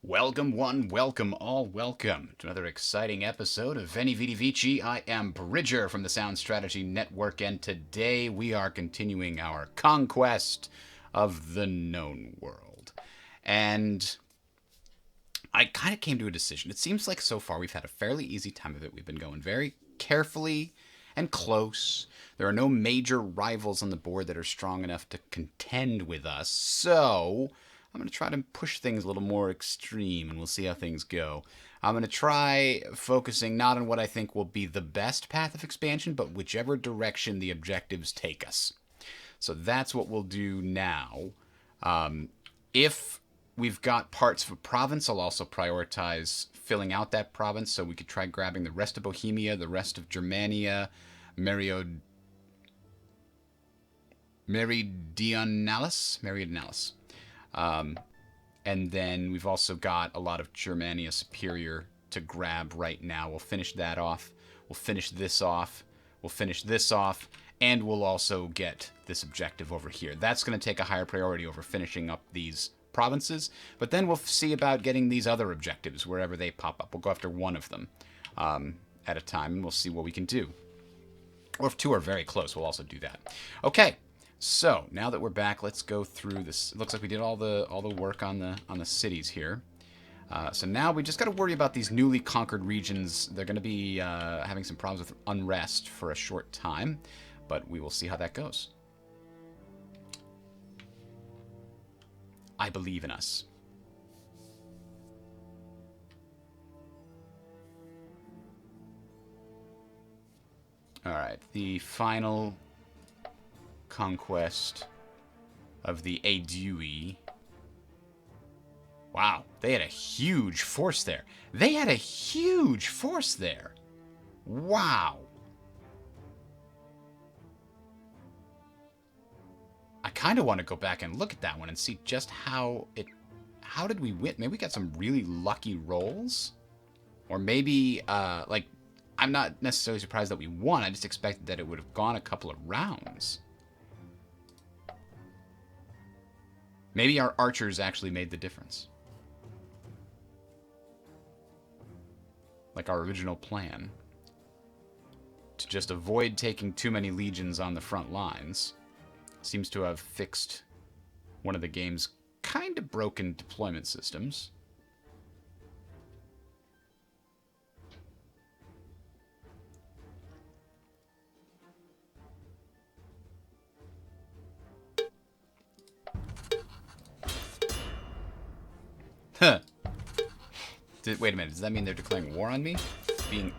Welcome one, welcome all, welcome to another exciting episode of Veni, Vidi, Vici. I am Bridger from the Sound Strategy Network, and today we are continuing our conquest of the known world. And I kind of came to a decision. It seems like so far we've had a fairly easy time of it. We've been going very carefully and close. There are no major rivals on the board that are strong enough to contend with us, so I'm going to try to push things a little more extreme, and we'll see how things go. I'm going to try focusing not on what I think will be the best path of expansion, but whichever direction the objectives take us. So that's what we'll do now. If we've got parts of a province, I'll also prioritize filling out that province, so we could try grabbing the rest of Bohemia, the rest of Germania, Meridionalis. And then we've also got a lot of Germania Superior to grab right now. We'll finish that off. We'll finish this off. We'll finish this off. And we'll also get this objective over here. That's going to take a higher priority over finishing up these provinces. But then we'll see about getting these other objectives wherever they pop up. We'll go after one of them at a time, and we'll see what we can do. Or if two are very close, we'll also do that. Okay. So now that we're back, let's go through this. It looks like we did all the work on the cities here. So now we just got to worry about these newly conquered regions. They're going to be having some problems with unrest for a short time, but we will see how that goes. I believe in us. All right, the final conquest of the Aedui. Wow, they had a huge force there. Wow. I kind of want to go back and look at that one and see just how did we win? Maybe we got some really lucky rolls? Or maybe, I'm not necessarily surprised that we won. I just expected that it would have gone a couple of rounds. Maybe our archers actually made the difference. Like our original plan. To just avoid taking too many legions on the front lines. Seems to have fixed one of the game's kind of broken deployment systems. Huh. Wait a minute, does that mean they're declaring war on me? Being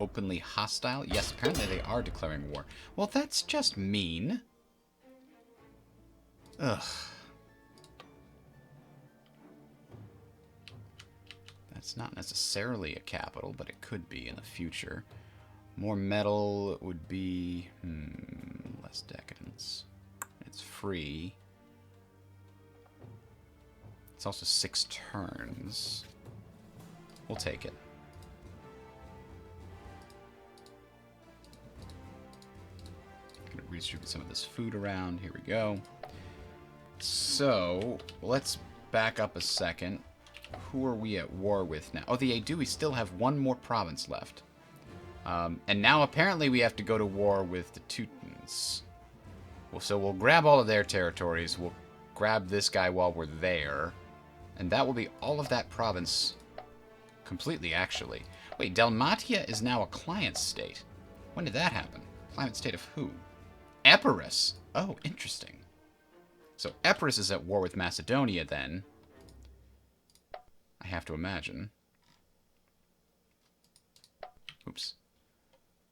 openly hostile? Yes, apparently they are declaring war. Well, that's just mean. Ugh. That's not necessarily a capital, but it could be in the future. More metal would be... less decadence. It's free. It's also 6 turns. We'll take it. Gonna redistribute some of this food around. Here we go. So, let's back up a second. Who are we at war with now? Oh, the Aedui still have one more province left. And now apparently we have to go to war with the Teutons. Well, so we'll grab all of their territories. We'll grab this guy while we're there. And that will be all of that province completely, actually. Wait, Dalmatia is now a client state. When did that happen? Client state of who? Epirus. Oh, interesting. So Epirus is at war with Macedonia, then. I have to imagine. Oops.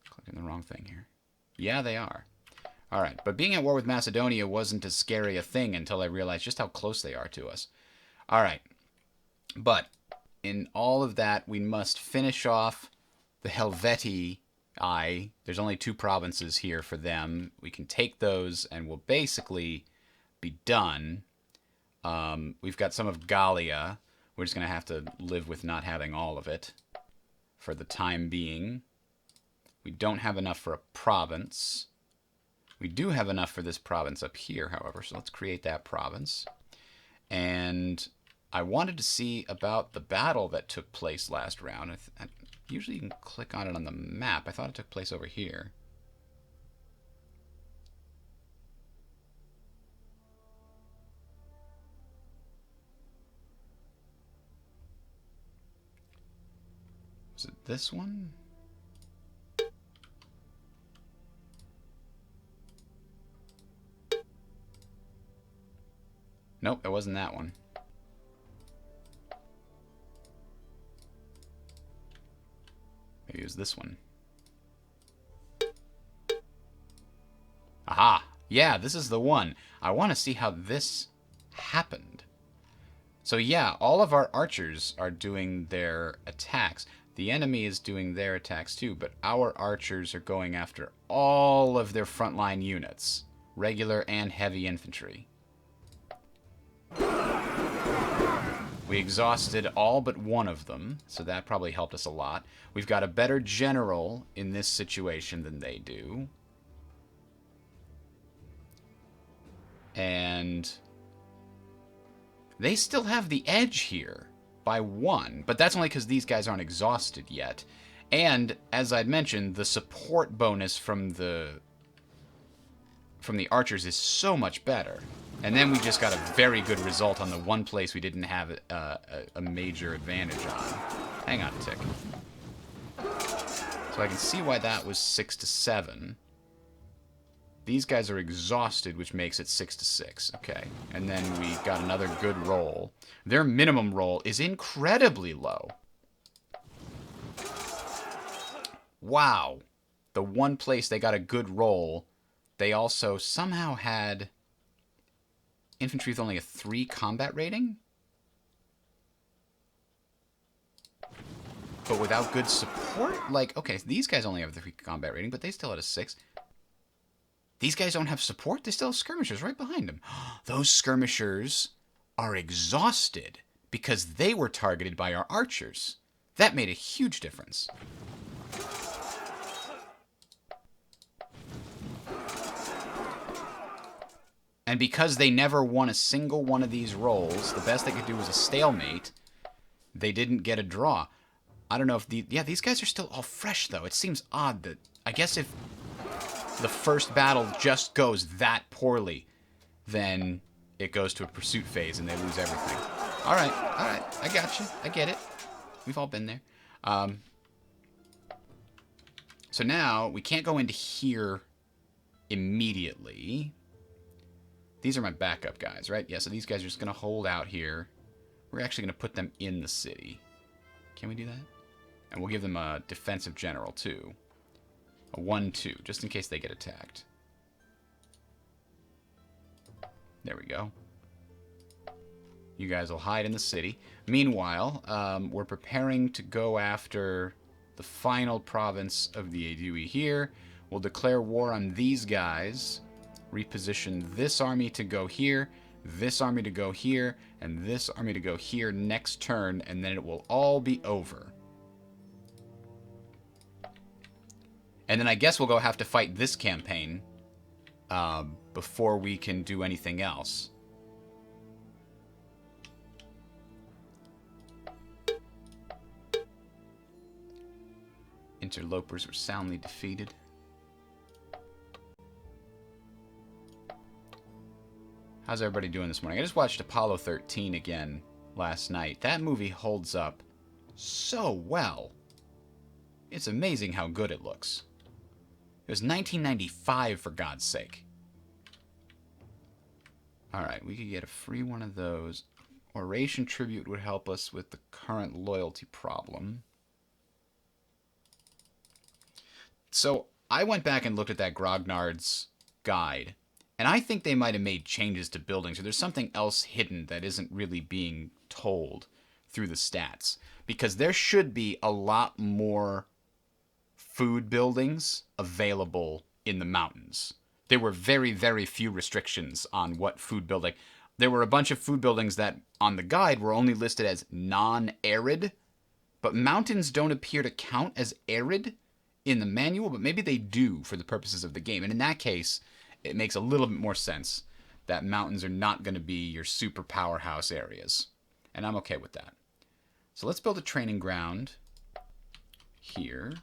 Clicking the wrong thing here. Yeah, they are. Alright, but being at war with Macedonia wasn't as scary a thing until I realized just how close they are to us. Alright, but in all of that, we must finish off the Helvetii. There's only 2 provinces here for them. We can take those and we'll basically be done. We've got some of Gallia. We're just going to have to live with not having all of it for the time being. We don't have enough for a province. We do have enough for this province up here, however, so let's create that province. And I wanted to see about the battle that took place last round. Usually you can click on it on the map. I thought it took place over here. Was it this one? Nope, it wasn't that one. Maybe it was this one. Aha! Yeah, this is the one. I want to see how this happened. So yeah, all of our archers are doing their attacks. The enemy is doing their attacks too, but our archers are going after all of their frontline units. Regular and heavy infantry. We exhausted all but one of them, so that probably helped us a lot. We've got a better general in this situation than they do. And they still have the edge here by one, but that's only because these guys aren't exhausted yet. And, as I'd mentioned, the support bonus from the archers is so much better. And then we just got a very good result on the one place we didn't have a major advantage on. Hang on a tick. So I can see why that was 6-7. These guys are exhausted, which makes it 6-6. Okay. And then we got another good roll. Their minimum roll is incredibly low. Wow. The one place they got a good roll, they also somehow had infantry with only a 3 combat rating? But without good support? Like, okay, these guys only have the 3 combat rating, but they still had a 6. These guys don't have support? They still have skirmishers right behind them. Those skirmishers are exhausted because they were targeted by our archers. That made a huge difference. And because they never won a single one of these rolls, the best they could do was a stalemate. They didn't get a draw. I don't know if these guys are still all fresh, though. It seems odd that, I guess if the first battle just goes that poorly, then it goes to a pursuit phase and they lose everything. All right, I got you. I get it. We've all been there. So now we can't go into here immediately. These are my backup guys, right? Yeah, so these guys are just going to hold out here. We're actually going to put them in the city. Can we do that? And we'll give them a defensive general, too. A 1-2, just in case they get attacked. There we go. You guys will hide in the city. Meanwhile, we're preparing to go after the final province of the Aedui here. We'll declare war on these guys. Reposition this army to go here, this army to go here, and this army to go here next turn, and then it will all be over. And then I guess we'll go have to fight this campaign before we can do anything else. Interlopers were soundly defeated. How's everybody doing this morning? I just watched Apollo 13 again last night. That movie holds up so well. It's amazing how good it looks. It was 1995, for God's sake. Alright, we could get a free one of those. Oration Tribute would help us with the current loyalty problem. So, I went back and looked at that Grognard's guide. And I think they might have made changes to buildings, or there's something else hidden that isn't really being told through the stats. Because there should be a lot more food buildings available in the mountains. There were very, very few restrictions on what food building. There were a bunch of food buildings that on the guide were only listed as non-arid, but mountains don't appear to count as arid in the manual, but maybe they do for the purposes of the game. And in that case, it makes a little bit more sense that mountains are not going to be your super powerhouse areas. And I'm okay with that. So let's build a training ground here.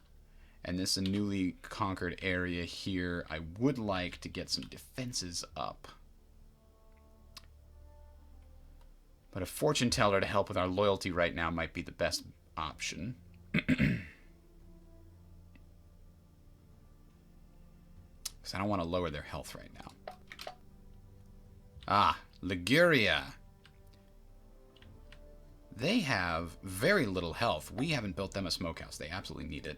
And this is a newly conquered area here. I would like to get some defenses up. But a fortune teller to help with our loyalty right now might be the best option. Because I don't want to lower their health right now. Ah, Liguria. They have very little health. We haven't built them a smokehouse. They absolutely need it.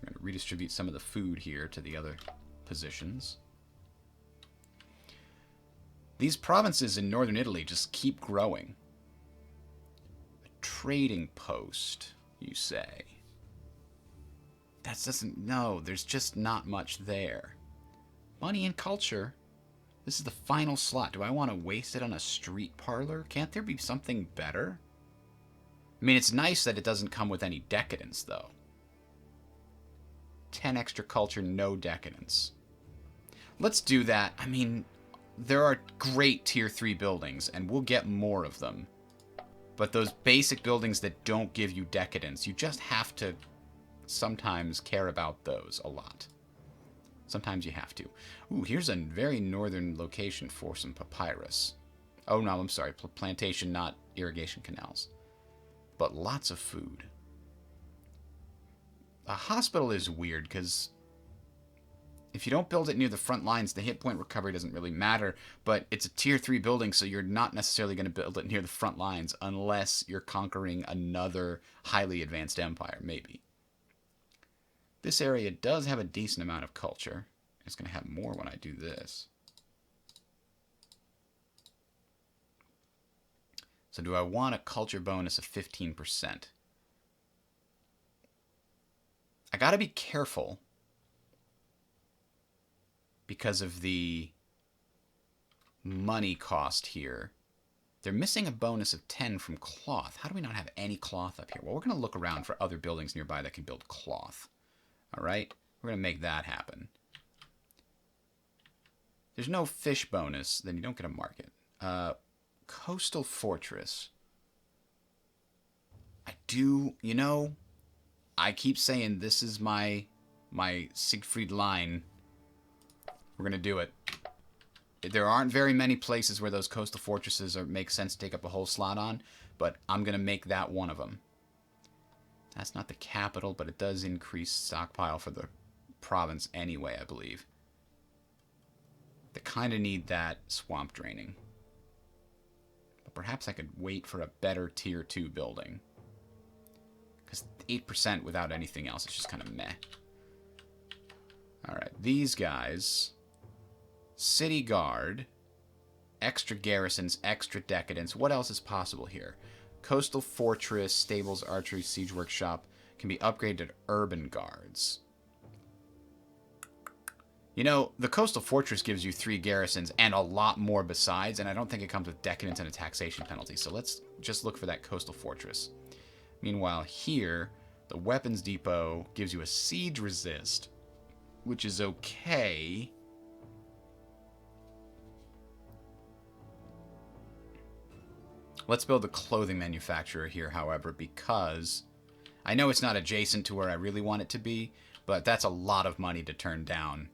I'm going to redistribute some of the food here to the other positions. These provinces in northern Italy just keep growing. A trading post, you say? That doesn't... No, there's just not much there. Money and culture. This is the final slot. Do I want to waste it on a street parlor? Can't there be something better? I mean, it's nice that it doesn't come with any decadence, though. 10 extra culture, no decadence. Let's do that. I mean, there are great tier 3 buildings, and we'll get more of them. But those basic buildings that don't give you decadence, you just have to sometimes care about those a lot. Sometimes you have to. Ooh, here's a very northern location for some papyrus. Oh, no, I'm sorry. Plantation, not irrigation canals. But lots of food. A hospital is weird because if you don't build it near the front lines, the hit point recovery doesn't really matter. But it's a tier 3 building, so you're not necessarily going to build it near the front lines unless you're conquering another highly advanced empire, maybe. This area does have a decent amount of culture. It's going to have more when I do this. So do I want a culture bonus of 15%? I got to be careful because of the money cost here. They're missing a bonus of 10 from cloth. How do we not have any cloth up here? Well, we're going to look around for other buildings nearby that can build cloth. All right, we're going to make that happen. There's no fish bonus, then you don't get a market. Coastal Fortress. I do, you know, I keep saying this is my Siegfried line. We're going to do it. There aren't very many places where those coastal fortresses make sense to take up a whole slot on, but I'm going to make that one of them. That's not the capital, but it does increase stockpile for the province anyway, I believe. They kind of need that swamp draining. But perhaps I could wait for a better tier 2 building. Because 8% without anything else is just kind of meh. Alright, these guys. City Guard. Extra garrisons, extra decadence. What else is possible here? Coastal Fortress, Stables, Archery, Siege Workshop can be upgraded to Urban Guards. You know, the Coastal Fortress gives you 3 garrisons and a lot more besides, and I don't think it comes with decadence and a taxation penalty, so let's just look for that Coastal Fortress. Meanwhile, here, the Weapons Depot gives you a Siege Resist, which is okay. Let's build a clothing manufacturer here, however, because I know it's not adjacent to where I really want it to be, but that's a lot of money to turn down.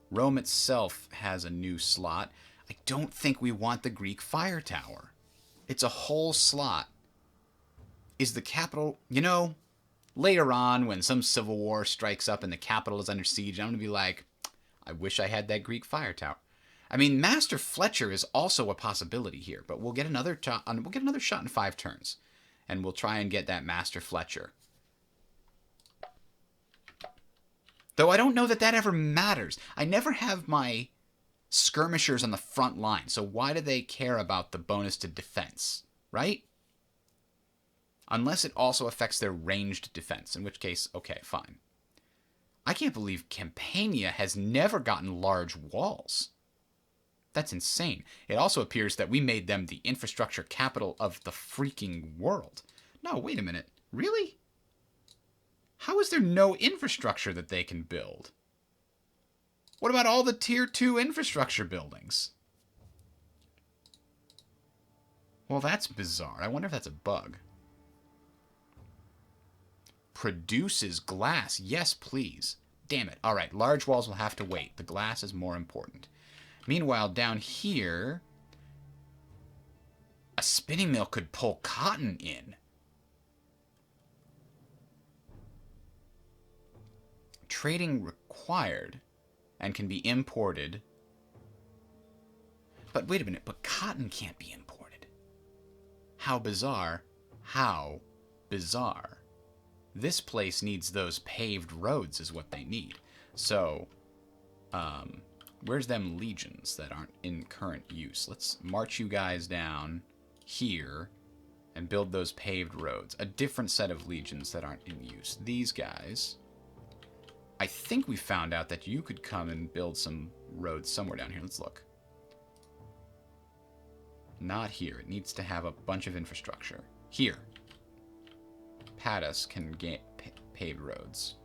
Rome itself has a new slot. I don't think we want the Greek fire tower. It's a whole slot. Is the capital... You know, later on when some civil war strikes up and the capital is under siege, I'm going to be like, I wish I had that Greek fire tower. I mean, Master Fletcher is also a possibility here, but we'll get another shot in 5 turns, and we'll try and get that Master Fletcher. Though I don't know that that ever matters. I never have my skirmishers on the front line, so why do they care about the bonus to defense, right? Unless it also affects their ranged defense, in which case, okay, fine. I can't believe Campania has never gotten large walls. That's insane. It also appears that we made them the infrastructure capital of the freaking world. No, wait a minute. Really? How is there no infrastructure that they can build? What about all the tier 2 infrastructure buildings? Well, that's bizarre. I wonder if that's a bug. Produces glass. Yes, please. Damn it. All right, large walls will have to wait. The glass is more important. Meanwhile, down here, a spinning mill could pull cotton in. Trading required and can be imported. But wait a minute, but cotton can't be imported. How bizarre. How bizarre. This place needs those paved roads is what they need. So, where's them legions that aren't in current use? Let's march you guys down here and build those paved roads. A different set of legions that aren't in use. These guys. I think we found out that you could come and build some roads somewhere down here. Let's look. Not here. It needs to have a bunch of infrastructure. Here. Pattis can get paved roads.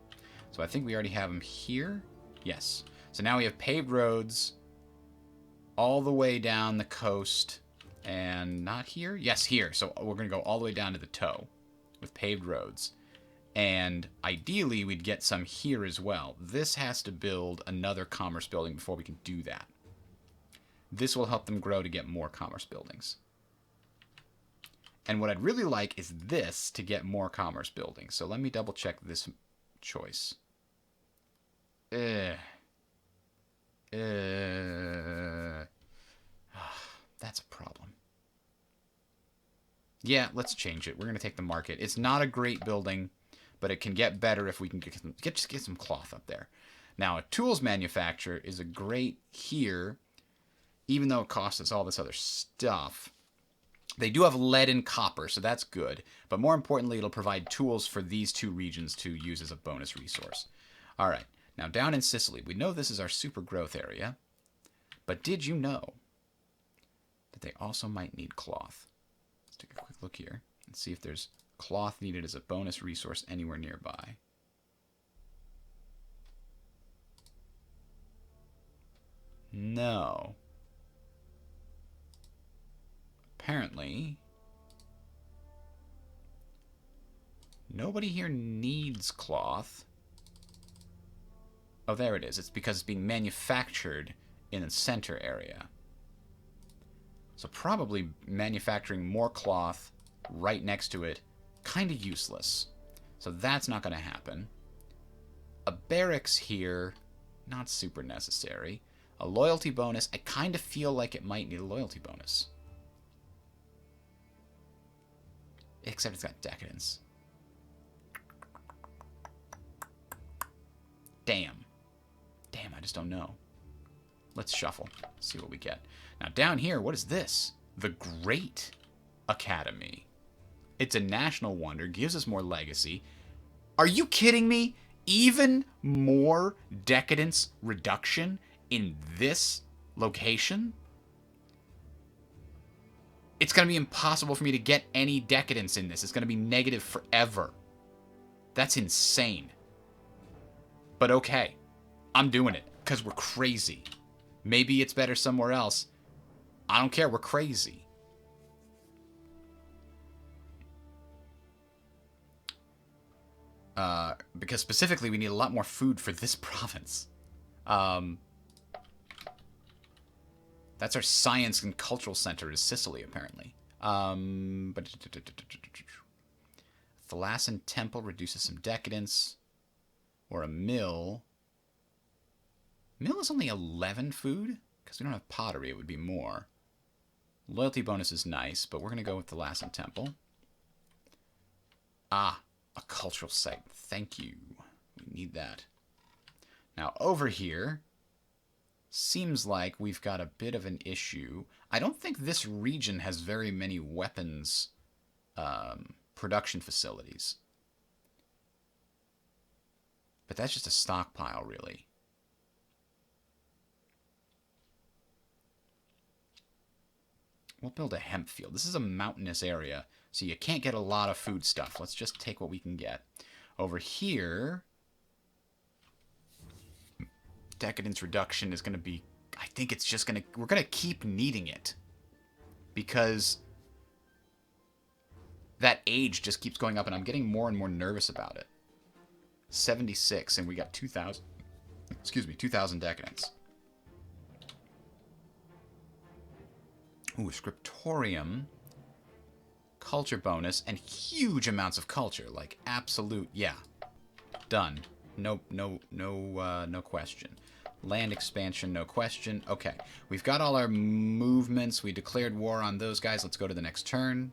So I think we already have them here. Yes. So now we have paved roads all the way down the coast. And not here? Yes, here. So we're going to go all the way down to the toe with paved roads. And ideally, we'd get some here as well. This has to build another commerce building before we can do that. This will help them grow to get more commerce buildings. And what I'd really like is this to get more commerce buildings. So let me double check this choice. That's a problem. Yeah, let's change it. We're going to take the market. It's not a great building, but it can get better if we can get some cloth up there. Now, a tools manufacturer is a great here, even though it costs us all this other stuff. They do have lead and copper, so that's good. But more importantly, it'll provide tools for these two regions to use as a bonus resource. All right, now down in Sicily, we know this is our super growth area. But did you know that they also might need cloth? Let's take a quick look here and see if there's cloth needed as a bonus resource anywhere nearby. No. Apparently, nobody here needs cloth. Oh, there it is. It's because it's being manufactured in the center area. So probably manufacturing more cloth right next to it, kind of useless. So that's not going to happen. A barracks here, not super necessary. A loyalty bonus, I kind of feel like it might need a loyalty bonus. Except it's got decadence. Damn. Damn, I just don't know. Let's shuffle. See what we get. Now down here, what is this? The Great Academy. It's a national wonder, gives us more legacy. Are you kidding me? Even more decadence reduction in this location? It's going to be impossible for me to get any decadence in this. It's going to be negative forever. That's insane. But okay. I'm doing it because we're crazy. Maybe it's better somewhere else. I don't care. We're crazy. Because specifically, we need a lot more food for this province. That's our science and cultural center is Sicily, apparently. Thalassan Temple reduces some decadence. Or a mill. Mill is only 11 food? Because we don't have pottery, it would be more. Loyalty bonus is nice, but we're going to go with the Thalassan Temple. Ah, a cultural site. Thank you. We need that. Now, over here, seems like we've got a bit of an issue. I don't think this region has very many weapons production facilities. But that's just a stockpile, really. We'll build a hemp field. This is a mountainous area, so you can't get a lot of food stuff. Let's just take what we can get. Over here, decadence reduction is going to be... I think it's just going to... We're going to keep needing it. Because that age just keeps going up, and I'm getting more and more nervous about it. 76, and we got 2,000. Excuse me, 2,000 decadence. Ooh, scriptorium, culture bonus, and huge amounts of culture, like absolute, yeah, done. No question. Land expansion, no question. Okay, we've got all our movements. We declared war on those guys. Let's go to the next turn.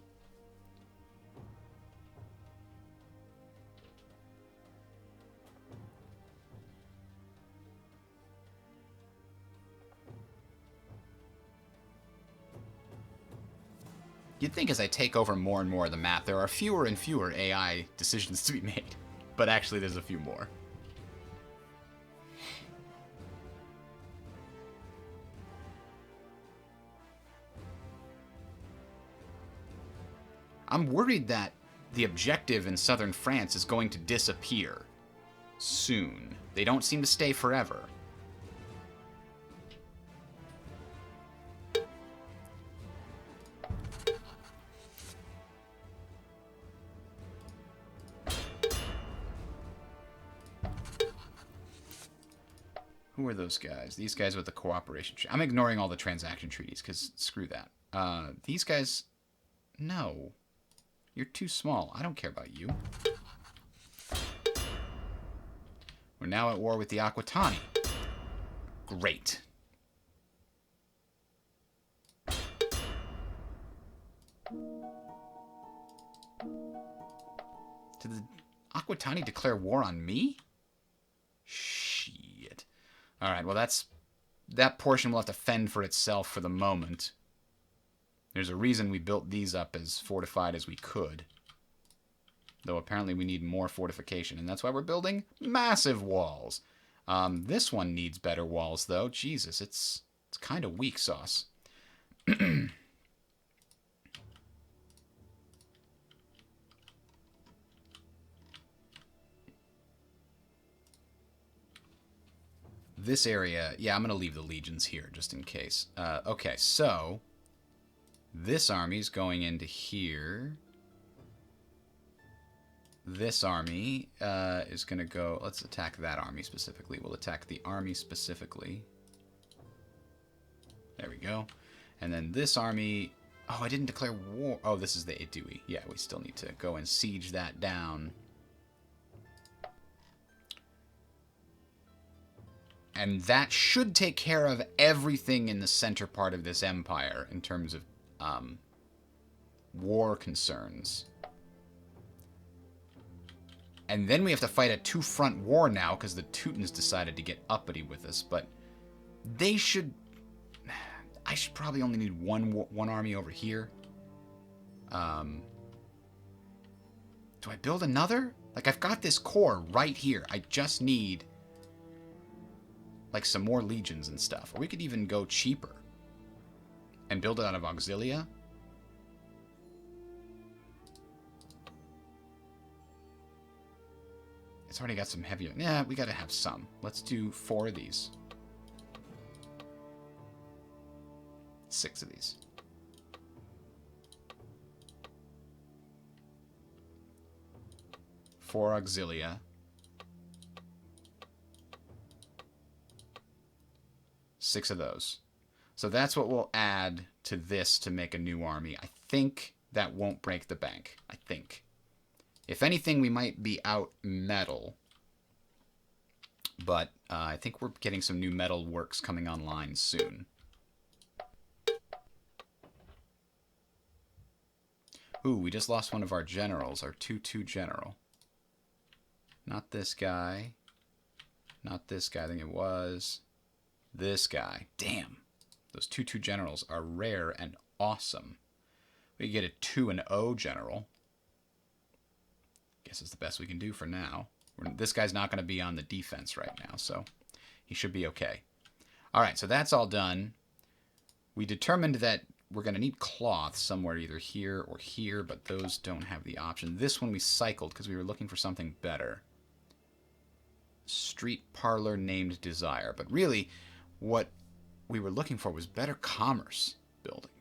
You'd think as I take over more and more of the map, there are fewer and fewer AI decisions to be made. But actually, there's a few more. I'm worried that the objective in southern France is going to disappear soon. They don't seem to stay forever. Who are those guys? These guys with the cooperation treaty. I'm ignoring all the transaction treaties because screw that. These guys, no. You're too small. I don't care about you. We're now at war with the Aquitani. Great. Did the Aquitani declare war on me? Shit. Alright, well that portion will have to fend for itself for the moment. There's a reason we built these up as fortified as we could. Though apparently we need more fortification, and that's why we're building massive walls. This one needs better walls, though. Jesus, it's kind of weak sauce. This area, yeah, I'm going to leave the legions here just in case. Okay, so this army's going into here. This army is going to go... Let's attack that army specifically. We'll attack the army specifically. There we go. And then this army... Oh, I didn't declare war. Oh, this is the Idui. Yeah, we still need to go and siege that down. And that should take care of everything in the center part of this empire in terms of war concerns. And then we have to fight a two-front war now because the Teutons decided to get uppity with us. But they should... I should probably only need one army over here. Do I build another? Like, I've got this core right here. I just need... like some more legions and stuff. Or we could even go cheaper and build it out of auxilia. It's already got some heavier. Yeah, we gotta have some. Let's do 4 of these. 6 of these. Four auxilia. 6 of those. So that's what we'll add to this to make a new army. I think that won't break the bank. I think. If anything, we might be out metal. But I think we're getting some new metal works coming online soon. Ooh, we just lost one of our generals, our 2-2 general. Not this guy. Not this guy, I think it was. This guy. Damn. Those 2-2 generals are rare and awesome. We get a 2-0 general. Guess it's the best we can do for now. This guy's not going to be on the defense right now, so he should be okay. Alright, so that's all done. We determined that we're going to need cloth somewhere, either here or here, but those don't have the option. This one we cycled because we were looking for something better. Street parlor named Desire. But really, what we were looking for was better commerce building.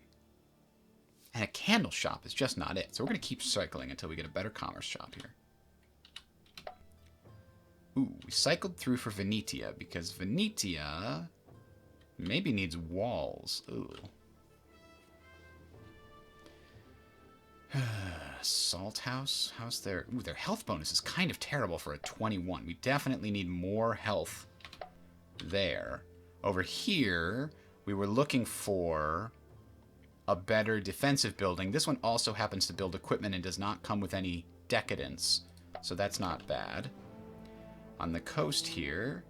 And a candle shop is just not it. So we're going to keep cycling until we get a better commerce shop here. Ooh, we cycled through for Venetia because Venetia maybe needs walls. Ooh. Salt House? How's their... Ooh, their health bonus is kind of terrible for a 21. We definitely need more health there. Over here, we were looking for a better defensive building. This one also happens to build equipment and does not come with any decadence, so that's not bad. On the coast here,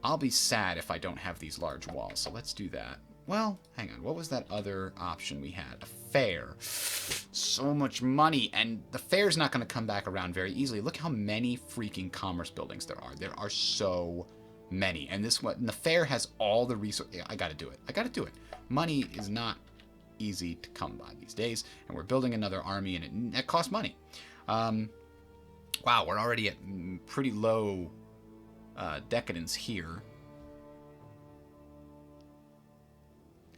I'll be sad if I don't have these large walls, so let's do that. Well, hang on. What was that other option we had? A fair. So much money, and the fair's not going to come back around very easily. Look how many freaking commerce buildings there are. There are so many, and this one, and the fair has all the resources. Yeah, I got to do it. I got to do it. Money is not easy to come by these days, and we're building another army, and it costs money. Wow, we're already at pretty low decadence here.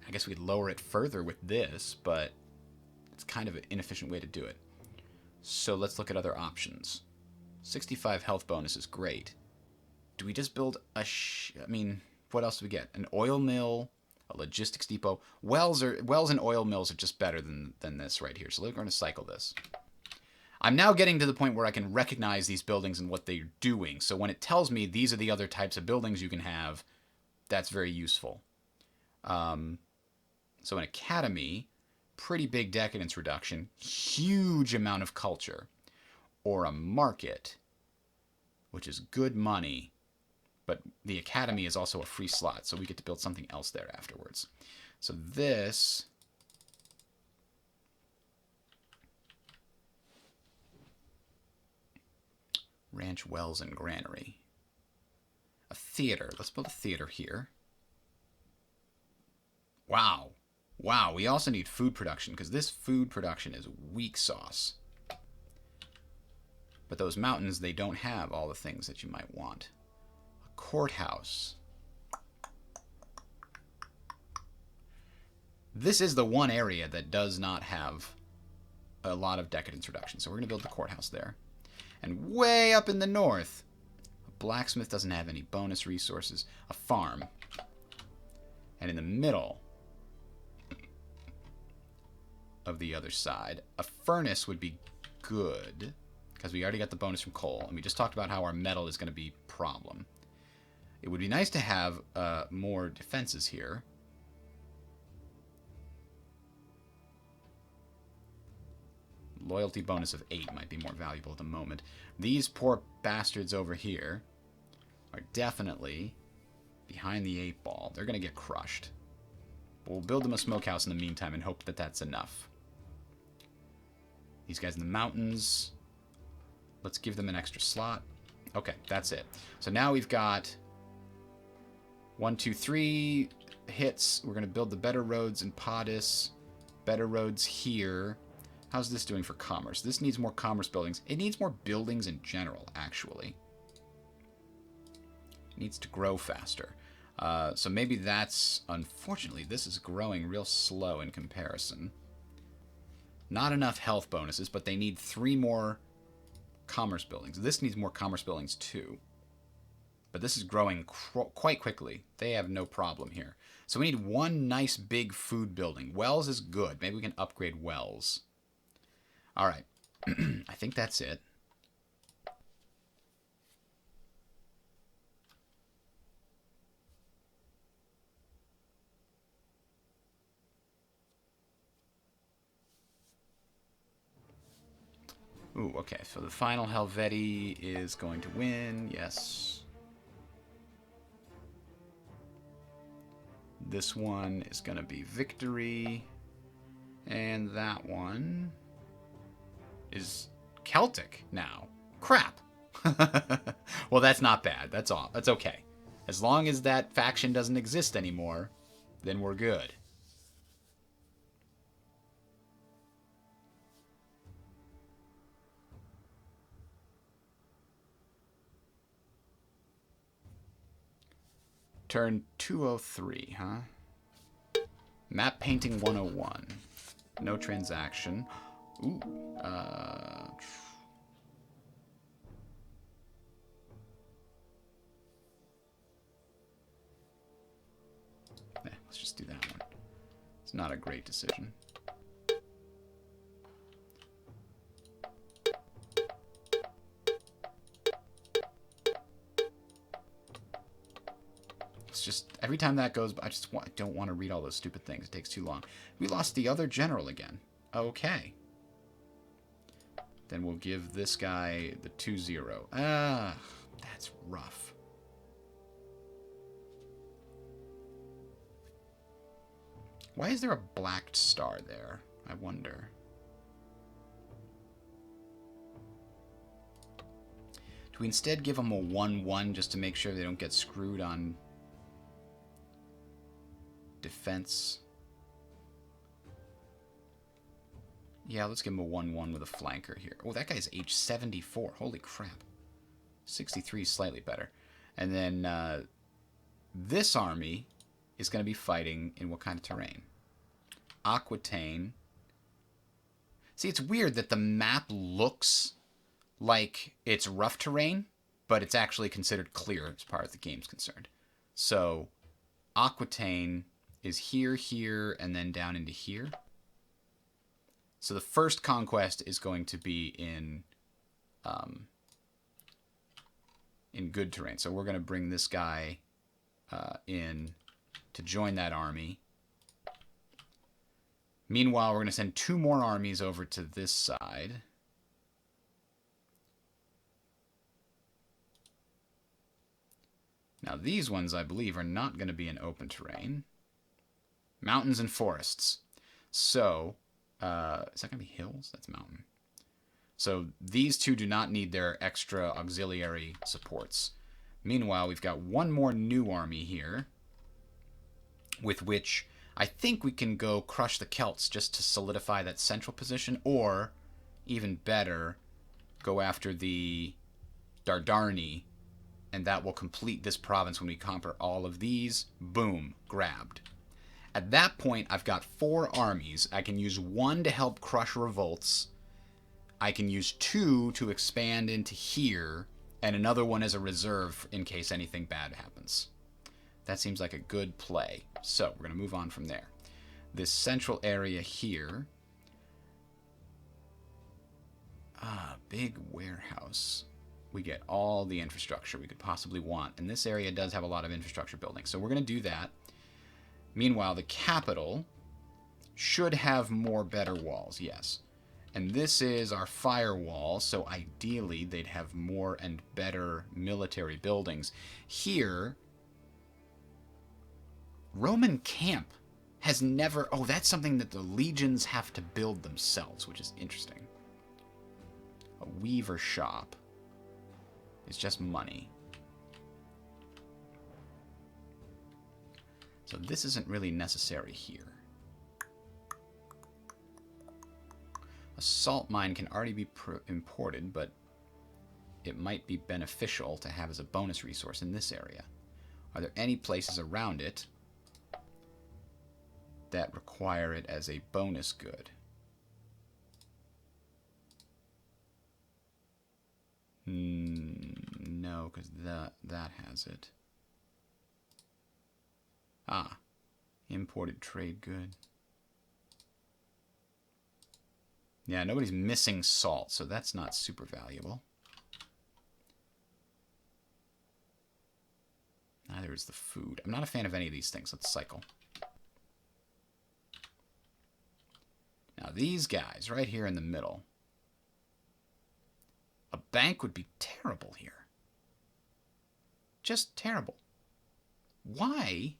I guess we'd lower it further with this, but it's kind of an inefficient way to do it. So let's look at other options. 65 health bonus is great. Do we just build a I mean, what else do we get? An oil mill, a logistics depot. Wells and oil mills are just better than this right here. So we're going to cycle this. I'm now getting to the point where I can recognize these buildings and what they're doing. So when it tells me these are the other types of buildings you can have, that's very useful. So an academy, pretty big decadence reduction, huge amount of culture. Or a market, which is good money, but the academy is also a free slot, so we get to build something else there afterwards. So this... Ranch, wells, and granary. A theater. Let's build a theater here. Wow. Wow, we also need food production, because this food production is weak sauce. But those mountains, they don't have all the things that you might want. A courthouse. This is the one area that does not have a lot of decadence reduction, so we're going to build the courthouse there. And way up in the north, a blacksmith doesn't have any bonus resources. A farm. And in the middle of the other side, a furnace would be good, because we already got the bonus from coal, and we just talked about how our metal is going to be a problem. It would be nice to have more defenses here. Loyalty bonus of 8 might be more valuable at the moment. These poor bastards over here are definitely behind the 8 ball. They're going to get crushed. But we'll build them a smokehouse in the meantime and hope that that's enough. These guys in the mountains, let's give them an extra slot. Okay, that's it. So now we've got 1, 2, 3 hits. We're going to build the better roads in Podis. Better roads here. How's this doing for commerce? This needs more commerce buildings. It needs more buildings in general, actually. It needs to grow faster. So maybe that's... Unfortunately, this is growing real slow in comparison. Not enough health bonuses, but they need 3 more commerce buildings. This needs more commerce buildings too. But this is growing quite quickly. They have no problem here. So we need 1 nice big food building. Wells is good. Maybe we can upgrade Wells. All right. I think that's it. Ooh, okay. So the final Helveti is going to win. Yes. This one is going to be victory. And that one is Celtic now. Crap. Well, that's not bad. That's all. That's okay. As long as that faction doesn't exist anymore, then we're good. Turn 203, huh? Map painting 101. No transaction. Ooh. Let's just do that one. It's not a great decision. It's just, every time that goes, I don't want to read all those stupid things. It takes too long. We lost the other general again. Okay. Then we'll give this guy the 2-0. Ah, that's rough. Why is there a blacked star there? I wonder. Do we instead give them a 1-1 just to make sure they don't get screwed on defense? Yeah, let's give him a 1-1 with a flanker here. Oh, that guy's age 74. Holy crap. 63 is slightly better. And then this army is going to be fighting in what kind of terrain? Aquitaine. See, it's weird that the map looks like it's rough terrain, but it's actually considered clear as far as the game's concerned. So, Aquitaine is here, here, and then down into here. So the first conquest is going to be in good terrain. So we're going to bring this guy in to join that army. Meanwhile, we're going to send 2 more armies over to this side. Now these ones, I believe, are not going to be in open terrain. Mountains and forests. So, is that going to be hills? That's mountain. So these 2 do not need their extra auxiliary supports. Meanwhile, we've got 1 more new army here, with which I think we can go crush the Celts just to solidify that central position, or, even better, go after the Dardarni, and that will complete this province when we conquer all of these. Boom, grabbed. At that point, I've got 4 armies. I can use 1 to help crush revolts. I can use 2 to expand into here, and another one as a reserve in case anything bad happens. That seems like a good play. So, we're going to move on from there. This central area here. Big warehouse. We get all the infrastructure we could possibly want. And this area does have a lot of infrastructure buildings. So we're going to do that. Meanwhile, the capital should have more better walls, yes. And this is our firewall, so ideally they'd have more and better military buildings. Here, Roman camp has never... Oh, that's something that the legions have to build themselves, which is interesting. A weaver shop is just money. So this isn't really necessary here. A salt mine can already be imported, but it might be beneficial to have as a bonus resource in this area. Are there any places around it that require it as a bonus good? No, because that has it. Ah, imported trade good. Yeah, nobody's missing salt, so that's not super valuable. Neither is the food. I'm not a fan of any of these things. Let's cycle. Now these guys right here in the middle. A bank would be terrible here. Just terrible. Why?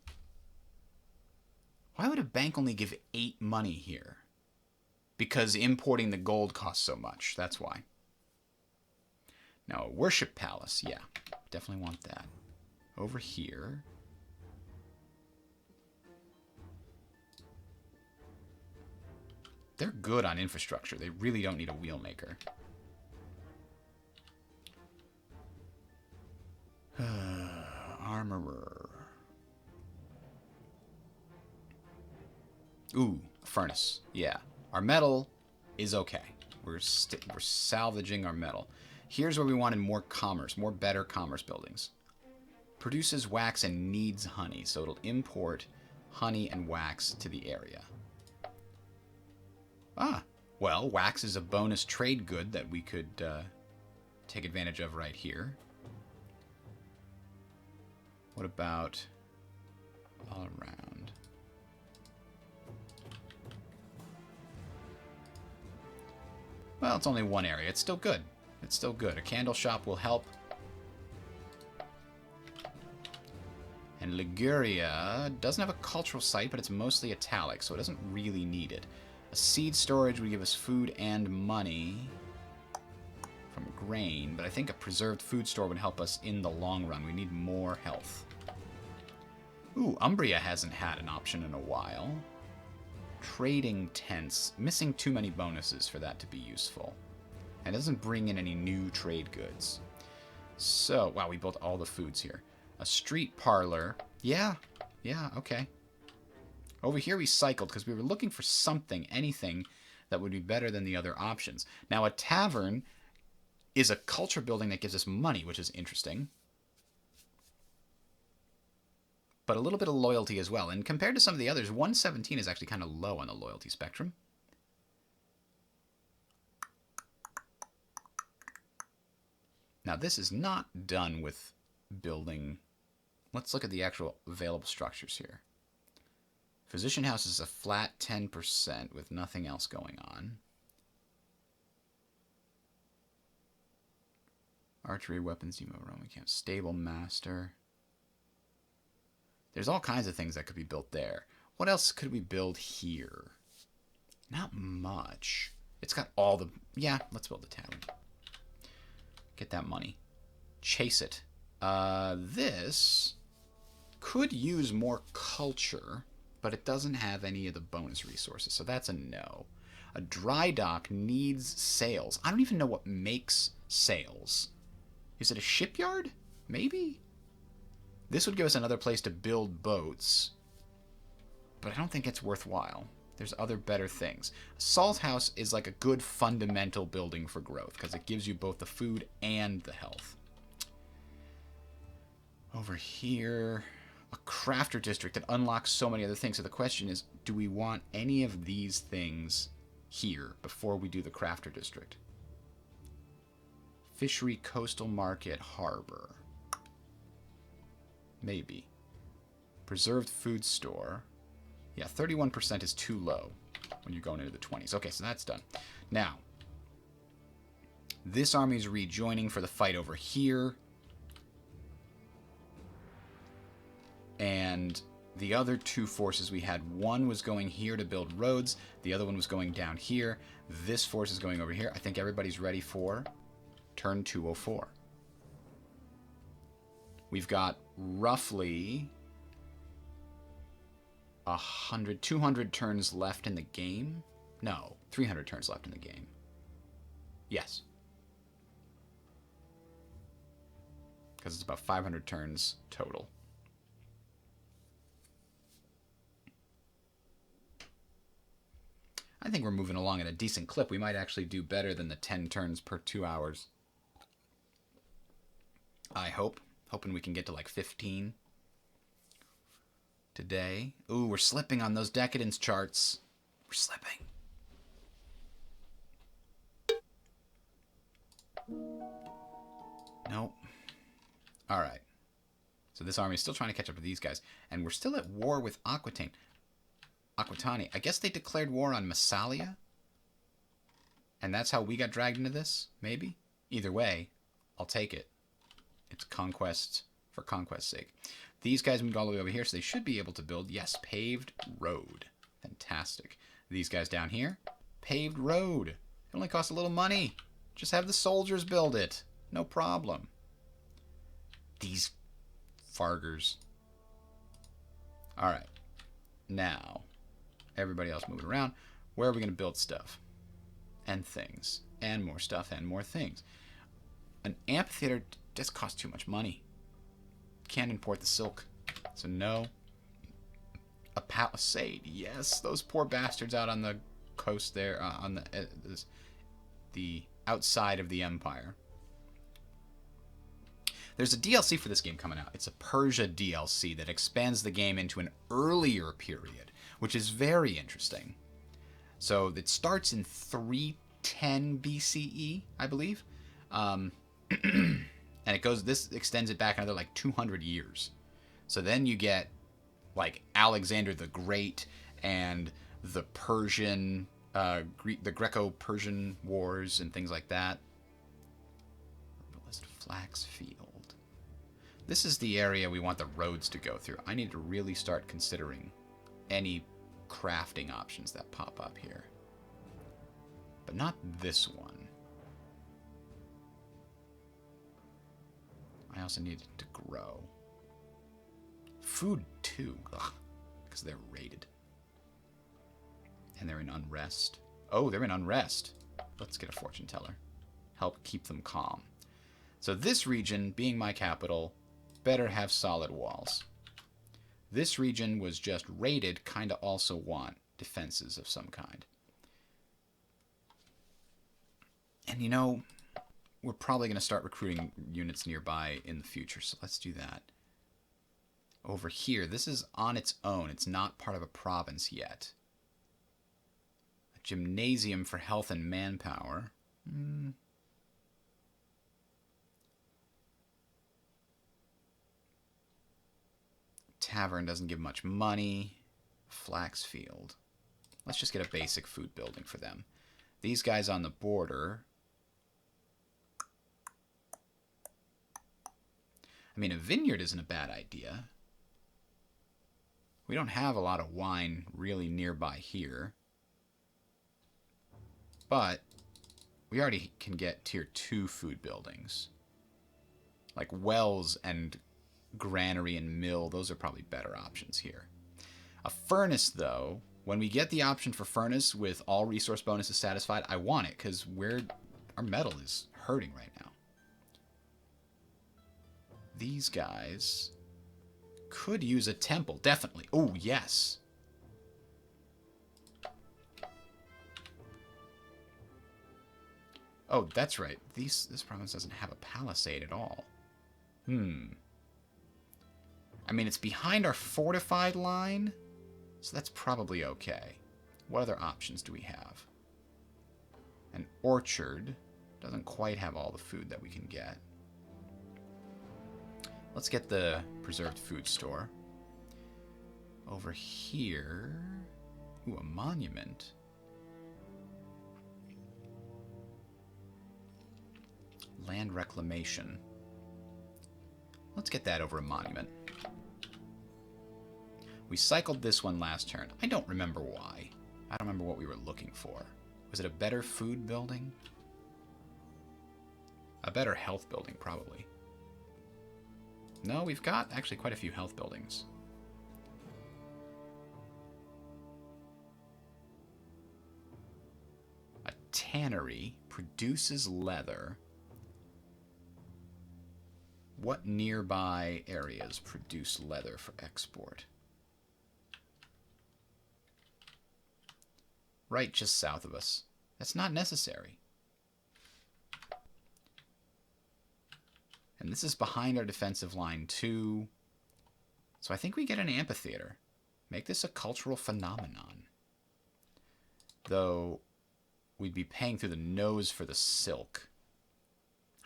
Why would a bank only give 8 money here? Because importing the gold costs so much. That's why. Now, a worship palace. Yeah, definitely want that. Over here. They're good on infrastructure. They really don't need a wheelmaker. Armorer. Ooh, a furnace. Yeah. Our metal is okay. We're salvaging our metal. Here's where we wanted more commerce, more better commerce buildings. Produces wax and needs honey, so it'll import honey and wax to the area. Ah, well, wax is a bonus trade good that we could take advantage of right here. What about all around? Well, it's only one area. It's still good. It's still good. A candle shop will help. And Liguria doesn't have a cultural site, but it's mostly italic, so it doesn't really need it. A seed storage would give us food and money from grain, but I think a preserved food store would help us in the long run. We need more health. Ooh, Umbria hasn't had an option in a while. Trading tents. Missing too many bonuses for that to be useful. And it doesn't bring in any new trade goods. So, wow, we built all the foods here. A street parlor. Yeah, okay. Over here we cycled because we were looking for something, anything, that would be better than the other options. Now, a tavern is a culture building that gives us money, which is interesting. But a little bit of loyalty as well. And compared to some of the others, 117 is actually kind of low on the loyalty spectrum. Now, this is not done with building. Let's look at the actual available structures here. Physician house is a flat 10% with nothing else going on. Archery, weapons, demo, Roman camp, stable master. There's all kinds of things that could be built there. What else could we build here? Not much. It's got all the... Yeah, let's build the tavern. Get that money. Chase it. This could use more culture, but it doesn't have any of the bonus resources, so that's a no. A dry dock needs sails. I don't even know what makes sails. Is it a shipyard? Maybe? This would give us another place to build boats, but I don't think it's worthwhile. There's other better things. A salt house is like a good fundamental building for growth because it gives you both the food and the health. Over here, a crafter district that unlocks so many other things. So the question is, do we want any of these things here before we do the crafter district? Fishery, coastal market, harbor. Maybe. Preserved food store. Yeah, 31% is too low when you're going into the 20s. Okay, so that's done. Now, this army is rejoining for the fight over here. And the other two forces we had, one was going here to build roads. The other one was going down here. This force is going over here. I think everybody's ready for turn 204. We've got roughly 200 turns left in the game. No, 300 turns left in the game. Yes. Because it's about 500 turns total. I think we're moving along at a decent clip. We might actually do better than the 10 turns per 2 hours. I hope. Hoping we can get to like 15 today. Ooh, we're slipping on those decadence charts. We're slipping. Nope. All right. So this army is still trying to catch up with these guys. And we're still at war with Aquitaine. Aquitani. I guess they declared war on Massalia. And that's how we got dragged into this? Maybe? Either way, I'll take it. It's conquest for conquest's sake. These guys moved all the way over here, so they should be able to build, yes, paved road. Fantastic. These guys down here, paved road. It only costs a little money. Just have the soldiers build it. No problem. These fargers. All right. Now, everybody else moving around. Where are we going to build stuff? And things. And more stuff and more things. An amphitheater just costs too much money. Can't import the silk. So no. A palisade. Yes, those poor bastards out on the coast there, on the outside of the Empire. There's a DLC for this game coming out. It's a Persia DLC that expands the game into an earlier period, which is very interesting. So it starts in 310 BCE, I believe. And it goes, this extends it back another like 200 years. So then you get like Alexander the Great and the Persian, the Greco-Persian wars and things like that. Flax field. This is the area we want the roads to go through. I need to really start considering any crafting options that pop up here. But not this one. I also need it to grow. Food too, because they're raided. And they're in unrest. Oh, they're in unrest. Let's get a fortune teller. Help keep them calm. So this region, being my capital, better have solid walls. This region was just raided, kind of also want defenses of some kind. And you know, we're probably going to start recruiting units nearby in the future, so let's do that. Over here, this is on its own. It's not part of a province yet. A gymnasium for health and manpower. Tavern doesn't give much money. Flax field. Let's just get a basic food building for them. These guys on the border. I mean, a vineyard isn't a bad idea. We don't have a lot of wine really nearby here. But we already can get tier 2 food buildings. Like wells and granary and mill, those are probably better options here. A furnace, though, when we get the option for furnace with all resource bonuses satisfied, I want it because our metal is hurting right now. These guys could use a temple, definitely. Oh, yes. Oh, that's right. This province doesn't have a palisade at all. I mean, it's behind our fortified line, so that's probably okay. What other options do we have? An orchard doesn't quite have all the food that we can get. Let's get the preserved food store. Over here... Ooh, a monument. Land reclamation. Let's get that over a monument. We cycled this one last turn. I don't remember why. I don't remember what we were looking for. Was it a better food building? A better health building, probably. No, we've got actually quite a few health buildings. A tannery produces leather. What nearby areas produce leather for export? Right just south of us. That's not necessary. And this is behind our defensive line too. So I think we get an amphitheater. Make this a cultural phenomenon. Though we'd be paying through the nose for the silk.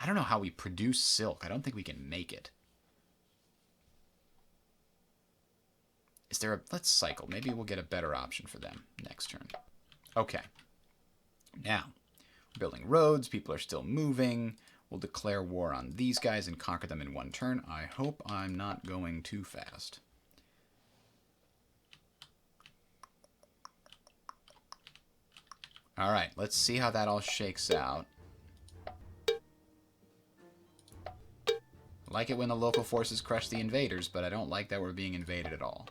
I don't know how we produce silk. I don't think we can make it. Is there a... Let's cycle. Maybe we'll get a better option for them next turn. Okay. Now, we're building roads. People are still moving. We'll declare war on these guys and conquer them in one turn. I hope I'm not going too fast. Alright, let's see how that all shakes out. I like it when the local forces crush the invaders, but I don't like that we're being invaded at all.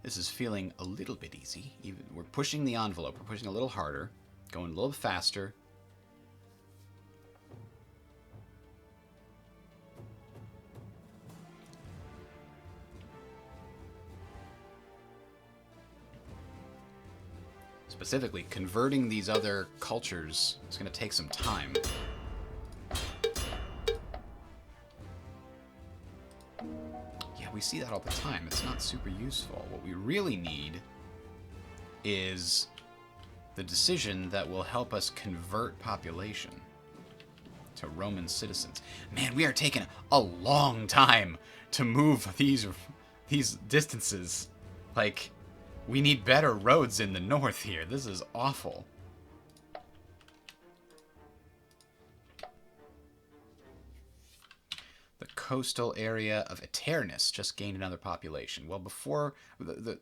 This is feeling a little bit easy. Even we're pushing the envelope. We're pushing a little harder, going a little faster. Specifically, converting these other cultures is going to take some time. Yeah, we see that all the time. It's not super useful. What we really need is the decision that will help us convert population to Roman citizens. Man, we are taking a long time to move these distances. Like, we need better roads in the north here. This is awful. The coastal area of Eternus just gained another population. Well, before the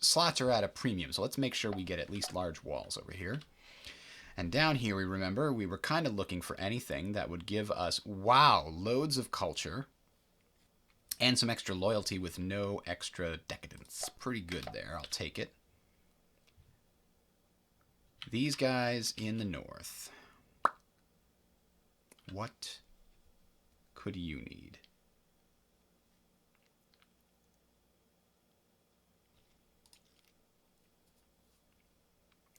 slots are at a premium, so let's make sure we get at least large walls over here. And down here, we remember, we were kind of looking for anything that would give us, wow, loads of culture and some extra loyalty with no extra decadence. Pretty good there. I'll take it. These guys in the north. What could you need?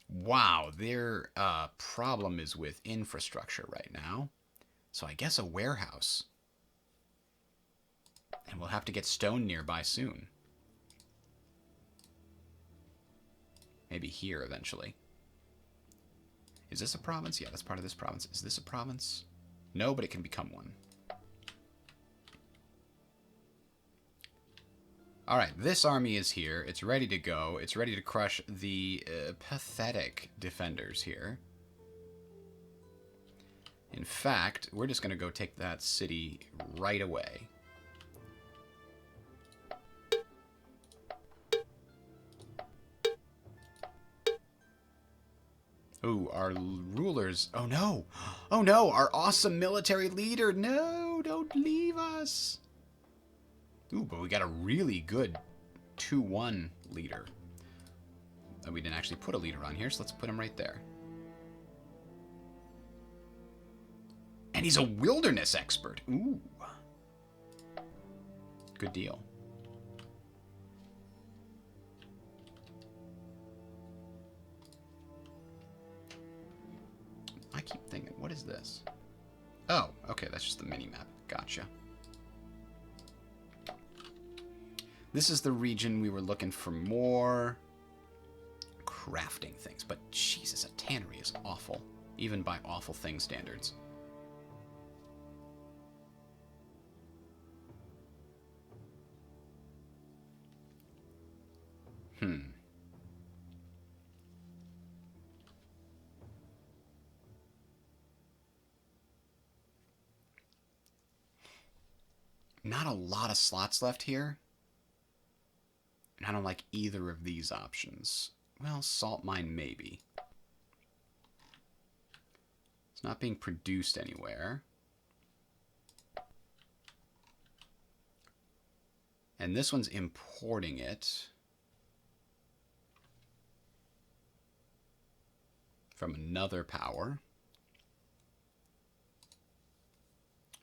Wow, their problem is with infrastructure right now. So I guess a warehouse. And we'll have to get stone nearby soon. Maybe here eventually. Is this a province? Yeah, that's part of this province. Is this a province? No, but it can become one. Alright, this army is here. It's ready to go. It's ready to crush the pathetic defenders here. In fact, we're just going to go take that city right away. Ooh, our rulers. Oh no! Oh no! Our awesome military leader! No! Don't leave us! Ooh, but we got a really good 2-1 leader. We didn't actually put a leader on here, so let's put him right there. And he's a wilderness expert. Ooh. Good deal. I keep thinking, what is this? Oh, okay, that's just the mini-map. Gotcha. This is the region we were looking for more crafting things. But Jesus, a tannery is awful. Even by awful thing standards. Not a lot of slots left here. And I don't like either of these options. Well, salt mine maybe. It's not being produced anywhere. And this one's importing it from another power.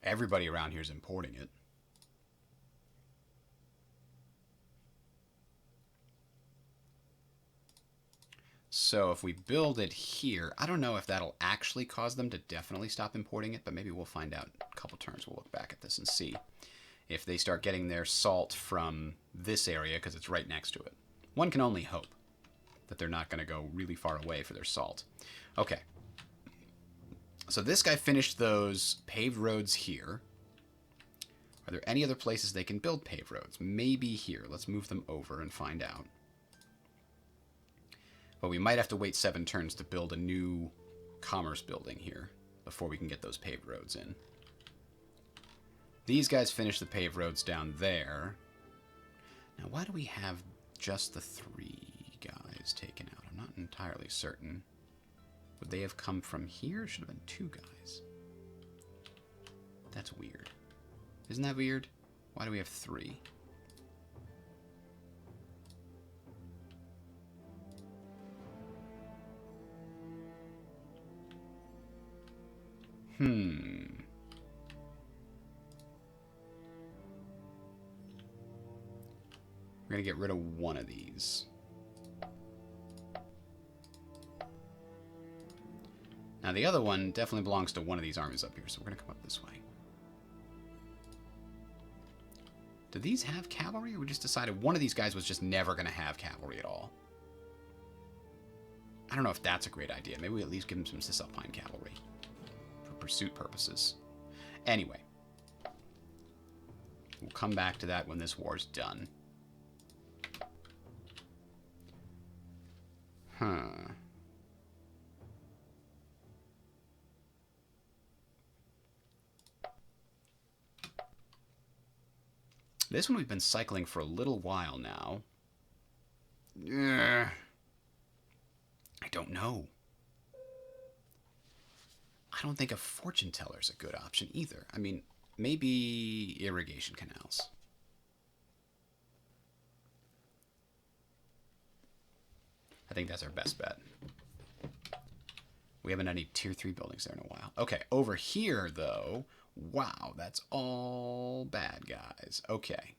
Everybody around here is importing it. So if we build it here, I don't know if that'll actually cause them to definitely stop importing it, but maybe we'll find out in a couple turns. We'll look back at this and see if they start getting their salt from this area because it's right next to it. One can only hope that they're not going to go really far away for their salt. Okay. So this guy finished those paved roads here. Are there any other places they can build paved roads? Maybe here. Let's move them over and find out. But we might have to wait 7 turns to build a new commerce building here before we can get those paved roads in. These guys finish the paved roads down there. Now, why do we have just the 3 guys taken out? I'm not entirely certain. Would they have come from here? Should have been 2 guys. That's weird. Isn't that weird? Why do we have 3? Hmm. We're going to get rid of one of these. Now, the other one definitely belongs to one of these armies up here, so we're going to come up this way. Do these have cavalry, or we just decided one of these guys was just never going to have cavalry at all? I don't know if that's a great idea. Maybe we at least give him some Cisalpine cavalry for pursuit purposes. Anyway, we'll come back to that when this war's done. Huh. This one we've been cycling for a little while now. I don't know. I don't think a fortune teller is a good option either. I mean, maybe irrigation canals. I think that's our best bet. We haven't had any tier 3 buildings there in a while. Okay, over here, though, wow, that's all bad guys. Okay.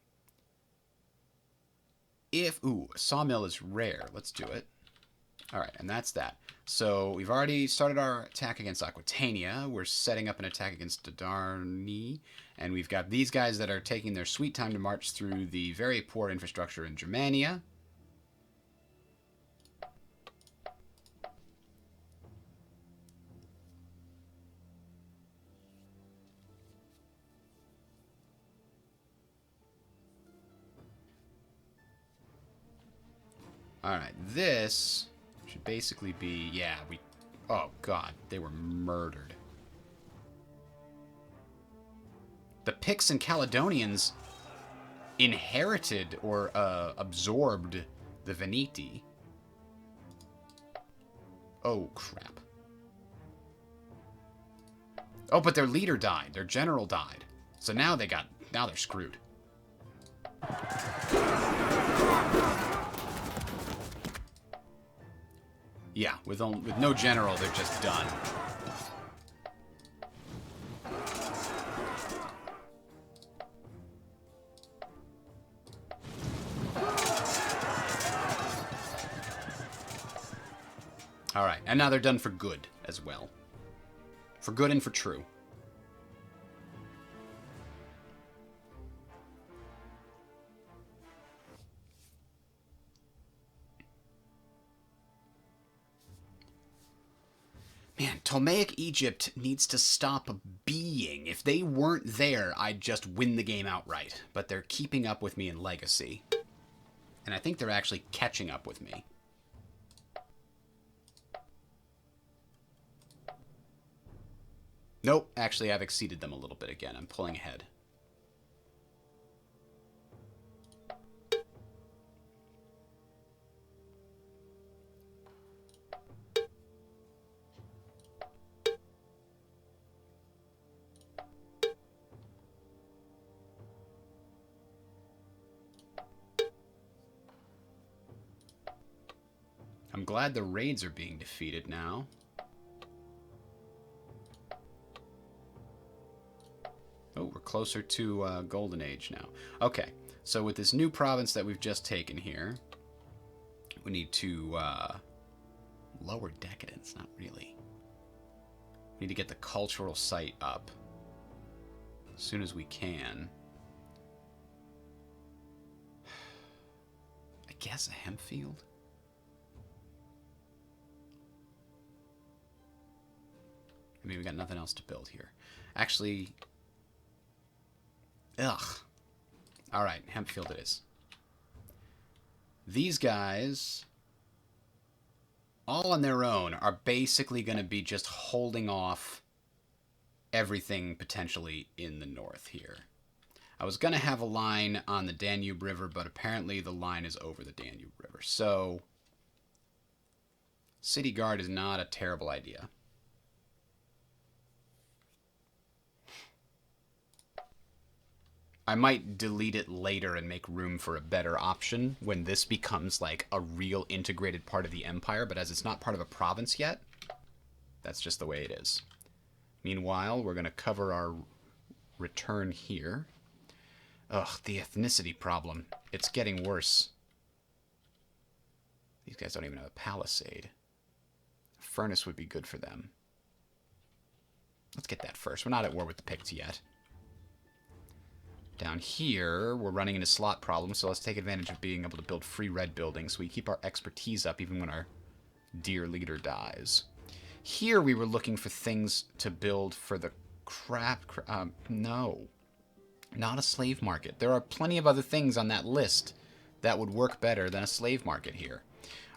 Ooh, a sawmill is rare. Let's do it. All right, and that's that. So we've already started our attack against Aquitania. We're setting up an attack against Dadarni. And we've got these guys that are taking their sweet time to march through the very poor infrastructure in Germania. Alright, this should basically be, yeah, oh god, they were murdered. The Picts and Caledonians inherited or absorbed the Veneti. Oh, crap. Oh, but their leader died. Their general died. So now now they're screwed. Yeah, with no general, they're just done. Alright, and now they're done for good as well. For good and for true. Man, Ptolemaic Egypt needs to stop being. If they weren't there, I'd just win the game outright. But they're keeping up with me in Legacy. And I think they're actually catching up with me. Nope, actually I've exceeded them a little bit again. I'm pulling ahead. I'm glad the raids are being defeated now. Oh, we're closer to Golden Age now. Okay, so with this new province that we've just taken here, we need to lower decadence, not really. We need to get the cultural site up as soon as we can. I guess a hemp field? I mean, we got nothing else to build here. Actually, ugh. Alright, hemp field it is. These guys, all on their own, are basically going to be just holding off everything potentially in the north here. I was going to have a line on the Danube River, but apparently the line is over the Danube River. So, City Guard is not a terrible idea. I might delete it later and make room for a better option when this becomes like a real integrated part of the empire, but as it's not part of a province yet, that's just the way it is. Meanwhile, we're going to cover our return here. Ugh, the ethnicity problem. It's getting worse. These guys don't even have a palisade. A furnace would be good for them. Let's get that first. We're not at war with the Picts yet. Down here, we're running into slot problems, so let's take advantage of being able to build free red buildings so we keep our expertise up even when our dear leader dies. Here we were looking for things to build for the no. Not a slave market. There are plenty of other things on that list that would work better than a slave market here.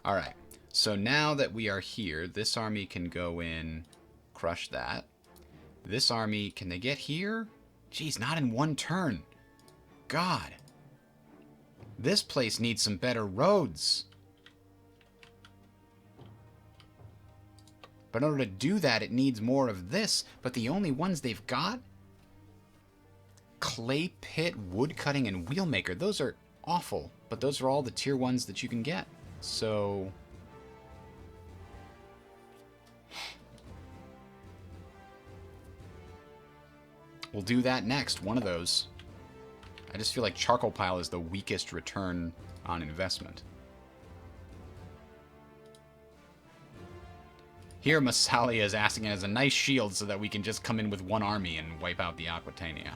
Alright, so now that we are here, this army can go in, crush that. This army, can they get here? Geez, not in one turn. God. This place needs some better roads. But in order to do that, it needs more of this. But the only ones they've got? Clay pit, wood cutting, and wheelmaker. Those are awful. But those are all the tier 1s that you can get. So... we'll do that next, one of those. I just feel like charcoal pile is the weakest return on investment. Here, Massalia is asking it as a nice shield so that we can just come in with one army and wipe out the Aquitani.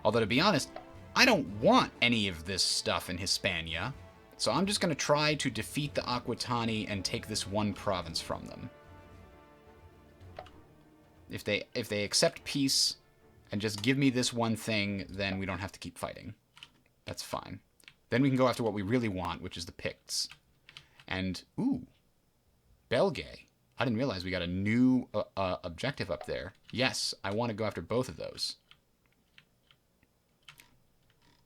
Although, to be honest, I don't want any of this stuff in Hispania, so I'm just going to try to defeat the Aquitani and take this one province from them. If they accept peace and just give me this one thing, then we don't have to keep fighting. That's fine. Then we can go after what we really want, which is the Picts. And, ooh, Belgae. I didn't realize we got a new objective up there. Yes, I want to go after both of those.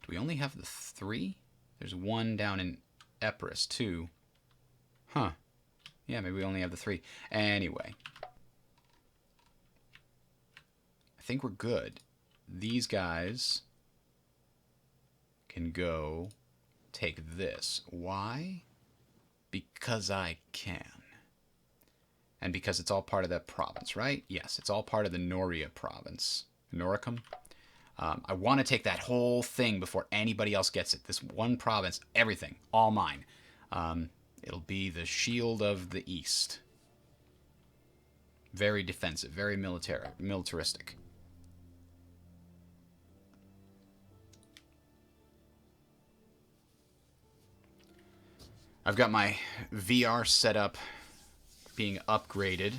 Do we only have the 3? There's one down in Epirus, too. Huh. Yeah, maybe we only have the 3. Anyway. I think we're good. These guys can go take this. Why? Because I can. And because it's all part of that province, right? Yes, it's all part of the Noria province. Noricum. I want to take that whole thing before anybody else gets it. This one province, everything, all mine. It'll be the Shield of the East. Very defensive, very militaristic. I've got my VR setup being upgraded.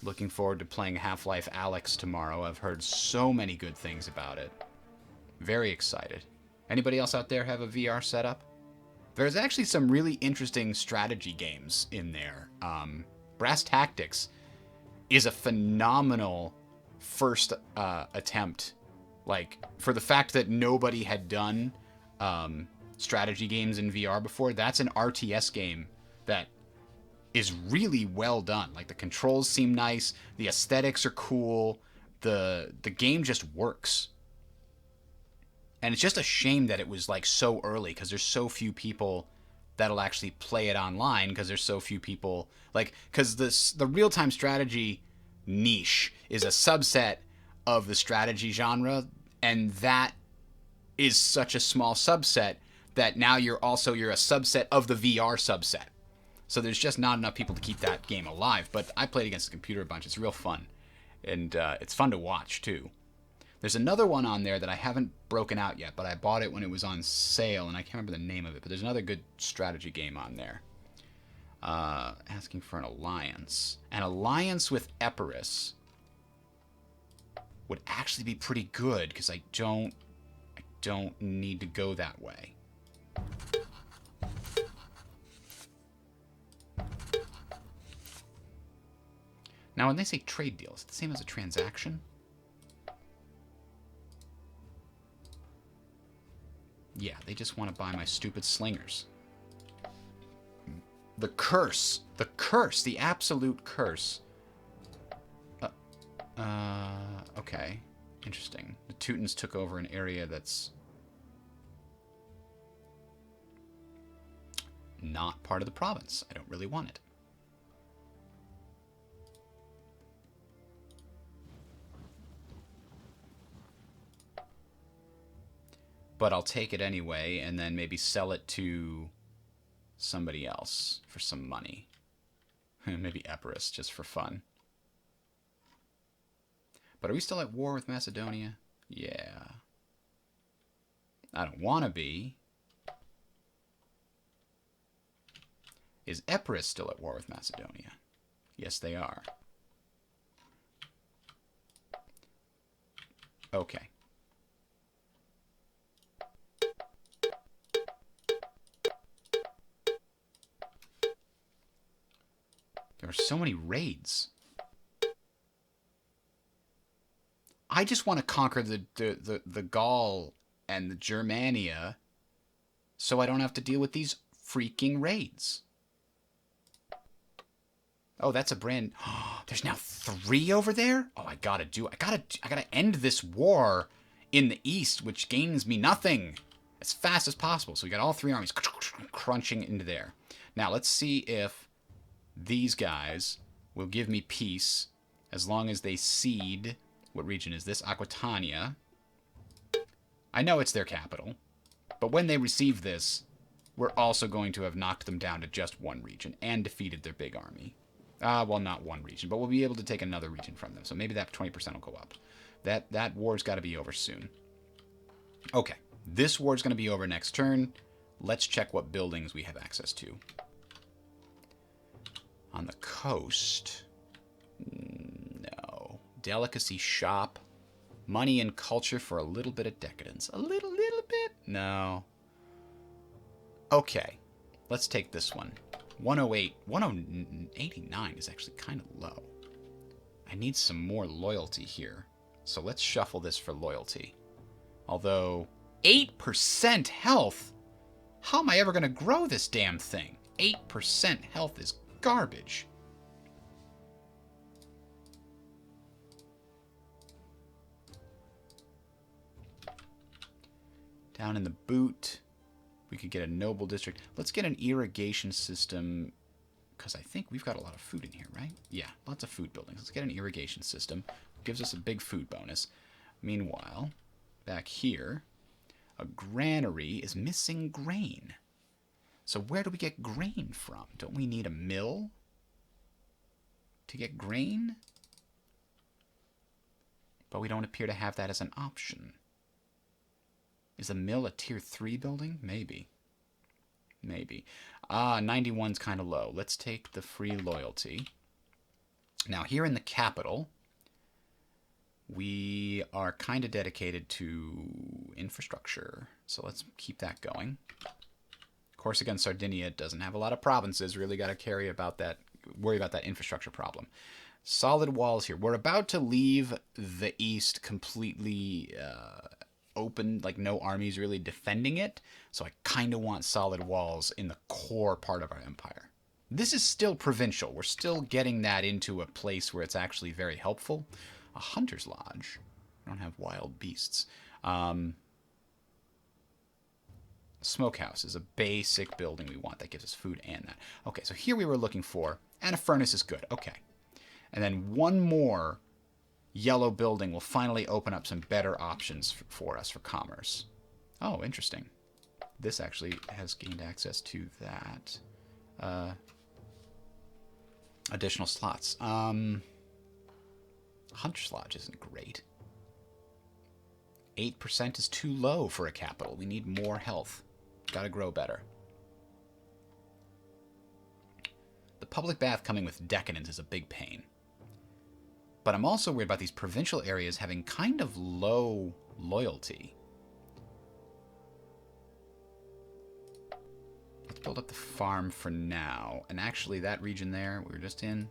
Looking forward to playing Half-Life Alyx tomorrow. I've heard so many good things about it. Very excited. Anybody else out there have a VR setup? There's actually some really interesting strategy games in there. Brass Tactics is a phenomenal first attempt. Like, for the fact that nobody had done strategy games in VR before, that's an RTS game that is really well done. Like, the controls seem nice, the aesthetics are cool, the game just works. And it's just a shame that it was like so early, because there's so few people that'll actually play it online, because there's so few people, like, because the real-time strategy niche is a subset of the strategy genre, and that is such a small subset that now you're a subset of the VR subset. So there's just not enough people to keep that game alive. But I played against the computer a bunch. It's real fun. And it's fun to watch, too. There's another one on there that I haven't broken out yet, but I bought it when it was on sale, and I can't remember the name of it. But there's another good strategy game on there. Asking for an alliance. An alliance with Epirus would actually be pretty good, because I don't need to go that way. Now, when they say trade deal, is it the same as a transaction? Yeah, they just want to buy my stupid slingers. The curse, the absolute curse. Okay, interesting. The Teutons took over an area that's not part of the province. I don't really want it. but I'll take it anyway and then maybe sell it to somebody else for some money. Maybe Epirus, just for fun. But are we still at war with Macedonia? Yeah. I don't want to be. Is Epirus still at war with Macedonia? Yes, they are. Okay. There are so many raids. I just want to conquer the Gaul and the Germania so I don't have to deal with these freaking raids. Oh, that's a brand... There's now 3 over there? Oh, I gotta end this war in the east, which gains me nothing as fast as possible. So we got all 3 armies crunching into there. Now, let's see if these guys will give me peace as long as they cede... What region is this? Aquitania. I know it's their capital, but when they receive this, we're also going to have knocked them down to just 1 region and defeated their big army. Well, not 1 region, but we'll be able to take another region from them. So maybe that 20% will go up. That war's got to be over soon. Okay, this war's going to be over next turn. Let's check what buildings we have access to. On the coast... No. Delicacy shop. Money and culture for a little bit of decadence. A little bit? No. Okay. Let's take this one. 108. 189 is actually kind of low. I need some more loyalty here. So let's shuffle this for loyalty. Although, 8% health? How am I ever going to grow this damn thing? 8% health is garbage. Down in the boot, we could get a noble district. Let's get an irrigation system, because I think we've got a lot of food in here, right? Yeah, lots of food buildings. Let's get an irrigation system. Gives us a big food bonus. Meanwhile, back here, a granary is missing grain. So where do we get grain from? Don't we need a mill to get grain? But we don't appear to have that as an option. Is the mill a tier 3 building? Maybe. Maybe. 91's kind of low. Let's take the free loyalty. Now, here in the capital, we are kind of dedicated to infrastructure. So let's keep that going. Corsica, Sardinia doesn't have a lot of provinces. Really got to worry about that infrastructure problem. Solid walls here. We're about to leave the east completely... open, like no armies really defending it, so I kind of want solid walls in the core part of our empire. This is still provincial. We're still getting that into a place where it's actually very helpful. A hunter's lodge. I don't have wild beasts. Smokehouse is a basic building we want that gives us food and that. Okay, so here we were looking for, and a furnace is good. Okay. And then one more yellow building will finally open up some better options for us for commerce. Oh, interesting. This actually has gained access to that. Additional slots. Hunter's Lodge isn't great. 8% is too low for a capital. We need more health. Gotta grow better. The public bath coming with decadence is a big pain. But I'm also worried about these provincial areas having kind of low loyalty. Let's build up the farm for now. And actually, that region there we were just in,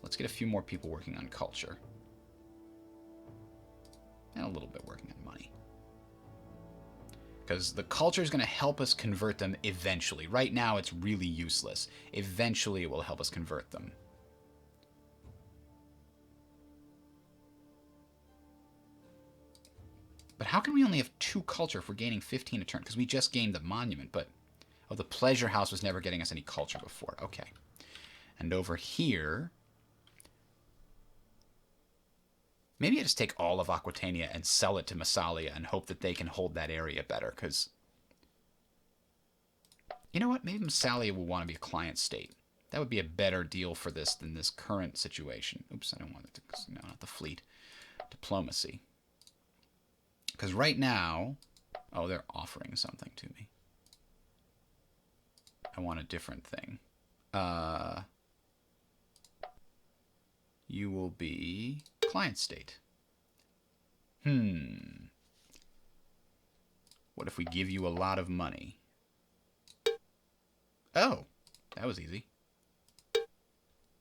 let's get a few more people working on culture. And a little bit working on money. Because the culture is going to help us convert them eventually. Right now, it's really useless. Eventually, it will help us convert them. But how can we only have 2 culture if we're gaining 15 a turn? Because we just gained the monument, but... Oh, the pleasure house was never getting us any culture before. Okay. And over here... Maybe I just take all of Aquitania and sell it to Massalia and hope that they can hold that area better, because... You know what? Maybe Massalia will want to be a client state. That would be a better deal for this than this current situation. Oops, I don't want it to... No, not the fleet. Diplomacy. Because right now... Oh, they're offering something to me. I want a different thing. You will be client state. What if we give you a lot of money? Oh, that was easy.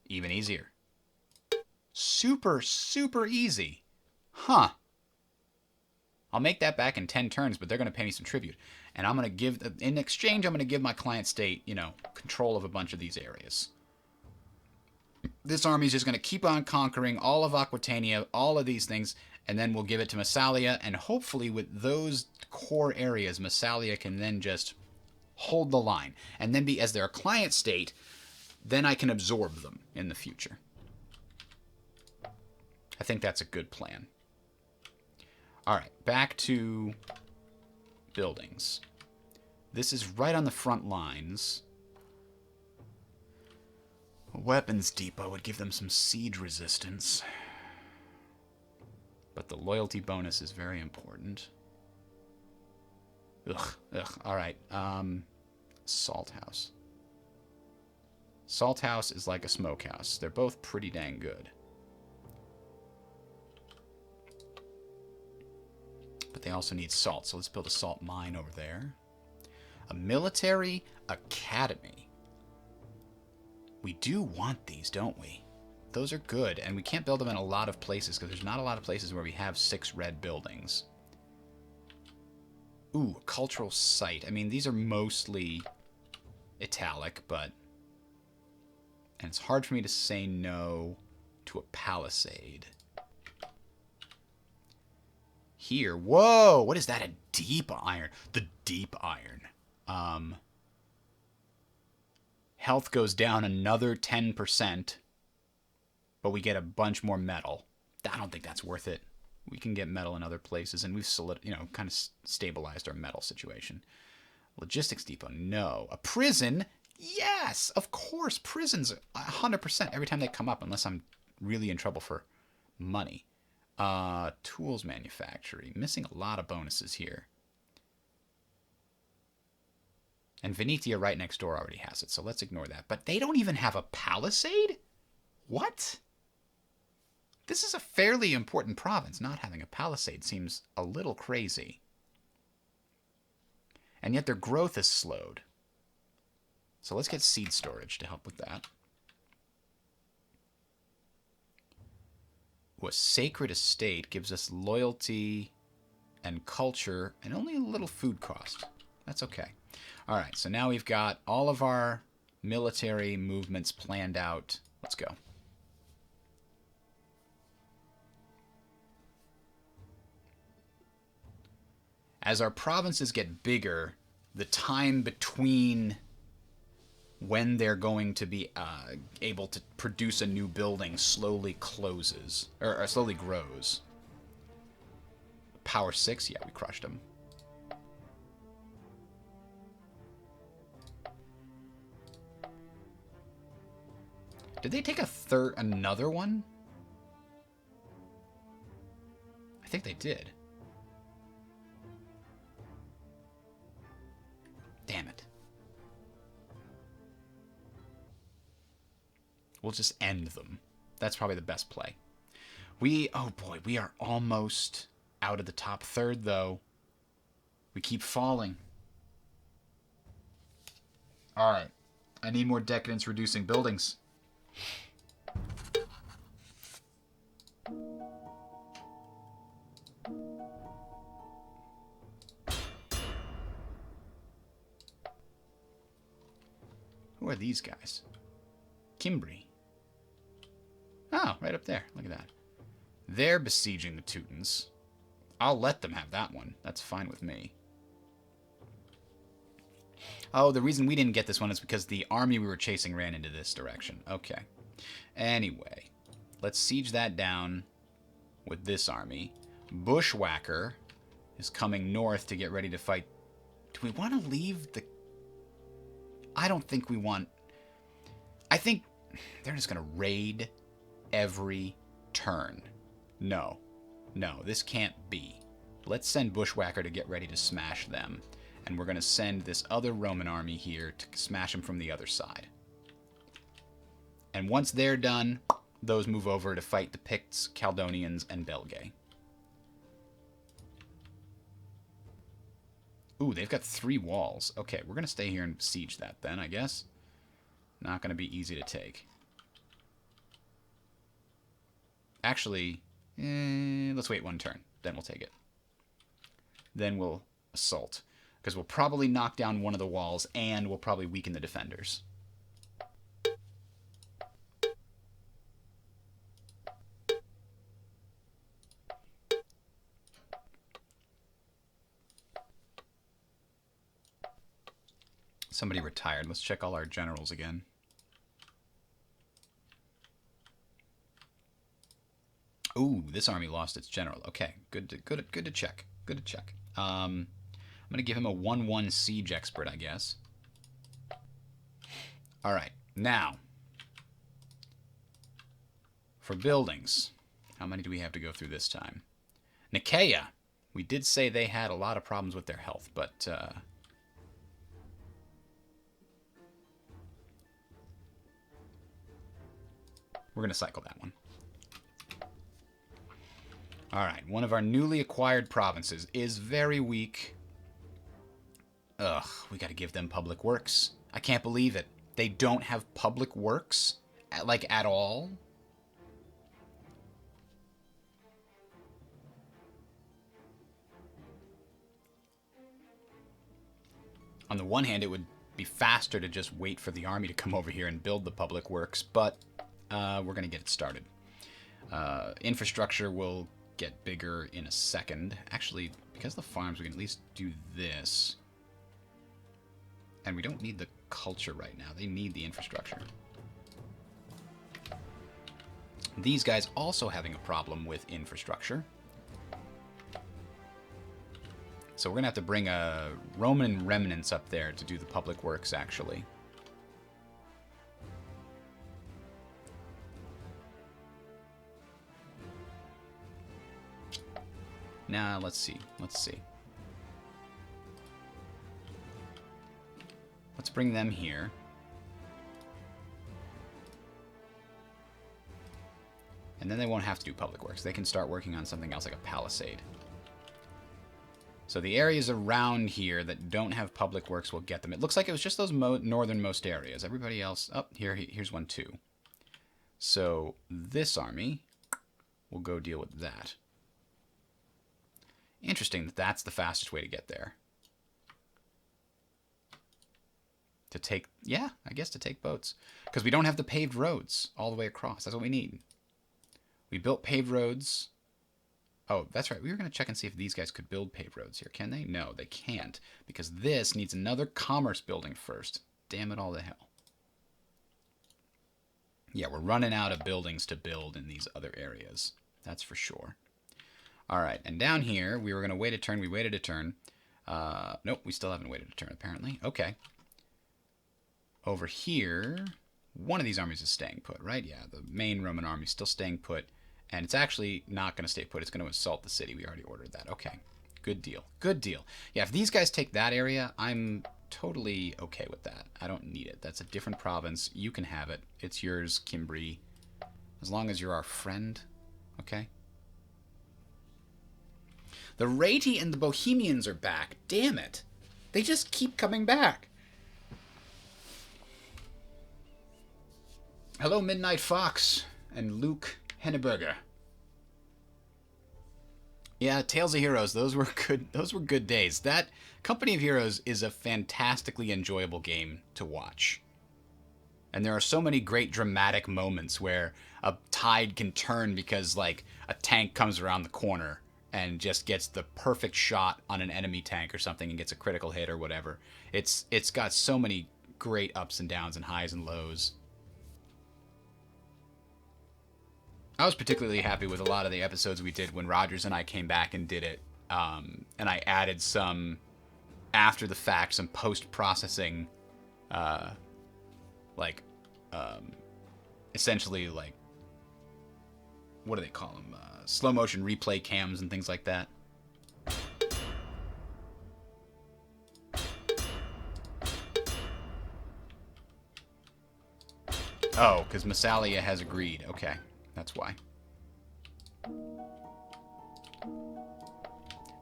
Even easier. Super, super easy. Huh. I'll make that back in 10 turns, but they're going to pay me some tribute. And I'm going to give, in exchange, I'm going to give my client state, you know, control of a bunch of these areas. This army is just going to keep on conquering all of Aquitania, all of these things, and then we'll give it to Massalia, and hopefully with those core areas, Massalia can then just hold the line. And then be, as their client state, then I can absorb them in the future. I think that's a good plan. All right, back to buildings. This is right on the front lines. A weapons depot would give them some siege resistance. But the loyalty bonus is very important. Ugh. All right. Salt house. Salt house is like a smokehouse. They're both pretty dang good. But they also need salt, so let's build a salt mine over there. A military academy. We do want these, don't we? Those are good, and we can't build them in a lot of places because there's not a lot of places where we have 6 red buildings. Ooh, a cultural site. I mean, these are mostly italic, but... And it's hard for me to say no to a palisade. Here. Whoa! What is that? A deep iron. The deep iron. Health goes down another 10%, but we get a bunch more metal. I don't think that's worth it. We can get metal in other places, and we've kind of stabilized our metal situation. Logistics depot, no. A prison, yes, of course. Prisons, 100% every time they come up, unless I'm really in trouble for money. Tools manufacturing, missing a lot of bonuses here. And Venetia right next door already has it, so let's ignore that. But they don't even have a palisade? What? This is a fairly important province. Not having a palisade seems a little crazy. And yet their growth is slowed. So let's get seed storage to help with that. Ooh, a sacred estate gives us loyalty and culture and only a little food cost. That's okay. All right, so now we've got all of our military movements planned out. Let's go. As our provinces get bigger, the time between when they're going to be able to produce a new building slowly closes, or slowly grows. Power 6, yeah, we crushed them. Did they take another one? I think they did. Damn it. We'll just end them. That's probably the best play. Oh boy, we are almost out of the top third, though. We keep falling. Alright. I need more decadence reducing buildings. Who are these guys? Kimbri. Oh, right up there. Look at that. They're besieging the Teutons. I'll let them have that one. That's fine with me. Oh, the reason we didn't get this one is because the army we were chasing ran into this direction. Okay. Anyway, let's siege that down. with this army. Bushwhacker is coming north to get ready to fight. Do we want to leave the... I don't think we want... I think they're just going to raid every turn. No. No, this can't be. Let's send Bushwhacker to get ready to smash them. And we're going to send this other Roman army here to smash them from the other side. And once they're done, those move over to fight the Picts, Caledonians, and Belgae. Ooh, they've got 3 walls. Okay, we're going to stay here and besiege that then, I guess. Not going to be easy to take. Actually, let's wait 1 turn. Then we'll take it. Then we'll assault. Because we'll probably knock down one of the walls, and we'll probably weaken the defenders. Somebody retired. Let's check all our generals again. Ooh, this army lost its general. Okay, good to check. Good to check. I'm gonna give him a 1-1 siege expert, I guess. All right, now for buildings. How many do we have to go through this time? Nicaea. We did say they had a lot of problems with their health, but we're gonna cycle that one. All right, one of our newly acquired provinces is very weak. Ugh, we got to give them public works. I can't believe it. They don't have public works, like, at all. On the one hand, it would be faster to just wait for the army to come over here and build the public works, but we're going to get it started. Infrastructure will get bigger in a second. Actually, because of the farms, we can at least do this. And we don't need the culture right now. They need the infrastructure. These guys also having a problem with infrastructure. So we're going to have to bring a Roman remnants up there to do the public works, actually. Now, let's see. Let's see. Let's bring them here. And then they won't have to do public works. They can start working on something else like a palisade. So the areas around here that don't have public works will get them. It looks like it was just those northernmost areas. Everybody else... Oh, here's one too. So this army will go deal with that. Interesting that that's the fastest way to get there. To take... Yeah, I guess to take boats. Because we don't have the paved roads all the way across. That's what we need. We built paved roads... Oh, that's right. We were going to check and see if these guys could build paved roads here. Can they? No, they can't. Because this needs another commerce building first. Damn it all to hell. Yeah, we're running out of buildings to build in these other areas. That's for sure. All right, and down here, we were going to wait a turn. We waited a turn. Nope, we still haven't waited a turn, apparently. Okay. Over here, one of these armies is staying put, right? Yeah, the main Roman army is still staying put. And it's actually not going to stay put. It's going to assault the city. We already ordered that. Okay. Good deal. Good deal. Yeah, if these guys take that area, I'm totally okay with that. I don't need it. That's a different province. You can have it. It's yours, Cimbri. As long as you're our friend. Okay? The Rati and the Bohemians are back. Damn it. They just keep coming back. Hello, Midnight Fox and Luke Henneberger. Yeah, Tales of Heroes, those were good days. That Company of Heroes is a fantastically enjoyable game to watch. And there are so many great dramatic moments where a tide can turn because like a tank comes around the corner and just gets the perfect shot on an enemy tank or something and gets a critical hit or whatever. It's got so many great ups and downs and highs and lows. I was particularly happy with a lot of the episodes we did when Rogers and I came back and did it. And I added some after the fact, some post-processing, like, essentially, like, what do they call them? Slow motion replay cams and things like that. Oh, because Massalia has agreed. Okay, that's why.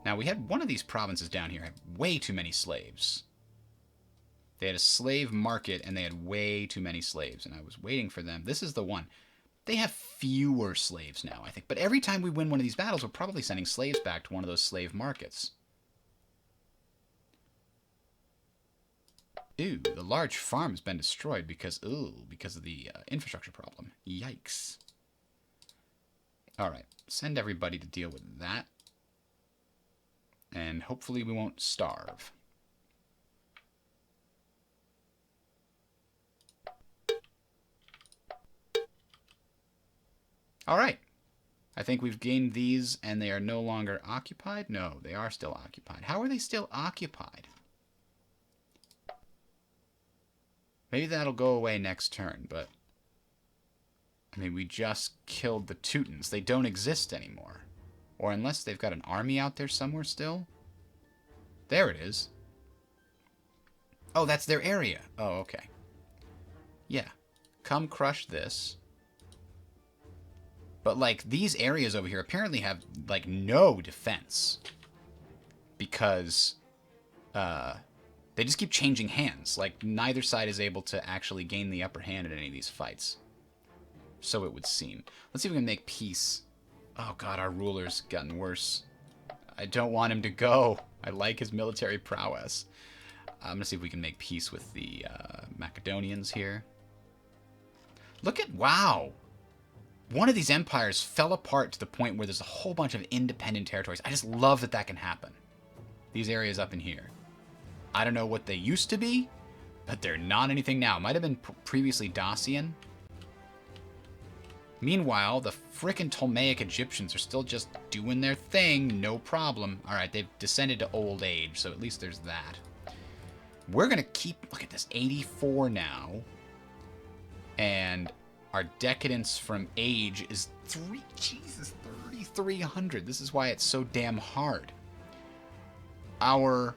Now, we had one of these provinces down here had way too many slaves. They had a slave market, and they had way too many slaves, and I was waiting for them. This is the one. They have fewer slaves now, I think. But every time we win one of these battles, we're probably sending slaves back to one of those slave markets. Ooh, the large farm has been destroyed because of the infrastructure problem. Yikes. All right, send everybody to deal with that. And hopefully we won't starve. All right. I think we've gained these and they are no longer occupied. No, they are still occupied. How are they still occupied? Maybe that'll go away next turn, but I mean, we just killed the Teutons. They don't exist anymore. Or unless they've got an army out there somewhere still. There it is. Oh, that's their area. Oh, okay. Yeah. Come crush this. But, like, these areas over here apparently have, like, no defense. Because, they just keep changing hands. Like, neither side is able to actually gain the upper hand in any of these fights. So it would seem. Let's see if we can make peace. Oh, God, our ruler's gotten worse. I don't want him to go. I like his military prowess. I'm going to see if we can make peace with the Macedonians here. Look at... Wow! One of these empires fell apart to the point where there's a whole bunch of independent territories. I just love that that can happen. These areas up in here. I don't know what they used to be, but they're not anything now. Might have been previously Dacian. Meanwhile, the frickin' Ptolemaic Egyptians are still just doing their thing, no problem. Alright, they've descended to old age, so at least there's that. We're gonna keep... Look at this, 84 now. And... our decadence from age is 3,300. This is why it's so damn hard. Our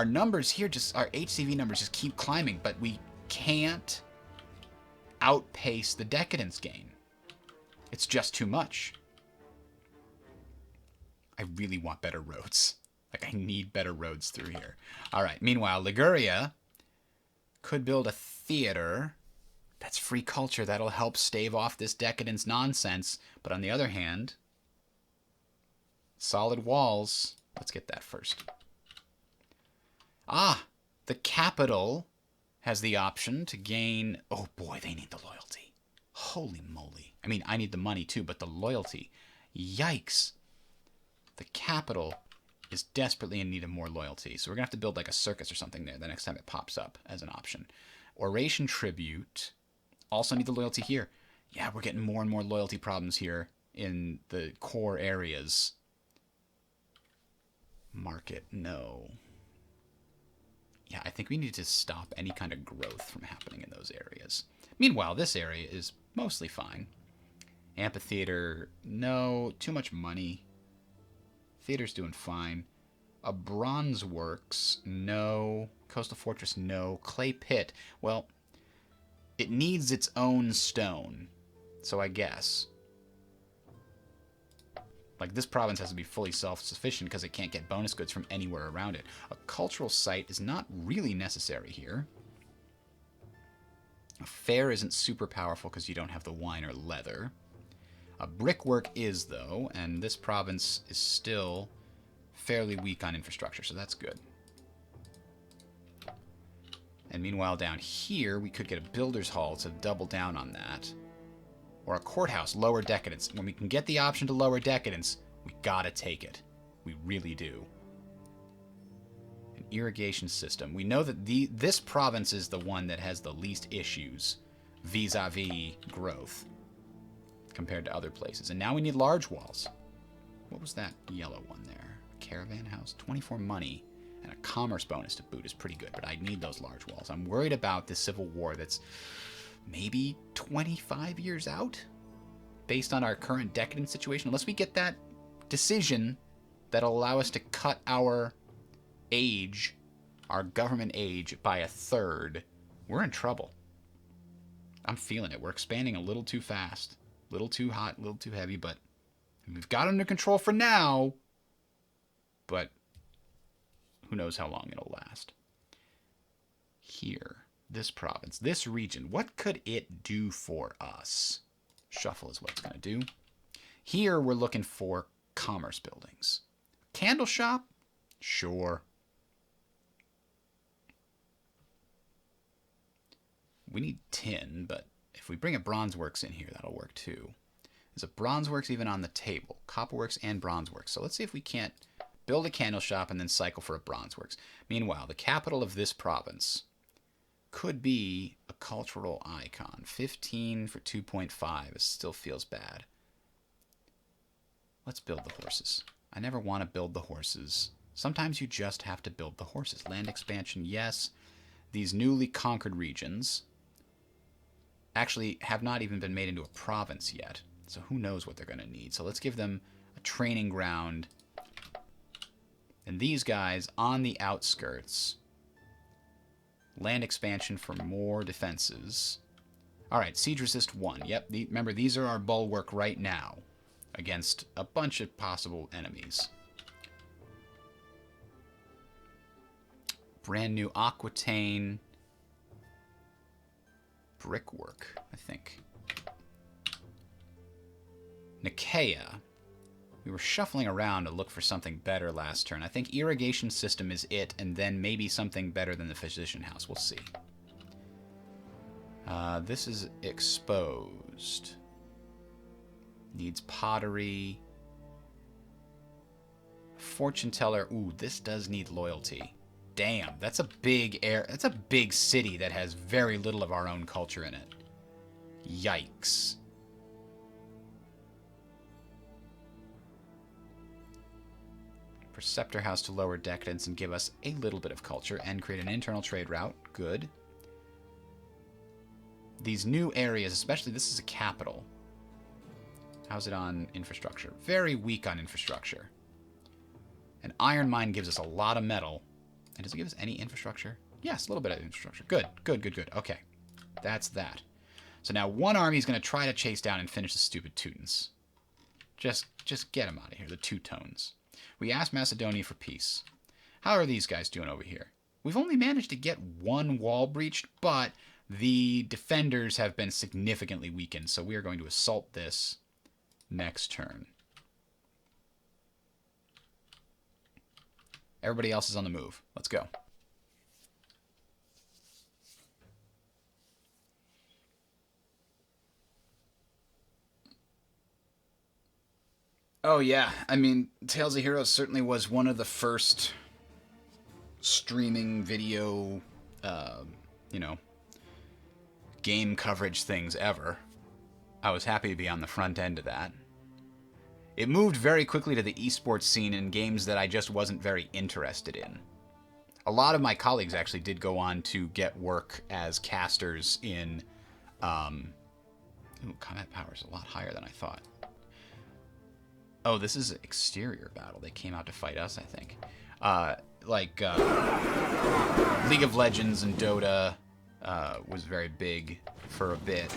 numbers here, our HCV numbers just keep climbing, but we can't outpace the decadence gain. It's just too much. I really want better roads. Like, I need better roads through here. All right, meanwhile, Liguria could build a theater. That's free culture. That'll help stave off this decadence nonsense. But on the other hand, solid walls. Let's get that first. Ah, the capital has the option to gain... Oh boy, they need the loyalty. Holy moly. I mean, I need the money too, but the loyalty. Yikes. The capital is desperately in need of more loyalty. So we're going to have to build like a circus or something there the next time it pops up as an option. Oration tribute... Also need the loyalty here. Yeah, we're getting more and more loyalty problems here in the core areas. Market, no. Yeah, I think we need to stop any kind of growth from happening in those areas. Meanwhile, this area is mostly fine. Amphitheater, no. Too much money. Theater's doing fine. A bronze works, no. Coastal fortress, no. Clay pit, well... It needs its own stone, so I guess. Like, this province has to be fully self-sufficient because it can't get bonus goods from anywhere around it. A cultural site is not really necessary here. A fair isn't super powerful because you don't have the wine or leather. A brickwork is, though, and this province is still fairly weak on infrastructure, so that's good. And meanwhile, down here, we could get a builder's hall to double down on that. Or a courthouse, lower decadence. When we can get the option to lower decadence, we gotta take it. We really do. An irrigation system. We know that this province is the one that has the least issues vis-a-vis growth compared to other places. And now we need large walls. What was that yellow one there? Caravan house? 24 money and a commerce bonus to boot is pretty good, but I need those large walls. I'm worried about this civil war that's maybe 25 years out based on our current decadent situation. Unless we get that decision that'll allow us to cut our age, our government age, by a third, we're in trouble. I'm feeling it. We're expanding a little too fast, a little too hot, a little too heavy, but we've got it under control for now, but who knows how long it'll last. Here, this province, this region, what could it do for us? Shuffle is what it's going to do. Here, we're looking for commerce buildings. Candle shop? Sure. We need tin, but if we bring a bronze works in here, that'll work too. Is a bronze works even on the table? Copper works and bronze works. So let's see if we can't build a candle shop and then cycle for a bronze works. Meanwhile, the capital of this province could be a cultural icon. 15 for 2.5. It still feels bad. Let's build the horses. I never want to build the horses. Sometimes you just have to build the horses. Land expansion, yes. These newly conquered regions actually have not even been made into a province yet. So who knows what they're going to need. So let's give them a training ground. And these guys on the outskirts. Land expansion for more defenses. Alright, siege resist 1. Yep, remember these are our bulwark right now against a bunch of possible enemies. Brand new Aquitaine. Brickwork, I think. Nicaea. We were shuffling around to look for something better last turn. I think irrigation system is it, and then maybe something better than the physician house. We'll see. This is exposed. Needs pottery. Fortune teller. Ooh, this does need loyalty. Damn, that's a big that's a big city that has very little of our own culture in it. Yikes. Preceptor house to lower decadence and give us a little bit of culture and create an internal trade route. Good. These new areas, especially this is a capital. How's it on infrastructure? Very weak on infrastructure. An iron mine gives us a lot of metal. And does it give us any infrastructure? Yes, a little bit of infrastructure. Good, good, good, good. Okay, that's that. So now one army is going to try to chase down and finish the stupid Teutons. Just get them out of here, the Teutones. We asked Macedonia for peace. How are these guys doing over here? We've only managed to get one wall breached, but the defenders have been significantly weakened, so we are going to assault this next turn. Everybody else is on the move. Let's go. Oh, yeah. I mean, Tales of Heroes certainly was one of the first streaming video, game coverage things ever. I was happy to be on the front end of that. It moved very quickly to the esports scene in games that I just wasn't very interested in. A lot of my colleagues actually did go on to get work as casters in... combat power is a lot higher than I thought. Oh, this is an exterior battle. They came out to fight us, I think. League of Legends and Dota was very big for a bit.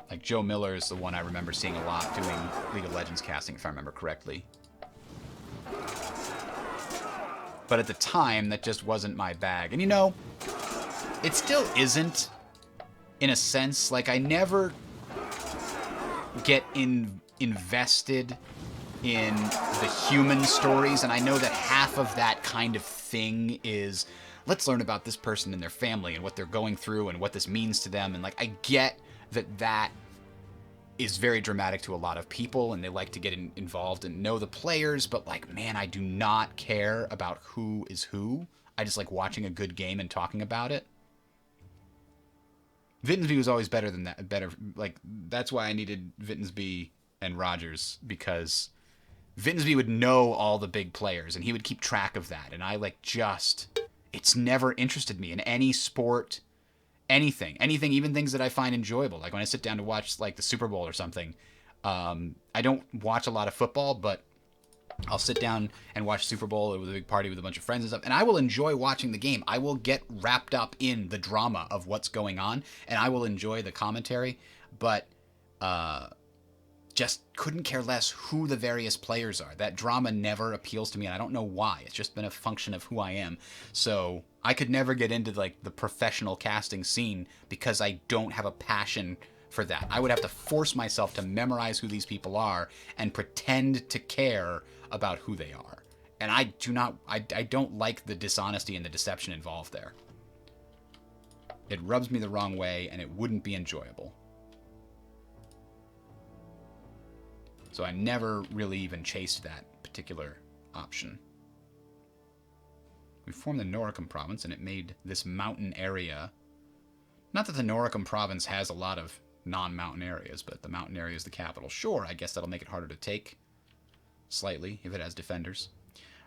Like Joe Miller is the one I remember seeing a lot doing League of Legends casting, if I remember correctly. But at the time, that just wasn't my bag. And it still isn't, in a sense. Like, I never get invested in the human stories, and I know that half of that kind of thing is, let's learn about this person and their family and what they're going through and what this means to them. And, like, I get that is very dramatic to a lot of people, and they like to get involved and know the players, but, like, man, I do not care about who is who. I just like watching a good game and talking about it. Vittensby was always better than that. Better, like, that's why I needed Vittensby and Rogers, because Vittensby would know all the big players and he would keep track of that. And I it's never interested me in any sport, anything, even things that I find enjoyable. Like when I sit down to watch like the Super Bowl or something, I don't watch a lot of football, but I'll sit down and watch Super Bowl with a big party with a bunch of friends and stuff, and I will enjoy watching the game. I will get wrapped up in the drama of what's going on, and I will enjoy the commentary, but just couldn't care less who the various players are. That drama never appeals to me, and I don't know why. It's just been a function of who I am. So I could never get into like the professional casting scene because I don't have a passion for that. I would have to force myself to memorize who these people are and pretend to care about who they are. And I don't like the dishonesty and the deception involved there. It rubs me the wrong way, and it wouldn't be enjoyable. So I never really even chased that particular option. We formed the Noricum province, and it made this mountain area. Not that the Noricum province has a lot of non-mountain areas, but the mountain area is the capital. Sure, I guess that'll make it harder to take. Slightly, if it has defenders.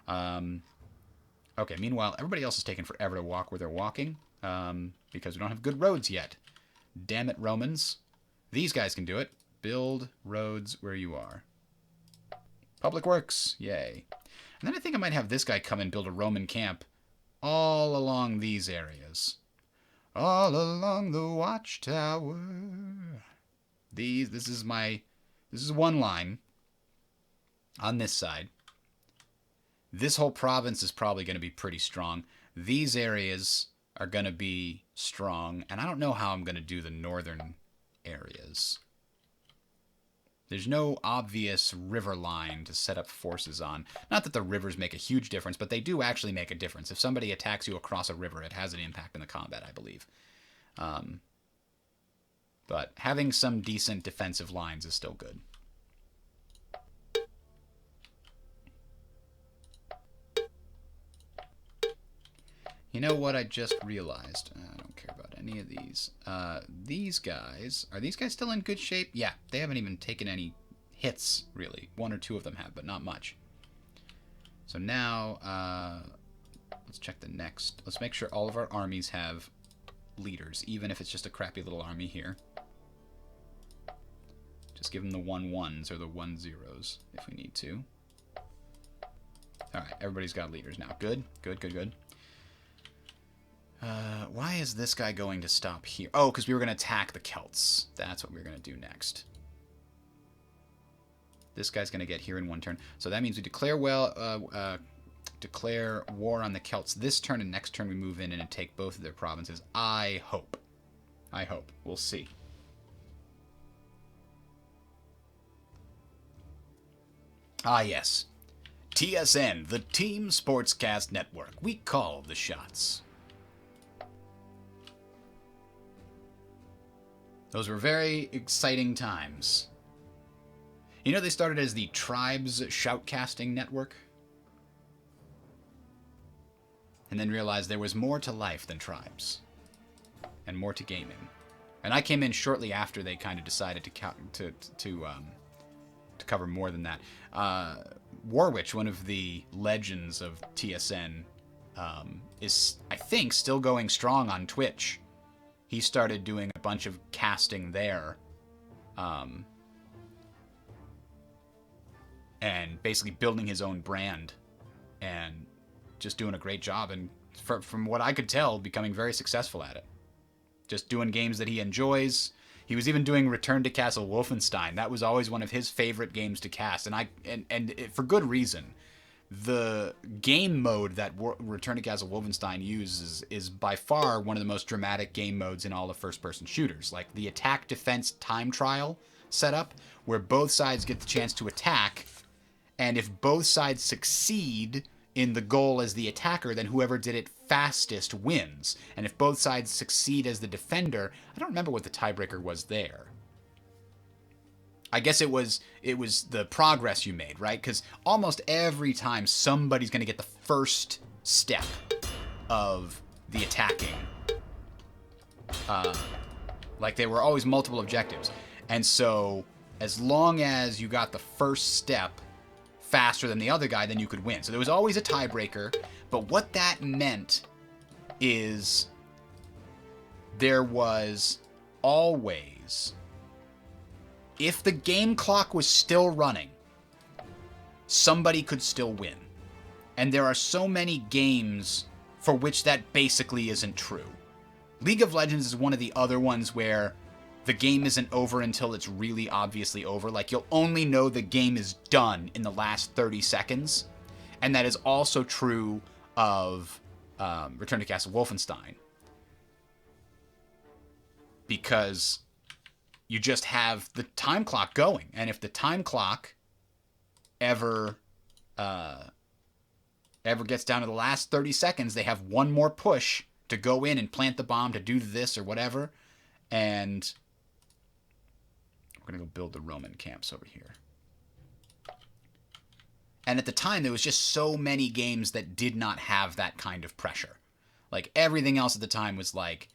Okay, meanwhile, everybody else is taking forever to walk where they're walking, because we don't have good roads yet. Damn it, Romans. These guys can do it. Build roads where you are. Public Works. Yay. And then I think I might have this guy come and build a Roman camp all along these areas. All along the watchtower. This is one line on this side. This whole province is probably going to be pretty strong. These areas are going to be strong, and I don't know how I'm going to do the northern areas. There's no obvious river line to set up forces on. Not that the rivers make a huge difference, but they do actually make a difference. If somebody attacks you across a river, it has an impact in the combat, I believe. But having some decent defensive lines is still good. You know what I just realized? I don't care about any of these. These guys, are these guys still in good shape? Yeah, they haven't even taken any hits, really. One or two of them have, but not much. So now, let's check the next. Let's make sure all of our armies have leaders, even if it's just a crappy little army here. Just give them the 1-1s or the 1-0s if we need to. Alright, everybody's got leaders now. Good, good, good, good. Why is this guy going to stop here? Oh, because we were going to attack the Celts. That's what we were going to do next. This guy's going to get here in one turn. So that means we declare declare war on the Celts this turn, and next turn we move in and take both of their provinces. I hope. I hope. We'll see. Ah, yes. TSN, the Team Sportscast Network. We call the shots. Those were very exciting times. You know, they started as the Tribes Shoutcasting Network, and then realized there was more to life than tribes, and more to gaming. And I came in shortly after they kind of decided to cover more than that. Warwitch, one of the legends of TSN, is, I think, still going strong on Twitch. He started doing a bunch of casting there, and basically building his own brand, and just doing a great job, and from what I could tell, becoming very successful at it. Just doing games that he enjoys. He was even doing Return to Castle Wolfenstein. That was always one of his favorite games to cast, and for good reason. The game mode that Return to Castle Wolfenstein uses is by far one of the most dramatic game modes in all of first-person shooters. Like the attack-defense time trial setup, where both sides get the chance to attack, and if both sides succeed in the goal as the attacker, then whoever did it fastest wins. And if both sides succeed as the defender, I don't remember what the tiebreaker was there. I guess it was the progress you made, right? Because almost every time somebody's going to get the first step of the attacking Like, there were always multiple objectives. And so, as long as you got the first step faster than the other guy, then you could win. So there was always a tiebreaker. But what that meant is there was always, if the game clock was still running, somebody could still win. And there are so many games for which that basically isn't true. League of Legends is one of the other ones where the game isn't over until it's really obviously over. Like, you'll only know the game is done in the last 30 seconds. And that is also true of Return to Castle Wolfenstein. Because you just have the time clock going. And if the time clock ever gets down to the last 30 seconds, they have one more push to go in and plant the bomb, to do this or whatever. And we're going to go build the Roman camps over here. And at the time, there was just so many games that did not have that kind of pressure. Like, everything else at the time was like,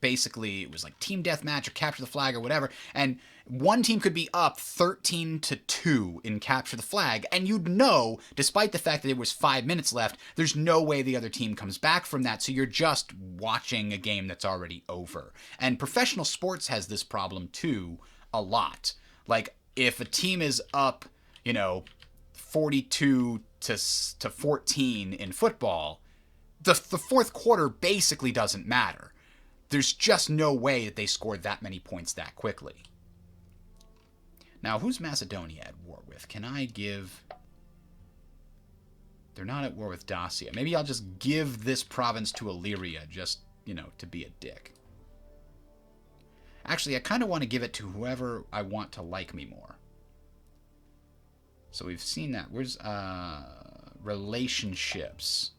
basically, it was like team deathmatch or capture the flag or whatever. And one team could be up 13-2 in capture the flag. And you'd know, despite the fact that there was 5 minutes left, there's no way the other team comes back from that. So you're just watching a game that's already over. And professional sports has this problem too, a lot. Like, if a team is up, 42 to 14 in football, the fourth quarter basically doesn't matter. There's just no way that they scored that many points that quickly. Now, who's Macedonia at war with? Can I give... They're not at war with Dacia. Maybe I'll just give this province to Illyria, just, to be a dick. Actually, I kind of want to give it to whoever I want to like me more. So we've seen that. Where's relationships?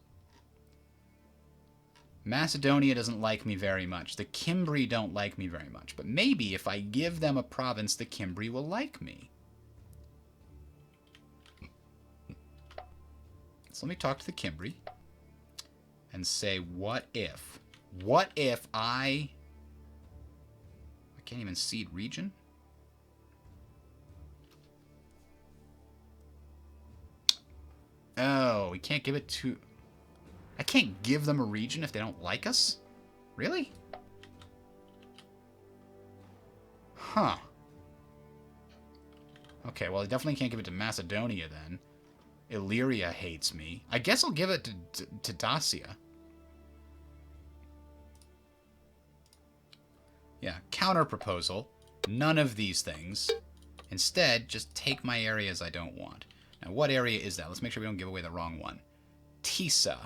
Macedonia doesn't like me very much. The Cimbri don't like me very much. But maybe if I give them a province, the Cimbri will like me. So let me talk to the Cimbri and say, what if? What if I can't even seed region? Oh, we can't give it to... I can't give them a region if they don't like us? Really? Huh. Okay, well, I definitely can't give it to Macedonia then. Illyria hates me. I guess I'll give it to Dacia. Yeah, counter proposal. None of these things. Instead, just take my areas I don't want. Now, what area is that? Let's make sure we don't give away the wrong one. Tisa.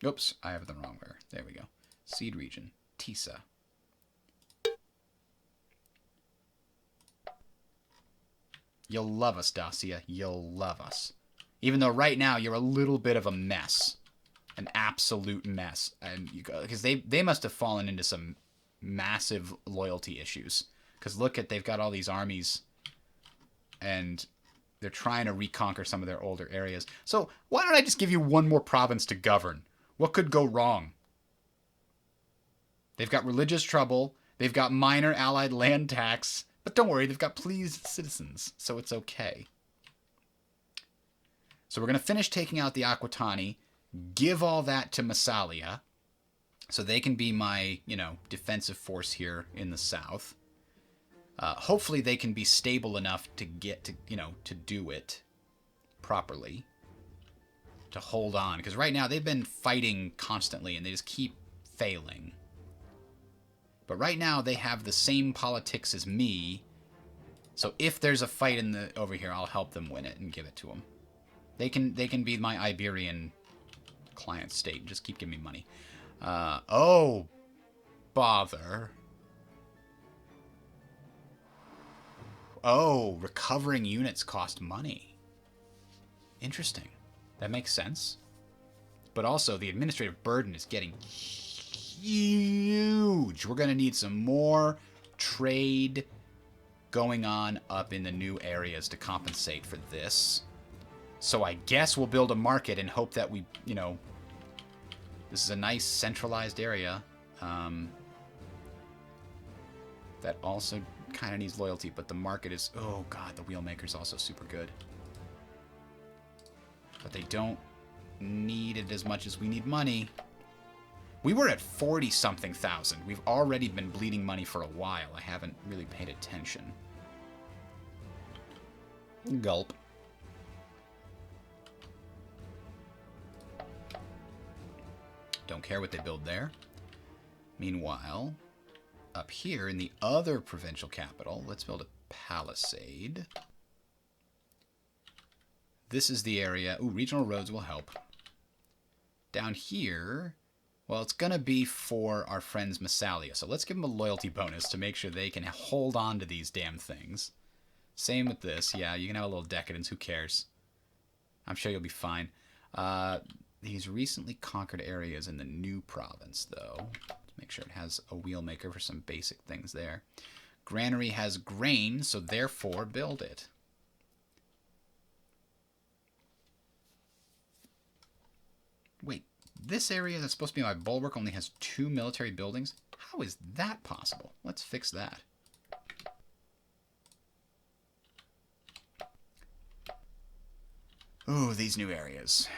Oops, I have the wrong word. There we go. Seed region. Tisa. You'll love us, Dacia. You'll love us. Even though right now you're a little bit of a mess. An absolute mess. And because they must have fallen into some massive loyalty issues. Because look at, they've got all these armies. And they're trying to reconquer some of their older areas. So why don't I just give you one more province to govern? What could go wrong? They've got religious trouble. They've got minor allied land tax. But don't worry, they've got pleased citizens. So it's okay. So we're going to finish taking out the Aquitani. Give all that to Massalia. So they can be my, defensive force here in the south. Hopefully they can be stable enough to get to, to do it properly. To hold on. Because right now they've been fighting constantly and they just keep failing. But right now they have the same politics as me. So if there's a fight over here, I'll help them win it and give it to them. They can be my Iberian client state. Just keep giving me money. Oh, bother. Oh, recovering units cost money. Interesting. That makes sense. But also, the administrative burden is getting huge. We're going to need some more trade going on up in the new areas to compensate for this. So I guess we'll build a market and hope that we, you know, this is a nice centralized area that also kind of needs loyalty, but the market is, oh god, the wheelmaker's also super good. But they don't need it as much as we need money. We were at 40-something thousand. We've already been bleeding money for a while. I haven't really paid attention. Gulp. Don't care what they build there. Meanwhile, up here in the other provincial capital, let's build a palisade. This is the area. Ooh, regional roads will help. Down here, well, it's going to be for our friends Massalia. So let's give them a loyalty bonus to make sure they can hold on to these damn things. Same with this. Yeah, you can have a little decadence. Who cares? I'm sure you'll be fine. These recently conquered areas in the new province, though. Let's make sure it has a wheelmaker for some basic things there. Granary has grain, so therefore build it. Wait, this area that's supposed to be my bulwark only has 2 military buildings? How is that possible? Let's fix that. Ooh, these new areas.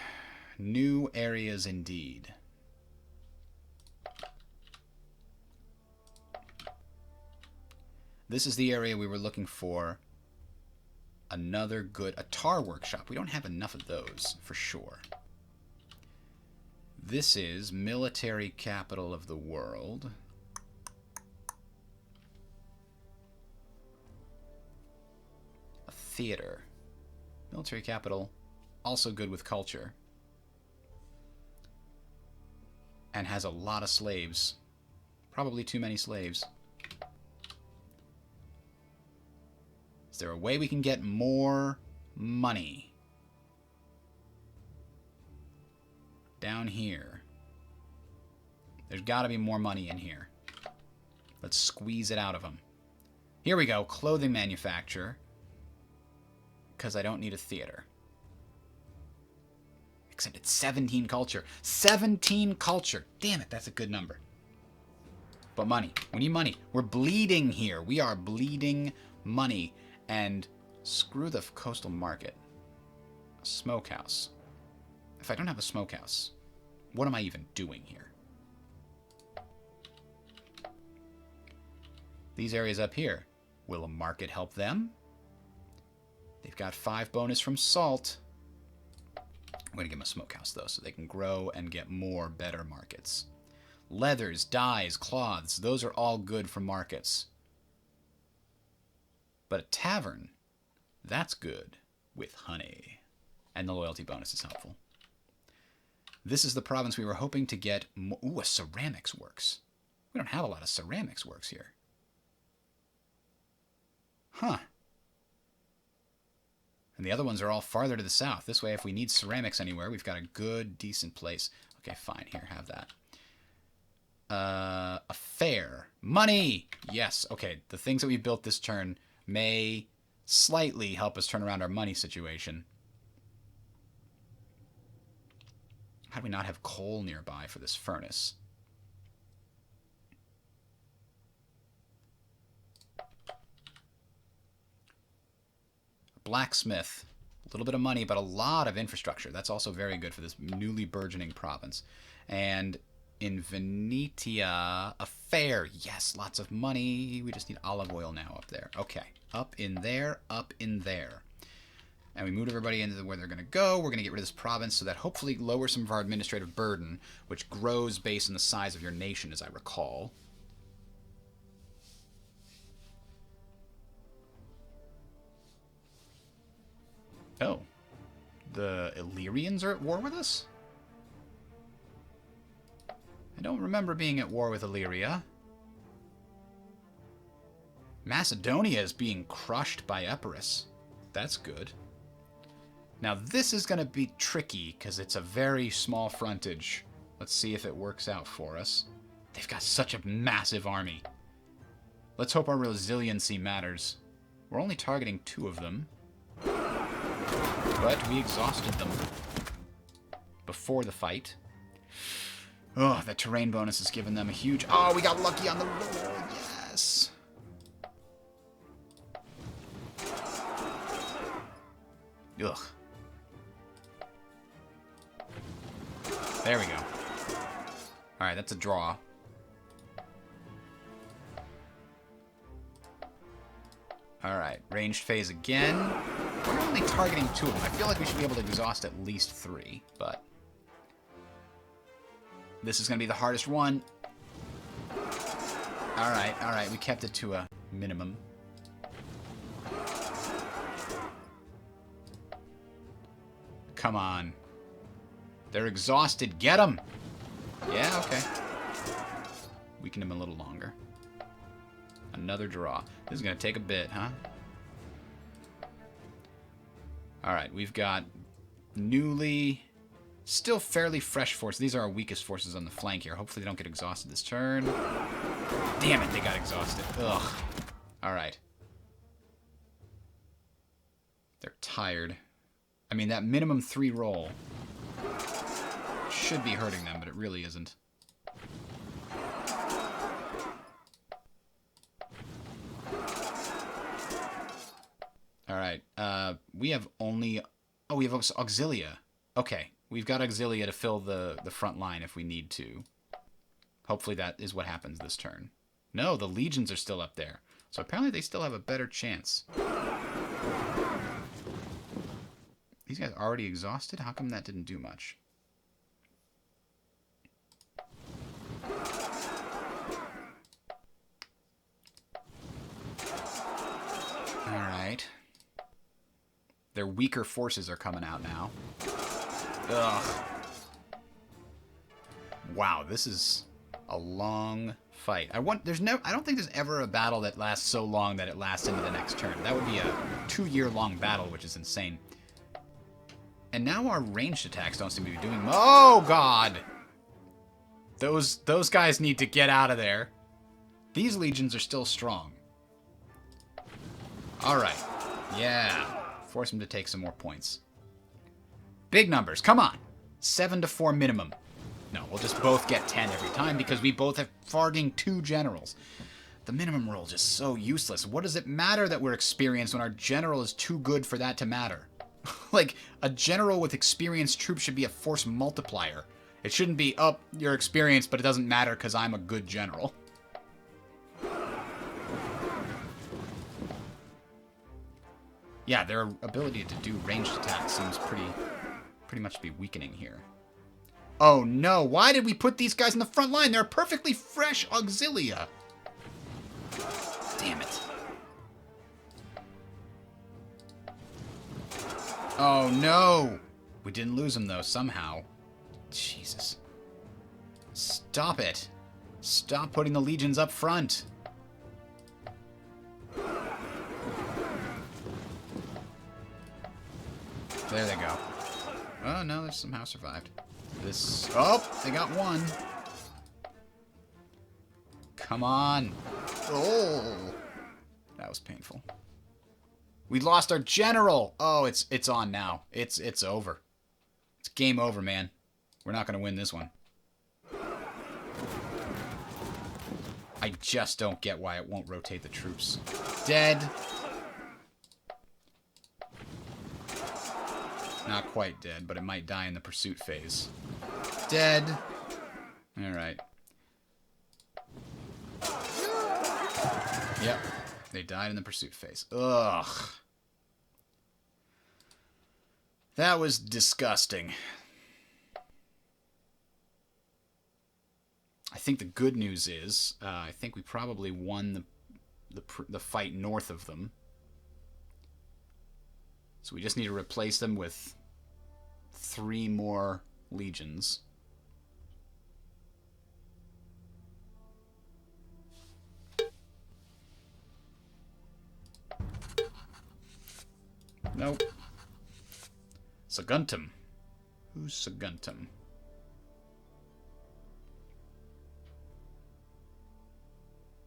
New areas indeed. This is the area we were looking for. Another good... a tar workshop. We don't have enough of those, for sure. This is military capital of the world. A theater. Military capital, also good with culture. And has a lot of slaves. Probably too many slaves. Is there a way we can get more money? Down here. There's got to be more money in here. Let's squeeze it out of them. Here we go. Clothing manufacturer. Because I don't need a theater. Except it's 17 culture. 17 culture. Damn it, that's a good number. But money. We need money. We're bleeding here. We are bleeding money. And screw the coastal market. A smokehouse. If I don't have a smokehouse, what am I even doing here? These areas up here. Will a market help them? They've got 5 bonus from salt. I'm going to give them a smokehouse, though, so they can grow and get more better markets. Leathers, dyes, cloths, those are all good for markets. But a tavern, that's good with honey. And the loyalty bonus is helpful. This is the province we were hoping to get more... Ooh, a ceramics works. We don't have a lot of ceramics works here. Huh. And the other ones are all farther to the south. This way, if we need ceramics anywhere, we've got a good, decent place. Okay, fine. Here, have that. A fair. Money! Yes. Okay, the things that we built this turn may slightly help us turn around our money situation. How do we not have coal nearby for this furnace? Blacksmith. A little bit of money, but a lot of infrastructure. That's also very good for this newly burgeoning province. And in Venetia, a fair. Yes, lots of money. We just need olive oil now up there. Okay. Up in there, up in there. And we moved everybody into where they're going to go. We're going to get rid of this province so that hopefully lowers some of our administrative burden, which grows based on the size of your nation, as I recall. Oh. The Illyrians are at war with us? I don't remember being at war with Illyria. Macedonia is being crushed by Epirus. That's good. Now this is going to be tricky because it's a very small frontage. Let's see if it works out for us. They've got such a massive army. Let's hope our resiliency matters. We're only targeting 2 of them. But we exhausted them before the fight. Oh, that terrain bonus has given them a huge... Oh, we got lucky on the roll. Yes. Ugh. There we go. Alright, that's a draw. Alright, ranged phase again. We're only targeting 2 of them. I feel like we should be able to exhaust at least 3, but... This is going to be the hardest one. Alright, we kept it to a minimum. Come on. They're exhausted. Get them! Yeah, okay. Weaken them a little longer. Another draw. This is going to take a bit, huh? Alright, we've got newly... Still fairly fresh forces. These are our weakest forces on the flank here. Hopefully they don't get exhausted this turn. Damn it, they got exhausted. Ugh. Alright. They're tired. I mean, that minimum 3 roll should be hurting them, but it really isn't. Alright, we have only... Oh, we have Auxilia. Okay, we've got Auxilia to fill the front line if we need to. Hopefully that is what happens this turn. No, the legions are still up there. So apparently they still have a better chance. These guys already exhausted? How come that didn't do much? Alright. Their weaker forces are coming out now. Ugh. Wow, this is a long fight. I don't think there's ever a battle that lasts so long that it lasts into the next turn. That would be a 2-year-long battle, which is insane. And now our ranged attacks don't seem to be doing... Oh, God! Those guys need to get out of there. These legions are still strong. Alright. Yeah. Force them to take some more points. Big numbers. Come on. 7 to 4 minimum. No, we'll just both get 10 every time because we both have farting 2 generals. The minimum roll is just so useless. What does it matter that we're experienced when our general is too good for that to matter? Like, a general with experienced troops should be a force multiplier. It shouldn't be, oh, you're experienced, but it doesn't matter because I'm a good general. Yeah, their ability to do ranged attacks seems pretty much to be weakening here. Oh no, why did we put these guys in the front line? They're perfectly fresh Auxilia. Damn it. Oh no! We didn't lose them though, somehow. Jesus. Stop it. Stop putting the legions up front. There they go. Oh no, they somehow survived. This... Oh, they got one. Come on. Oh, that was painful. We lost our general. Oh, it's on now. It's over. It's game over, man. We're not going to win this one. I just don't get why it won't rotate the troops. Dead. Not quite dead, but it might die in the pursuit phase. Dead. Alright. Yep. They died in the pursuit phase. Ugh. That was disgusting. I think the good news is, I think we probably won the fight north of them. So we just need to replace them with 3 more legions. Nope. Saguntum. Who's Saguntum?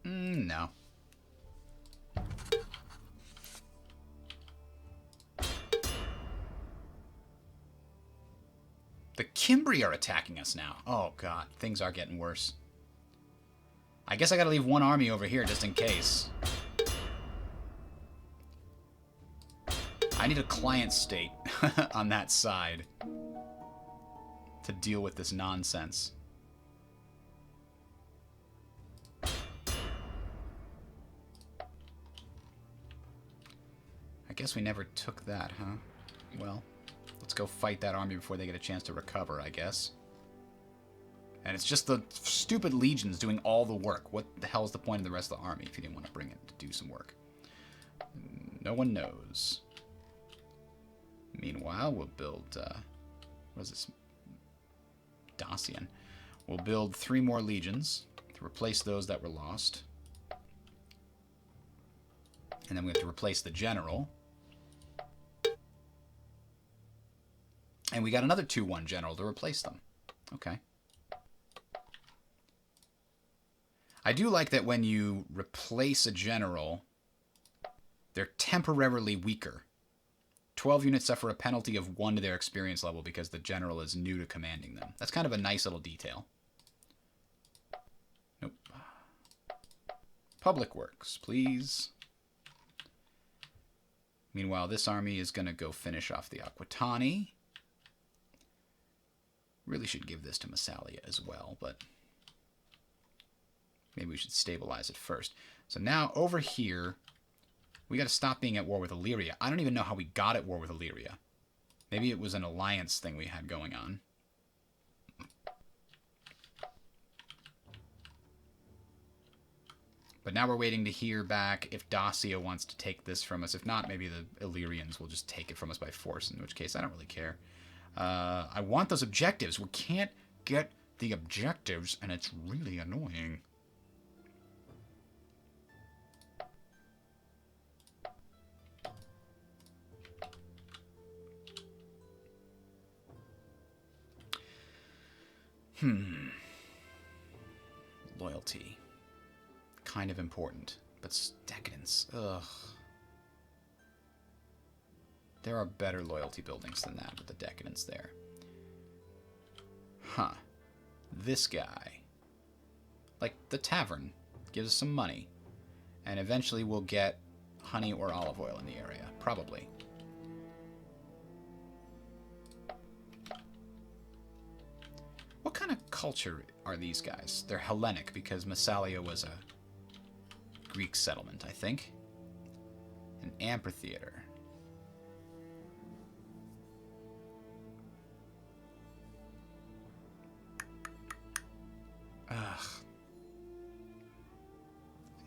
No. The Cimbri are attacking us now. Oh, God. Things are getting worse. I guess I gotta leave one army over here just in case. I need a client state on that side to deal with this nonsense. I guess we never took that, huh? Well, let's go fight that army before they get a chance to recover, I guess. And it's just the stupid legions doing all the work. What the hell is the point of the rest of the army if you didn't want to bring it to do some work? No one knows. Meanwhile, we'll build... what is this? Dacian. We'll build 3 more legions to replace those that were lost. And then we have to replace the general. And we got another 2-1 general to replace them. Okay. I do like that when you replace a general, they're temporarily weaker. 12 units suffer a penalty of 1 to their experience level because the general is new to commanding them. That's kind of a nice little detail. Nope. Public Works, please. Meanwhile, this army is going to go finish off the Aquitani. Really should give this to Massalia as well, but maybe we should stabilize it first. So now, over here, we got to stop being at war with Illyria. I don't even know how we got at war with Illyria. Maybe it was an alliance thing we had going on. But now we're waiting to hear back if Dacia wants to take this from us. If not, maybe the Illyrians will just take it from us by force, in which case I don't really care. I want those objectives. We can't get the objectives, and it's really annoying. Loyalty. Kind of important. But decadence. Ugh. There are better loyalty buildings than that with the decadence there. Huh. This guy. Like the tavern. Gives us some money. And eventually we'll get honey or olive oil in the area. Probably. What kind of culture are these guys? They're Hellenic because Massalia was a Greek settlement, I think. An amphitheater. Ugh.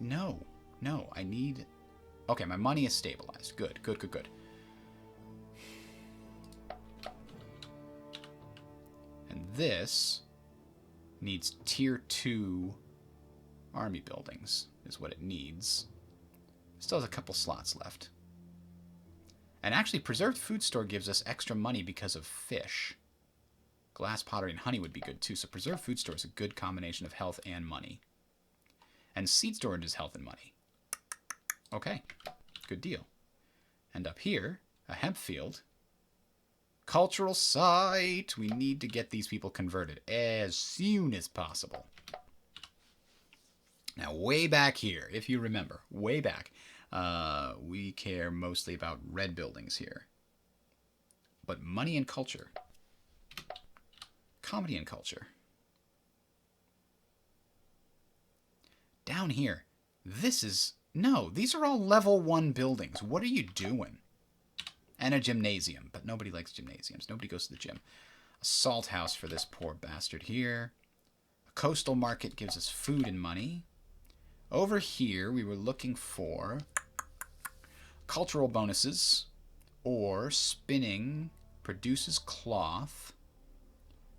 No. No, I need... Okay, my money is stabilized. Good, good, good, good. And this needs tier 2 army buildings, is what it needs. Still has a couple slots left. And actually, preserved food store gives us extra money because of fish. Glass pottery and honey would be good too, so preserved food store is a good combination of health and money. And seed storage is health and money. Okay, good deal. And up here, a hemp field. Cultural site! We need to get these people converted as soon as possible. Now, way back here, if you remember, way back, we care mostly about red buildings here. But money and culture. Comedy and culture. Down here, this is... No, these are all level 1 buildings. What are you doing? And a gymnasium, but nobody likes gymnasiums. Nobody goes to the gym. A salt house for this poor bastard here. A coastal market gives us food and money. Over here, we were looking for cultural bonuses, or spinning produces cloth.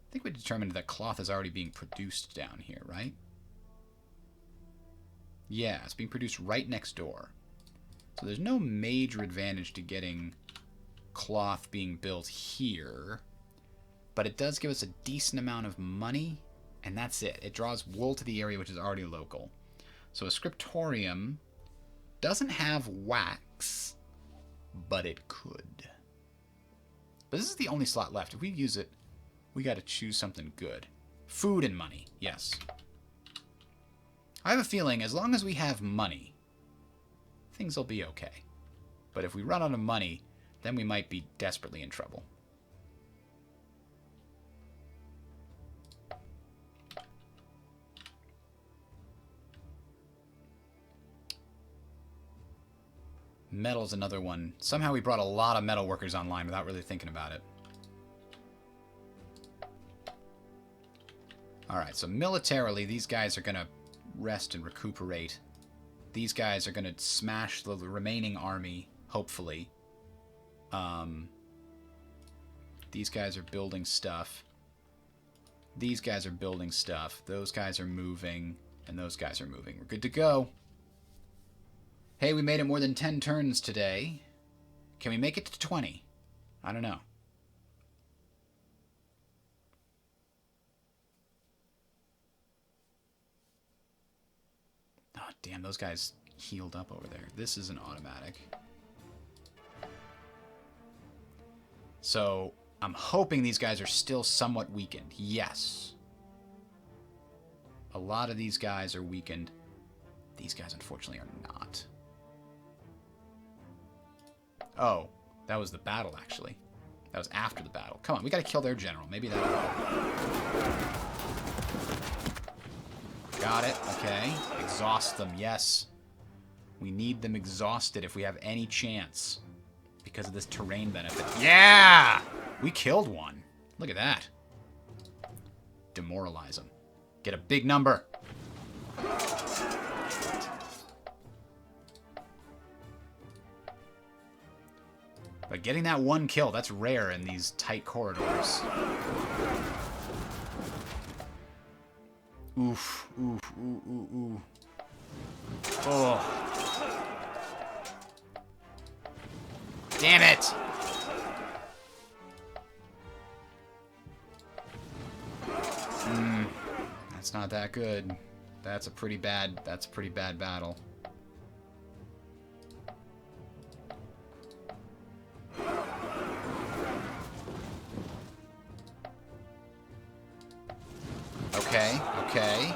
I think we determined that cloth is already being produced down here, right? Yeah, it's being produced right next door. So there's no major advantage to getting cloth being built here. But it does give us a decent amount of money, and that's it. It draws wool to the area, which is already local. So a scriptorium doesn't have wax, but it could. But this is the only slot left. If we use it, We got to choose something good. Food and money. Yes. I have a feeling as long as we have money, things will be okay. But if we run out of money, then we might be desperately in trouble. Metal's another one. Somehow we brought a lot of metal workers online without really thinking about it. Alright, so militarily, these guys are going to rest and recuperate. These guys are going to smash the remaining army, hopefully. These guys are building stuff. These guys are building stuff. Those guys are moving. And those guys are moving. We're good to go. Hey, we made it more than 10 turns today. Can we make it to 20? I don't know. Oh, damn, those guys healed up over there. This is an automatic. So, I'm hoping these guys are still somewhat weakened. Yes. A lot of these guys are weakened. These guys, unfortunately, are not. Oh, that was the battle, actually. That was after the battle. Come on, we gotta kill their general. Maybe that'll help. Got it. Okay. Exhaust them. Yes. We need them exhausted if we have any chance. Because of this terrain benefit. Yeah! We killed one. Look at that. Demoralize them. Get a big number. But getting that one kill, that's rare in these tight corridors. Oof, oof, ooh, ooh, ooh. Oh. Damn it! That's not that good. That's a pretty bad battle. Okay, okay.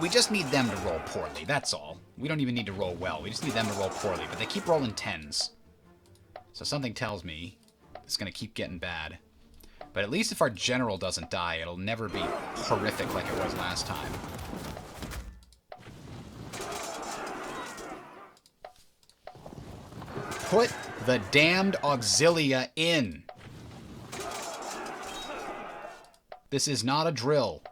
We just need them to roll poorly, that's all. We don't even need to roll well. We just need them to roll poorly, but they keep rolling 10s. So something tells me it's going to keep getting bad. But at least if our general doesn't die, it'll never be horrific like it was last time. Put the damned auxilia in. This is not a drill.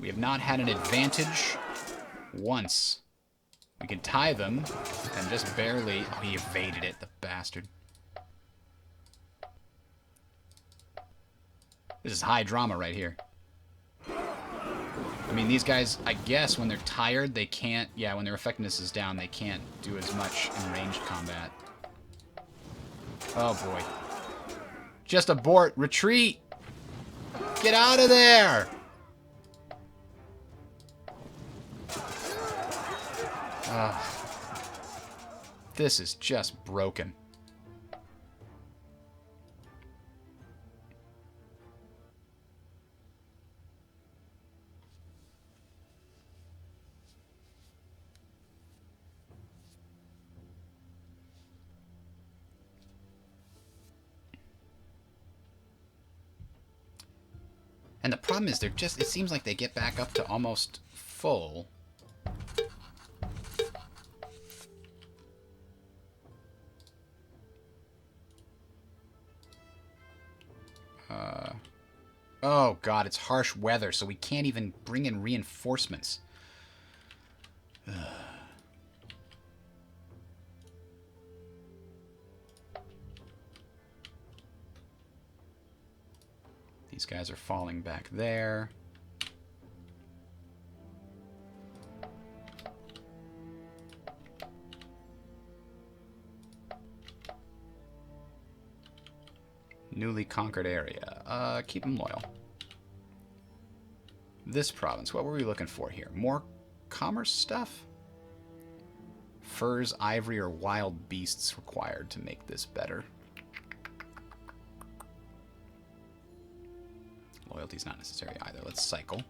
We have not had an advantage once. We can tie them and just barely... Oh, he evaded it, the bastard. This is high drama right here. I mean, these guys, I guess when they're tired, they can't... Yeah, when their effectiveness is down, they can't do as much in ranged combat. Oh, boy. Just abort. Retreat! Get out of there! This is just broken. And the problem is they're just, it seems like they get back up to almost full. Oh god, it's harsh weather, so we can't even bring in reinforcements. These guys are falling back there. Newly conquered area. Keep them loyal. This province, what were we looking for here? More commerce stuff? Furs, ivory, or wild beasts required to make this better. Loyalty's not necessary either. Let's cycle.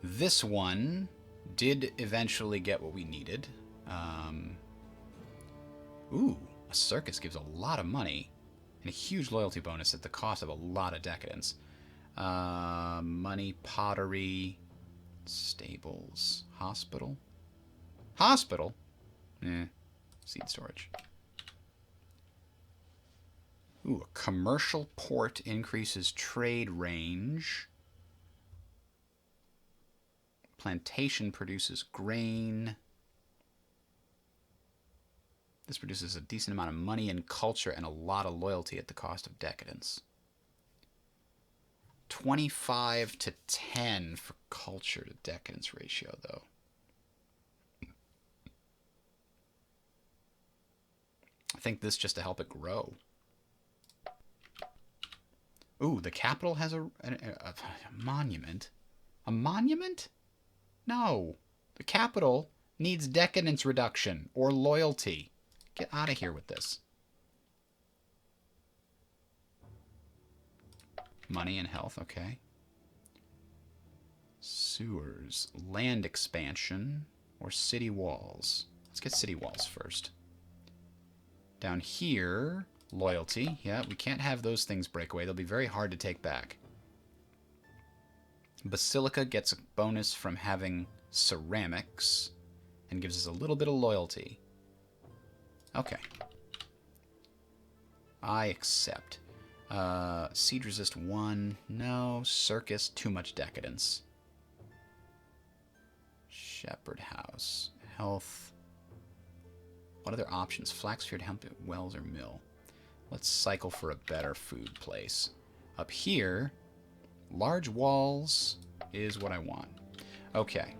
This one did eventually get what we needed. Ooh, a circus gives a lot of money and a huge loyalty bonus at the cost of a lot of decadence. Money, pottery, stables, hospital. Hospital? Seed storage. Ooh, a commercial port increases trade range. Plantation produces grain. This produces a decent amount of money and culture and a lot of loyalty at the cost of decadence. 25 to 10 for culture to decadence ratio, though. I think this just to help it grow. Ooh, the capital has a monument. A monument? No. The capital needs decadence reduction or loyalty. Get out of here with this. Money and health, okay. Sewers, land expansion, or city walls. Let's get city walls first. Down here, loyalty. Yeah, we can't have those things break away. They'll be very hard to take back. Basilica gets a bonus from having ceramics and gives us a little bit of loyalty. Okay. I accept. Siege resist 1. No. Circus, too much decadence. Shepherd house. Health. What other options? Flaxfield, hemp, wells, or mill? Let's cycle for a better food place. Up here, large walls is what I want. Okay.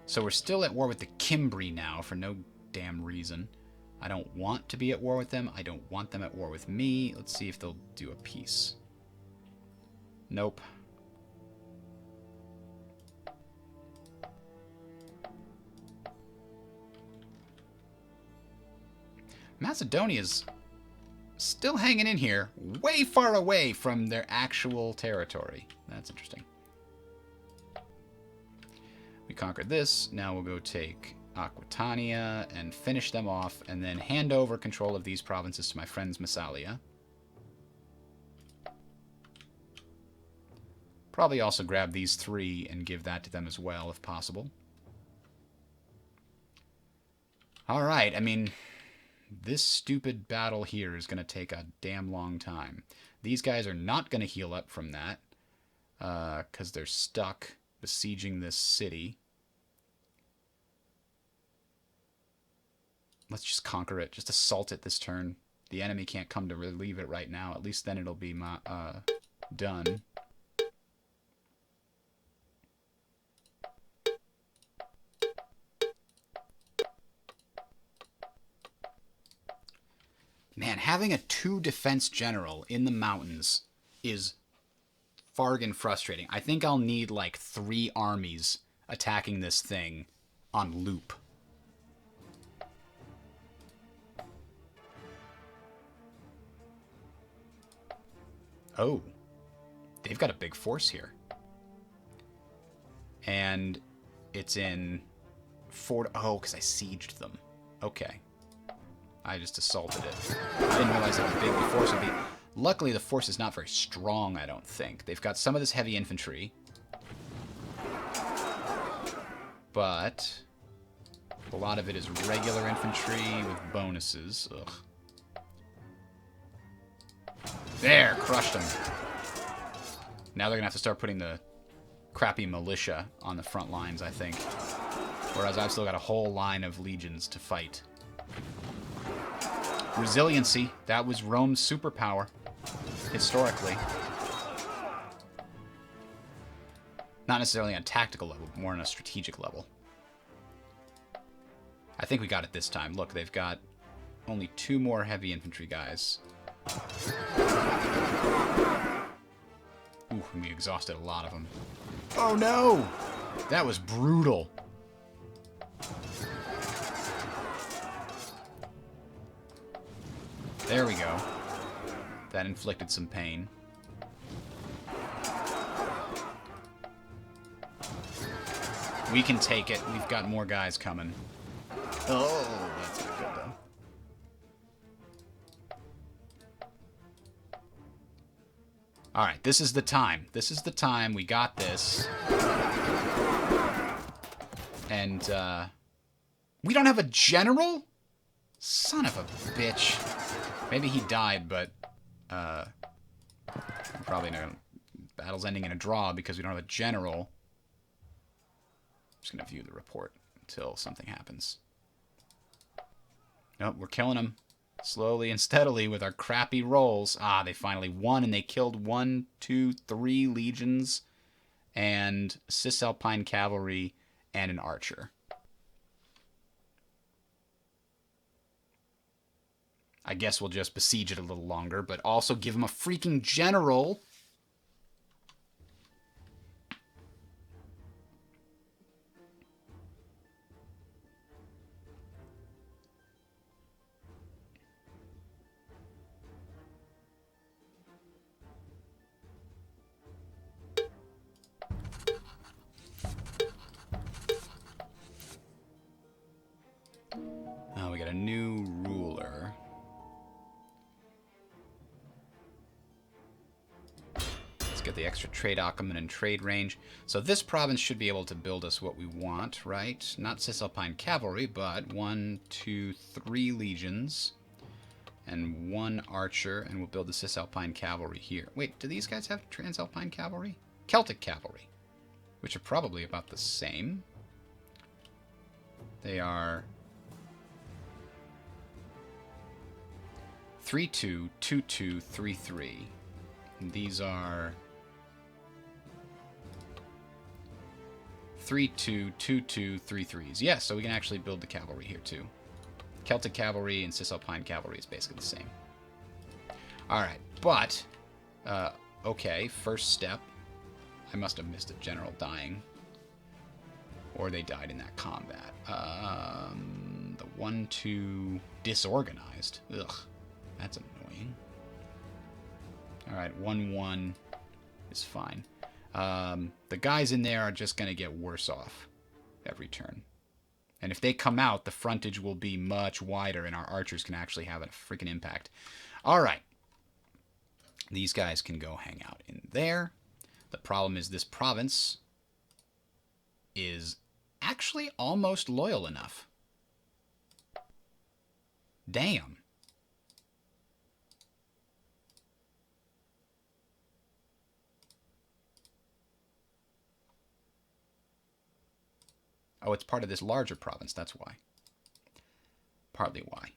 So we're still at war with the Cimbri now for no damn reason. I don't want to be at war with them. I don't want them at war with me. Let's see if they'll do a peace. Nope. Macedonia's still hanging in here, way far away from their actual territory. That's interesting. We conquered this. Now we'll go take Aquitania and finish them off, and then hand over control of these provinces to my friends Massalia. Probably also grab these 3 and give that to them as well, if possible. Alright, I mean, this stupid battle here is going to take a damn long time. These guys are not going to heal up from that, because they're stuck besieging this city. Let's just conquer it. Just assault it this turn. The enemy can't come to relieve it right now. At least then it'll be done. Man, having a 2 defense general in the mountains is fargan frustrating. I think I'll need like 3 armies attacking this thing on loop. Oh, they've got a big force here. And it's in Fort... Oh, because I sieged them. Okay. I just assaulted it. I didn't realize how big the force would be. Luckily, the force is not very strong, I don't think. They've got some of this heavy infantry. But a lot of it is regular infantry with bonuses. Ugh. There! Crushed them. Now they're going to have to start putting the crappy militia on the front lines, I think. Whereas I've still got a whole line of legions to fight. Resiliency. That was Rome's superpower. Historically. Not necessarily on a tactical level, but more on a strategic level. I think we got it this time. Look, they've got only 2 more heavy infantry guys. Ooh, we exhausted a lot of them. Oh no! That was brutal. There we go. That inflicted some pain. We can take it. We've got more guys coming. Oh, that's good though. Alright, this is the time. This is the time. We got this. And, we don't have a general? Son of a bitch. Maybe he died, but, probably no. Battle's ending in a draw because we don't have a general. I'm just gonna view the report until something happens. Nope, we're killing them. Slowly and steadily with our crappy rolls. Ah, they finally won, and they killed 1, 2, 3 legions, and Cisalpine cavalry, and an archer. I guess we'll just besiege it a little longer, but also give them a freaking general. Oh, we got a new ruler. Let's get the extra trade acumen and trade range. So this province should be able to build us what we want, right? Not Cisalpine cavalry, but 1, 2, 3 legions and 1 archer, and we'll build the Cisalpine cavalry here. Wait, do these guys have Transalpine cavalry? Celtic cavalry, which are probably about the same. They are 3-2, 2-2, 3-3. And these are 3-2, 2-2, 3-3s. Yeah, so we can actually build the cavalry here too. Celtic cavalry and Cisalpine cavalry is basically the same. Alright, but, okay, first step. I must have missed a general dying. Or they died in that combat. The 1-2 disorganized. Ugh, that's annoying. Alright, 1-1 is fine. The guys in there are just going to get worse off every turn. And if they come out, the frontage will be much wider, and our archers can actually have a freaking impact. Alright. These guys can go hang out in there. The problem is this province is actually almost loyal enough. Damn. Oh, it's part of this larger province, that's why. Partly why.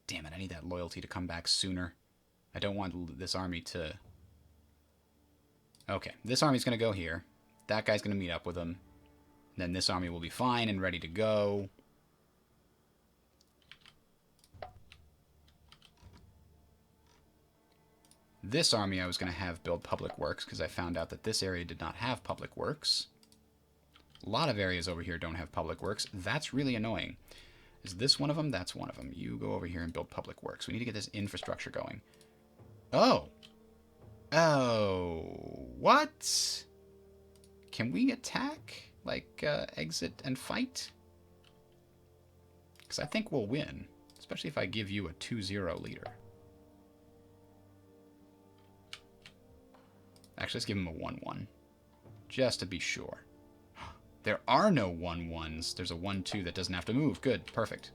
Damn it, I need that loyalty to come back sooner. I don't want this army to... Okay, this army's going to go here. That guy's going to meet up with him. Then this army will be fine and ready to go. This army I was going to have build public works because I found out that this area did not have public works. A lot of areas over here don't have public works. That's really annoying. Is this one of them? That's one of them. You go over here and build public works. We need to get this infrastructure going. Oh. Oh. What? Can we attack? Like, exit and fight? Because I think we'll win. Especially if I give you a 2-0 leader. Actually, let's give him a 1-1. Just to be sure. There are no 1-1s. There's a 1-2 that doesn't have to move. Good. Perfect.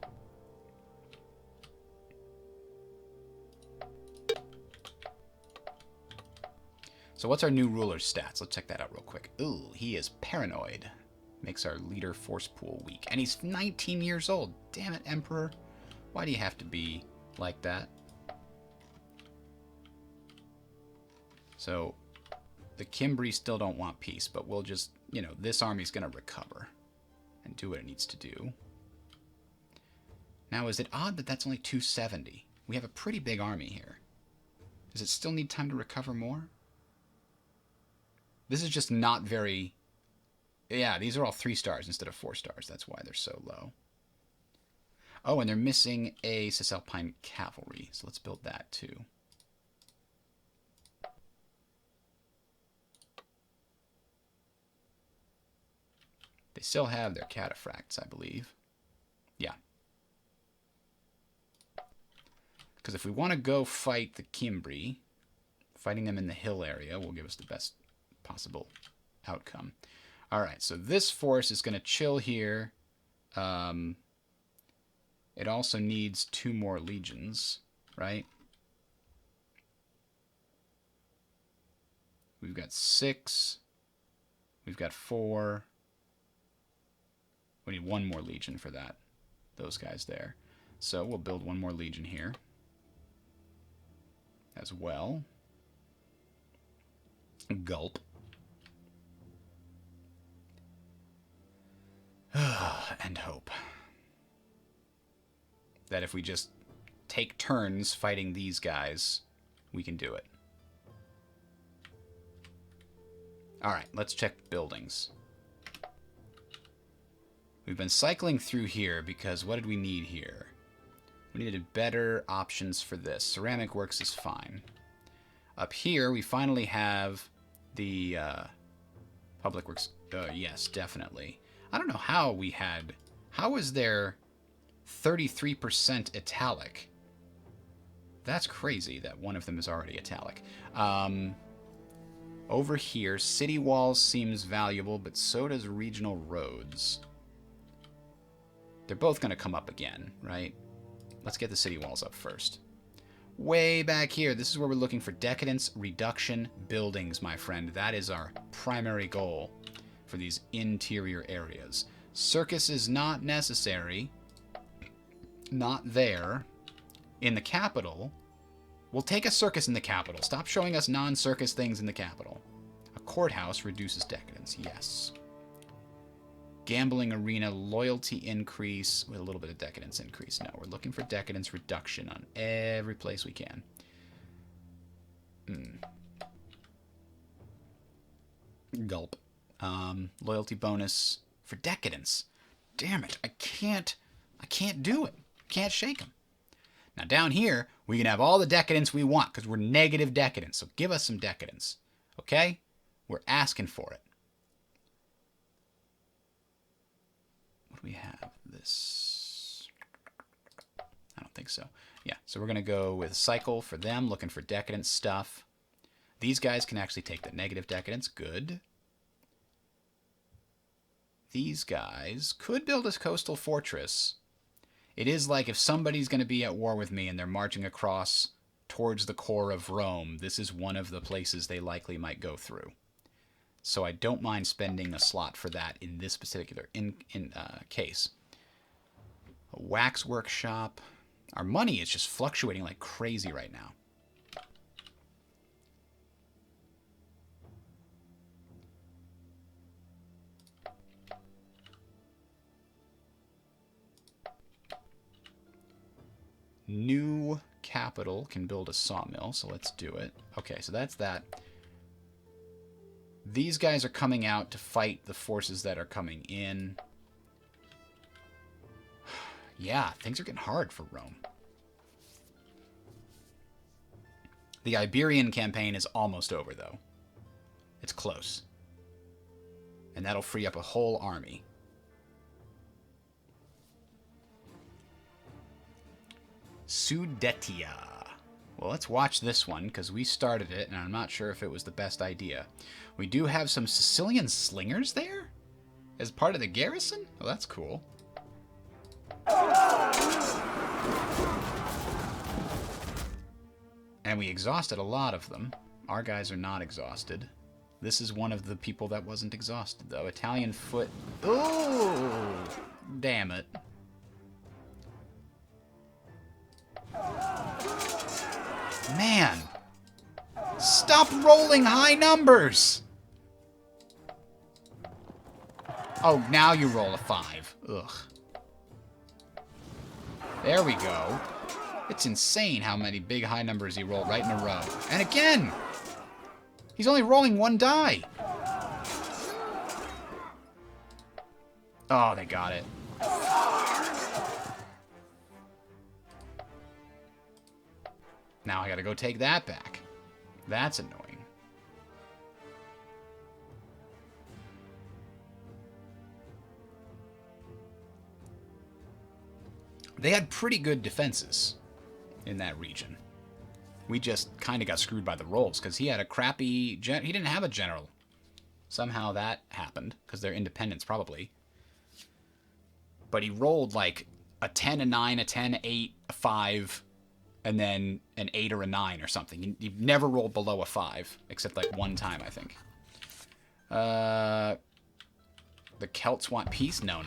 So what's our new ruler's stats? Let's check that out real quick. Ooh, he is paranoid. Makes our leader force pool weak. And he's 19 years old. Damn it, Emperor. Why do you have to be like that? So... The Cimbri still don't want peace, but we'll just, you know, this army's going to recover and do what it needs to do. Now, is it odd that that's only 270? We have a pretty big army here. Does it still need time to recover more? This is just not very... Yeah, these are all 3 stars instead of 4 stars. That's why they're so low. Oh, and they're missing a Cisalpine cavalry, so let's build that too. They still have their cataphracts, I believe. Yeah. Because if we want to go fight the Cimbri, fighting them in the hill area will give us the best possible outcome. All right, so this force is going to chill here. It also needs 2 more legions, right? We've got 6. We've got 4. We need 1 more legion for that. Those guys there. So we'll build 1 more legion here as well. Gulp. And hope that if we just take turns fighting these guys, we can do it. Alright, let's check buildings. We've been cycling through here because what did we need here? We needed better options for this. Ceramic works is fine. Up here, we finally have the public works. Yes, definitely. I don't know how we had... How is there 33% italic? That's crazy that one of them is already italic. Over here, city walls seems valuable, but so does regional roads. They're both going to come up again, right? Let's get the city walls up first. Way back here, this is where we're looking for decadence, reduction, buildings, my friend. That is our primary goal for these interior areas. Circus is not necessary. Not there. In the capital, we'll take a circus in the capital. Stop showing us non-circus things in the capital. A courthouse reduces decadence, yes. Gambling arena, loyalty increase with a little bit of decadence increase. No, we're looking for decadence reduction on every place we can. Gulp. Loyalty bonus for decadence. Damn it, I can't do it. Can't shake them. Now down here, we can have all the decadence we want because we're negative decadence. So give us some decadence. Okay? We're asking for it. What do we have? This. I don't think so. Yeah, so we're going to go with cycle for them, looking for decadence stuff. These guys can actually take the negative decadence. Good. These guys could build a coastal fortress. It is like if somebody's going to be at war with me and they're marching across towards the core of Rome, this is one of the places they likely might go through. So I don't mind spending a slot for that in this particular case. A wax workshop. Our money is just fluctuating like crazy right now. New capital can build a sawmill, so let's do it. Okay, so that's that. These guys are coming out to fight the forces that are coming in. Yeah, things are getting hard for Rome. The Iberian campaign is almost over, though. It's close. And that'll free up a whole army. Sudetia. Well, let's watch this one, because we started it, and I'm not sure if it was the best idea. We do have some Sicilian slingers there? As part of the garrison? Oh, that's cool. And we exhausted a lot of them. Our guys are not exhausted. This is one of the people that wasn't exhausted, though. Italian foot... Oh! Damn it. Man! Stop! Stop rolling high numbers! Oh, now you roll a 5. Ugh. There we go. It's insane how many big high numbers he rolled right in a row. And again! He's only rolling 1 die. Oh, they got it. Now I gotta go take that back. That's annoying. They had pretty good defenses in that region. We just kind of got screwed by the rolls because he had a crappy... he didn't have a general. Somehow that happened because they're independents probably. But he rolled like a 10, a 9, a 10, 8, a 5, and then an 8 or a 9 or something. He never rolled below a 5, except like one time, I think. The Celts want peace? No.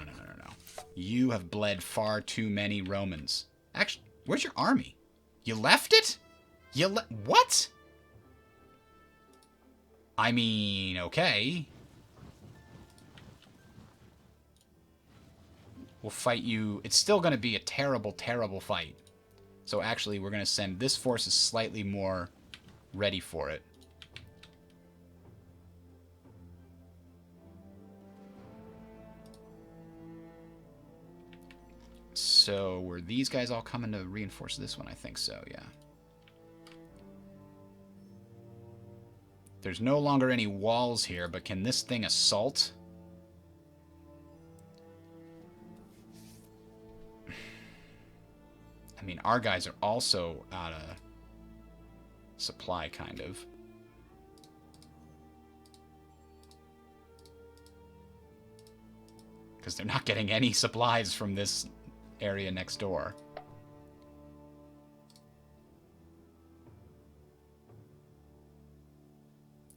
You have bled far too many Romans. Actually, where's your army? You left it? What? I mean, okay. We'll fight you. It's still going to be a terrible, terrible fight. So actually, we're going to send... This force is slightly more ready for it. So, were these guys all coming to reinforce this one? I think so, yeah. There's no longer any walls here, but can this thing assault? I mean, our guys are also out of supply, kind of. Because they're not getting any supplies from this area next door.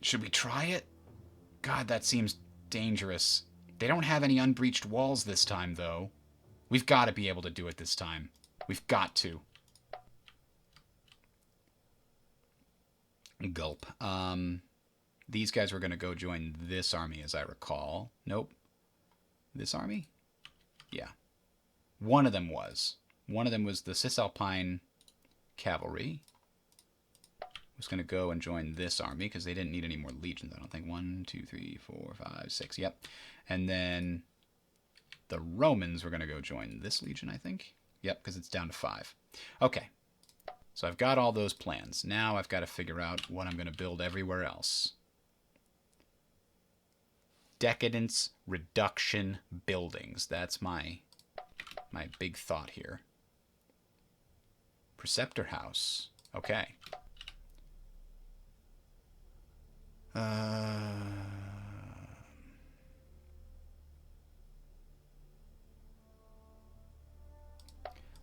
Should we try it? God, that seems dangerous. They don't have any unbreached walls this time, though. We've got to be able to do it this time. We've got to. Gulp. These guys were going to go join this army, as I recall. Nope. This army? Yeah. One of them was. One of them was the Cisalpine cavalry. Was going to go and join this army because they didn't need any more legions, I don't think. 1, 2, 3, 4, 5, 6. Yep. And then the Romans were going to go join this legion, I think. Yep, because it's down to 5. Okay. So I've got all those plans. Now I've got to figure out what I'm going to build everywhere else. Decadence reduction buildings. That's my big thought here. Preceptor house. Okay.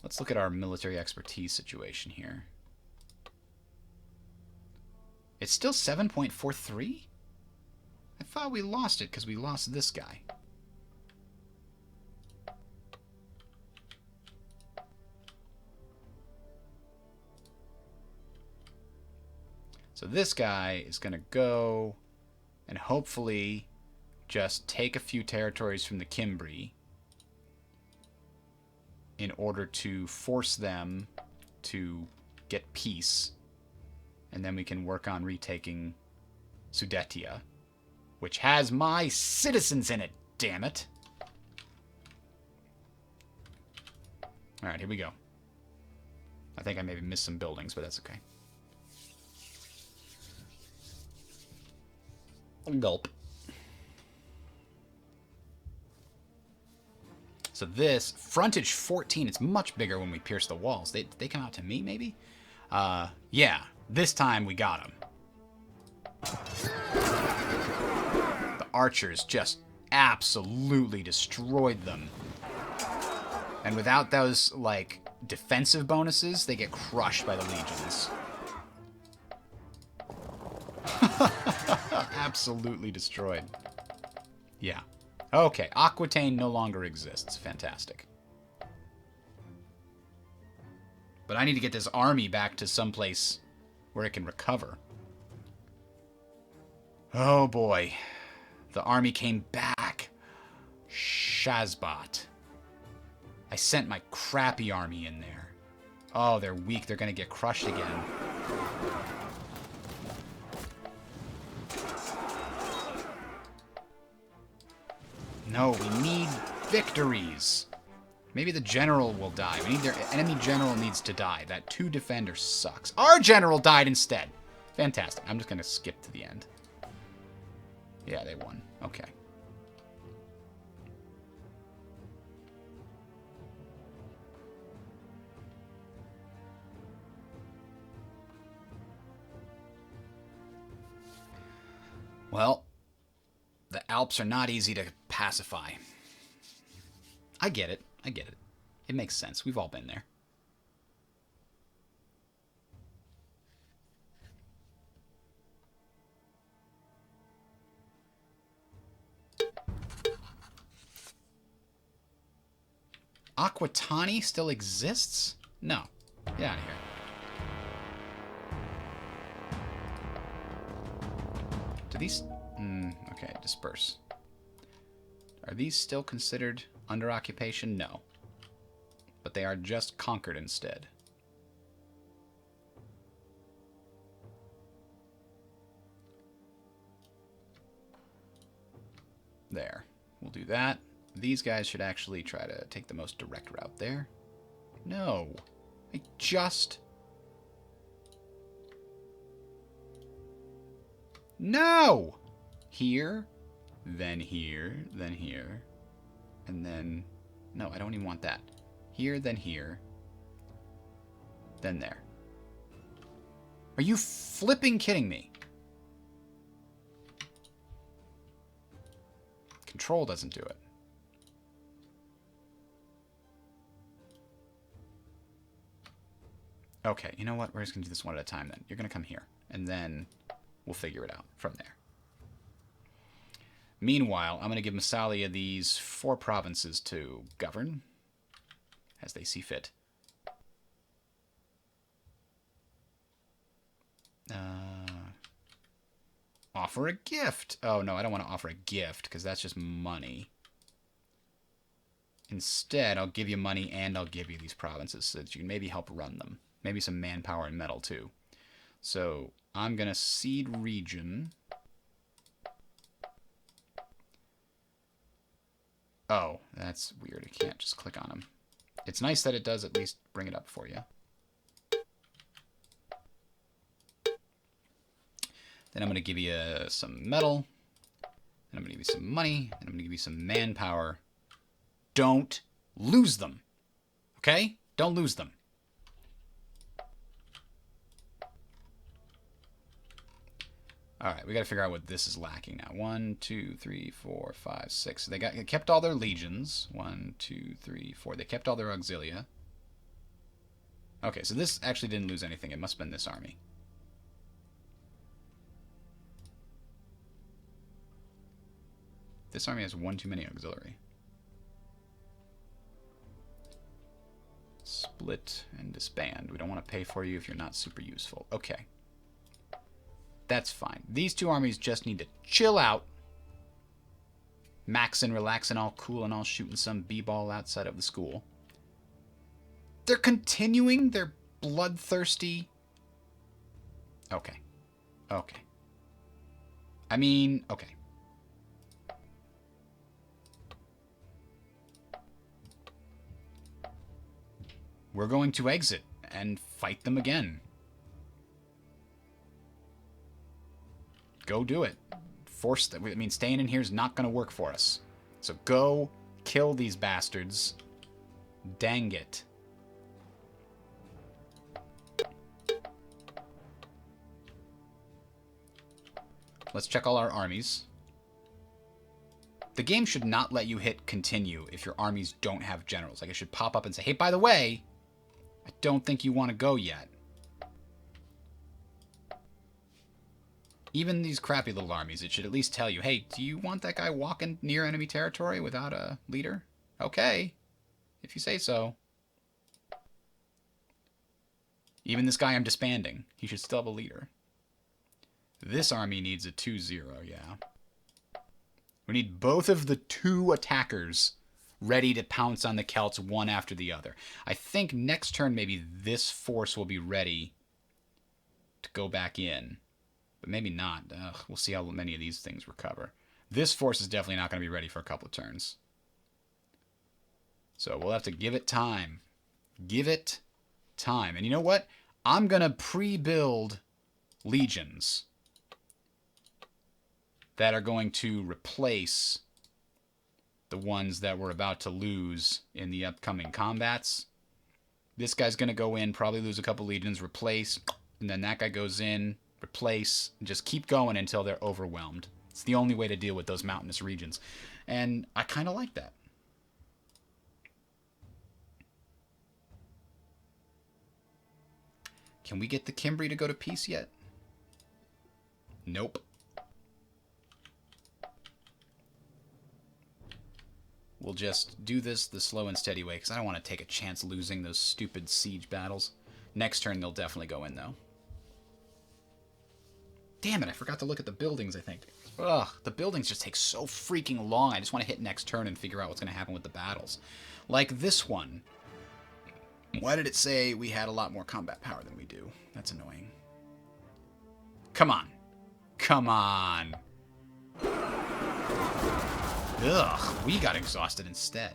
Let's look at our military expertise situation here. It's still 7.43? I thought we lost it because we lost this guy. So this guy is going to go and hopefully just take a few territories from the Cimbri in order to force them to get peace. And then we can work on retaking Sudetia, which has my citizens in it, damn it. Alright, here we go. I think I maybe missed some buildings, but that's okay. Gulp. So this, frontage 14, it's much bigger when we pierce the walls. They come out to me, maybe? Yeah, this time we got them. The archers just absolutely destroyed them. And without those, like, defensive bonuses, they get crushed by the legions. Absolutely destroyed. Yeah. Okay, Aquitaine no longer exists. Fantastic. But I need to get this army back to someplace where it can recover. Oh boy. The army came back. Shazbot. I sent my crappy army in there. Oh, they're weak. They're going to get crushed again. No, we need victories. Maybe the general will die. We need their enemy general needs to die. That 2 defender sucks. Our general died instead. Fantastic. I'm just going to skip to the end. Yeah, they won. Okay. Well, the Alps are not easy to pacify. I get it. I get it. It makes sense. We've all been there. Aquatani still exists? No. Get out of here. Do these... okay, disperse. Are these still considered under occupation? No. But they are just conquered instead. There. We'll do that. These guys should actually try to take the most direct route there. No. I just... No! Here, then here, then here, and then... No, I don't even want that. Here, then there. Are you flipping kidding me? Control doesn't do it. Okay, you know what? We're just going to do this one at a time then. You're going to come here, and then we'll figure it out from there. Meanwhile, I'm going to give Massalia these 4 provinces to govern as they see fit. Offer a gift. Oh, no, I don't want to offer a gift because that's just money. Instead, I'll give you money and I'll give you these provinces so that you can maybe help run them. Maybe some manpower and metal, too. So, I'm going to cede region. Oh, that's weird. I can't just click on them. It's nice that it does at least bring it up for you. Then I'm going to give you some metal. And I'm going to give you some money. And I'm going to give you some manpower. Don't lose them. Okay? Don't lose them. Alright, we got to figure out what this is lacking now. 1, 2, 3, 4, 5, 6. They kept all their legions. 1, 2, 3, 4. They kept all their auxilia. Okay, so this actually didn't lose anything. It must have been this army. This army has 1 too many auxiliary. Split and disband. We don't want to pay for you if you're not super useful. Okay. That's fine. These 2 armies just need to chill out. Maxing, relaxing, all cool and all shooting some b-ball outside of the school. They're continuing their bloodthirsty... Okay. Okay. I mean, okay. We're going to exit and fight them again. Go do it. Force them. I mean, staying in here is not going to work for us. So go kill these bastards. Dang it. Let's check all our armies. The game should not let you hit continue if your armies don't have generals. Like, it should pop up and say, hey, by the way, I don't think you want to go yet. Even these crappy little armies, it should at least tell you, hey, do you want that guy walking near enemy territory without a leader? Okay, if you say so. Even this guy I'm disbanding, he should still have a leader. This army needs a 2-0, yeah. We need both of the 2 attackers ready to pounce on the Celts one after the other. I think next turn maybe this force will be ready to go back in. But maybe not. We'll see how many of these things recover. This force is definitely not going to be ready for a couple of turns. So we'll have to give it time. Give it time. And you know what? I'm going to pre-build legions that are going to replace the ones that we're about to lose in the upcoming combats. This guy's going to go in, probably lose a couple legions, replace, and then that guy goes in, replace, and just keep going until they're overwhelmed. It's the only way to deal with those mountainous regions. And I kind of like that. Can we get the Cimbri to go to peace yet? Nope. We'll just do this the slow and steady way, because I don't want to take a chance losing those stupid siege battles. Next turn, they'll definitely go in, though. Damn it, I forgot to look at the buildings, I think. Ugh, the buildings just take so freaking long. I just want to hit next turn and figure out what's going to happen with the battles. Like this one. Why did it say we had a lot more combat power than we do? That's annoying. Come on. Come on. Ugh, we got exhausted instead.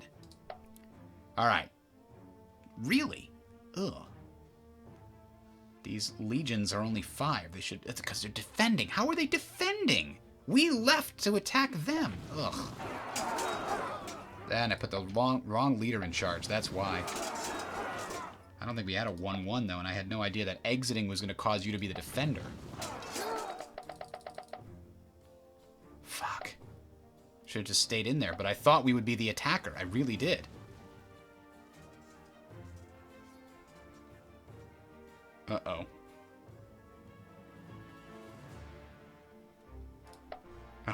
Alright. Really? Ugh. These legions are only 5. They should... It's because they're defending. How are they defending? We left to attack them. Ugh. And I put the wrong leader in charge. That's why. I don't think we had a 1-1, though, and I had no idea that exiting was going to cause you to be the defender. Fuck. Should have just stayed in there, but I thought we would be the attacker. I really did. Uh-oh.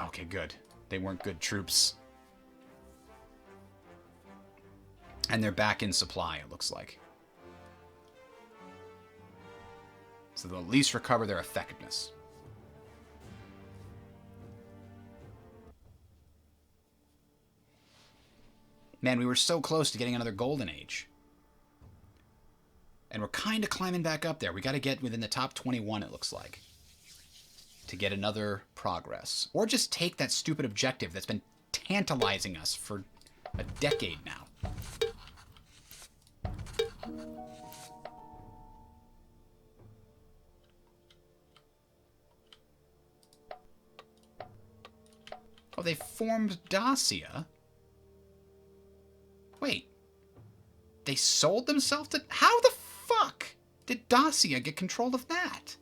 Okay, good. They weren't good troops. And they're back in supply, it looks like. So they'll at least recover their effectiveness. Man, we were so close to getting another golden age. And we're kind of climbing back up there. We got to get within the top 21, it looks like, to get another progress. Or just take that stupid objective that's been tantalizing us for a decade now. Oh, they formed Dacia? Wait. They sold themselves to... How the fuck did Dacia get control of that?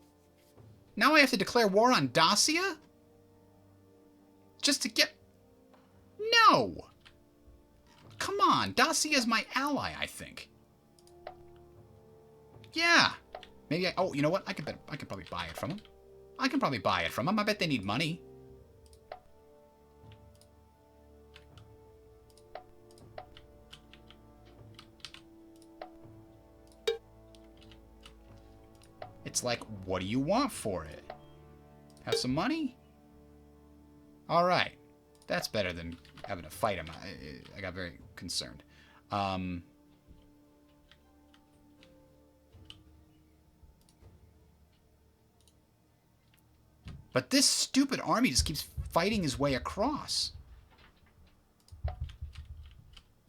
Now I have to declare war on Dacia? Just to get... No! Come on, Dacia is my ally, I think. Yeah. Maybe I... Oh, you know what? I could probably buy it from them. I can probably buy it from them. I bet they need money. It's like, what do you want for it? Have some money? Alright. That's better than having to fight him. I got very concerned. But this stupid army just keeps fighting his way across.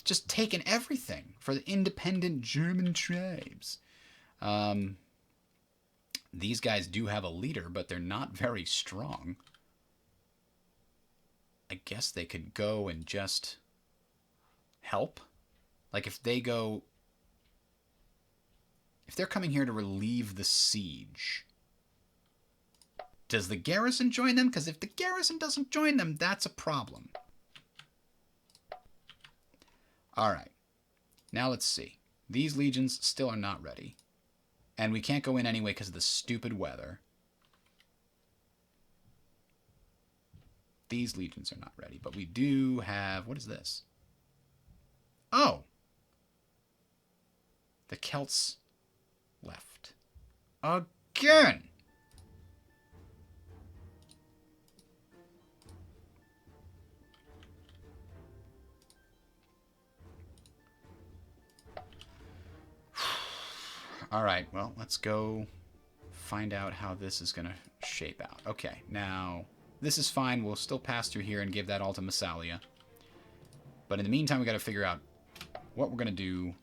Just taking everything for the independent German tribes. These guys do have a leader, but they're not very strong. I guess they could go and just help. Like if they go... If they're coming here to relieve the siege, does the garrison join them? Because if the garrison doesn't join them, that's a problem. Alright. Now let's see. These legions still are not ready. And we can't go in anyway because of the stupid weather. These legions are not ready. But we do have... What is this? Oh! The Celts left. Again! Alright, well, let's go find out how this is going to shape out. Okay, now, this is fine. We'll still pass through here and give that all to Massalia. But in the meantime, we got to figure out what we're going to do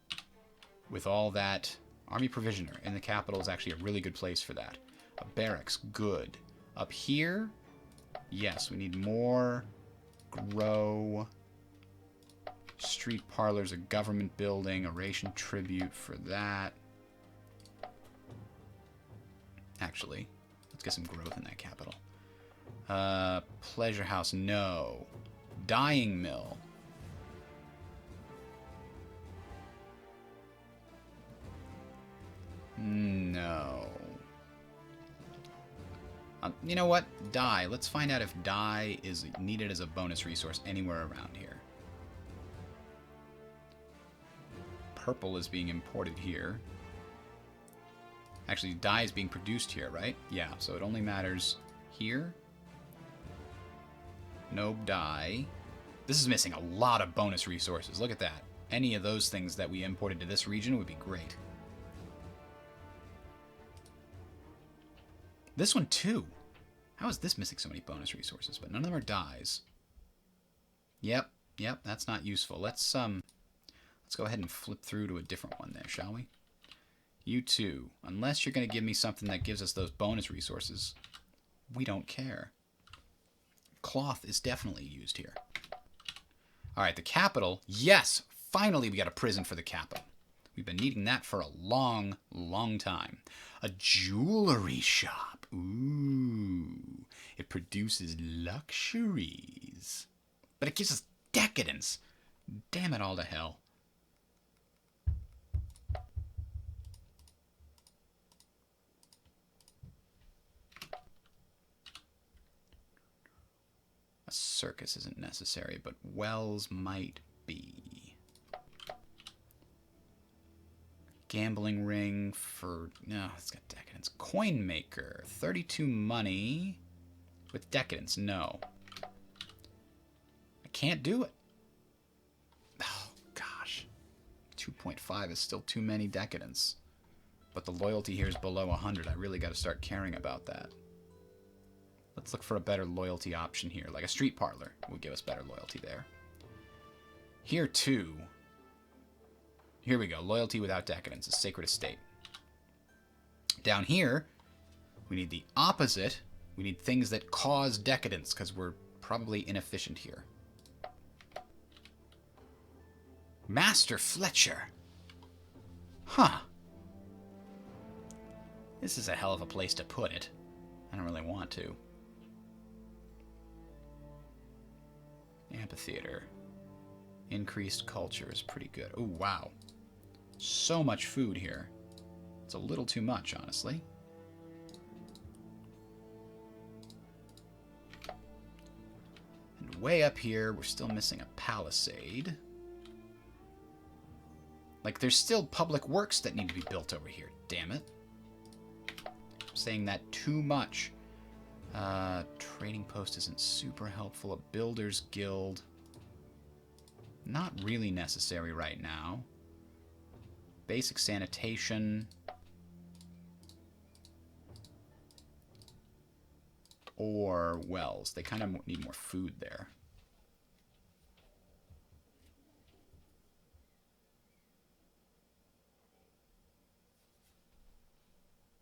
with all that. Army Provisioner in the capital is actually a really good place for that. A barracks, good. Up here, yes, we need more grow. Street parlors, a government building, a ration tribute for that. Actually, let's get some growth in that capital. Pleasure house, no. Dyeing mill. No. You know what? Dye. Let's find out if dye is needed as a bonus resource anywhere around here. Purple is being imported here. Actually, dye is being produced here, right? Yeah, so it only matters here. No dye. This is missing a lot of bonus resources. Look at that. Any of those things that we imported to this region would be great. This one, too. How is this missing so many bonus resources? But none of them are dyes. Yep, that's not useful. Let's go ahead and flip through to a different one there, shall we? You two, unless you're going to give me something that gives us those bonus resources, we don't care. Cloth is definitely used here. Alright, the capital. Yes, finally we got a prison for the capital. We've been needing that for a long, long time. A jewelry shop. Ooh. It produces luxuries. But it gives us decadence. Damn it all to hell. A circus isn't necessary, but wells might be. Gambling ring for... No, it's got decadence. Coin maker. 32 money with decadence. No. I can't do it. Oh, gosh. 2.5 is still too many decadence. But the loyalty here is below 100. I really got to start caring about that. Let's look for a better loyalty option here. Like a street parlor would give us better loyalty there. Here, too. Here we go. Loyalty without decadence. A sacred estate. Down here, we need the opposite. We need things that cause decadence, because we're probably inefficient here. Master Fletcher. Huh. This is a hell of a place to put it. I don't really want to. Amphitheater. Increased culture is pretty good. Oh, wow. So much food here. It's a little too much, honestly. And way up here, we're still missing a palisade. Like, there's still public works that need to be built over here. Damn it. I'm saying that too much. Trading post isn't super helpful. A builder's guild. Not really necessary right now. Basic sanitation. Or wells. They kind of need more food there.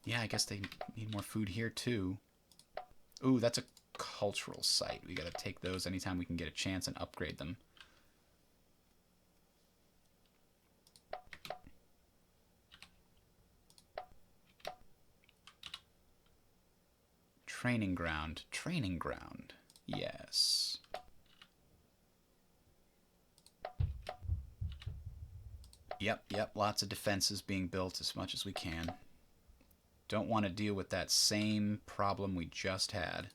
Yeah, I guess they need more food here too. Ooh, that's a cultural site. We gotta take those anytime we can get a chance and upgrade them. Training ground. Training ground. Yes. Yep. Lots of defenses being built as much as we can. Don't want to deal with that same problem we just had.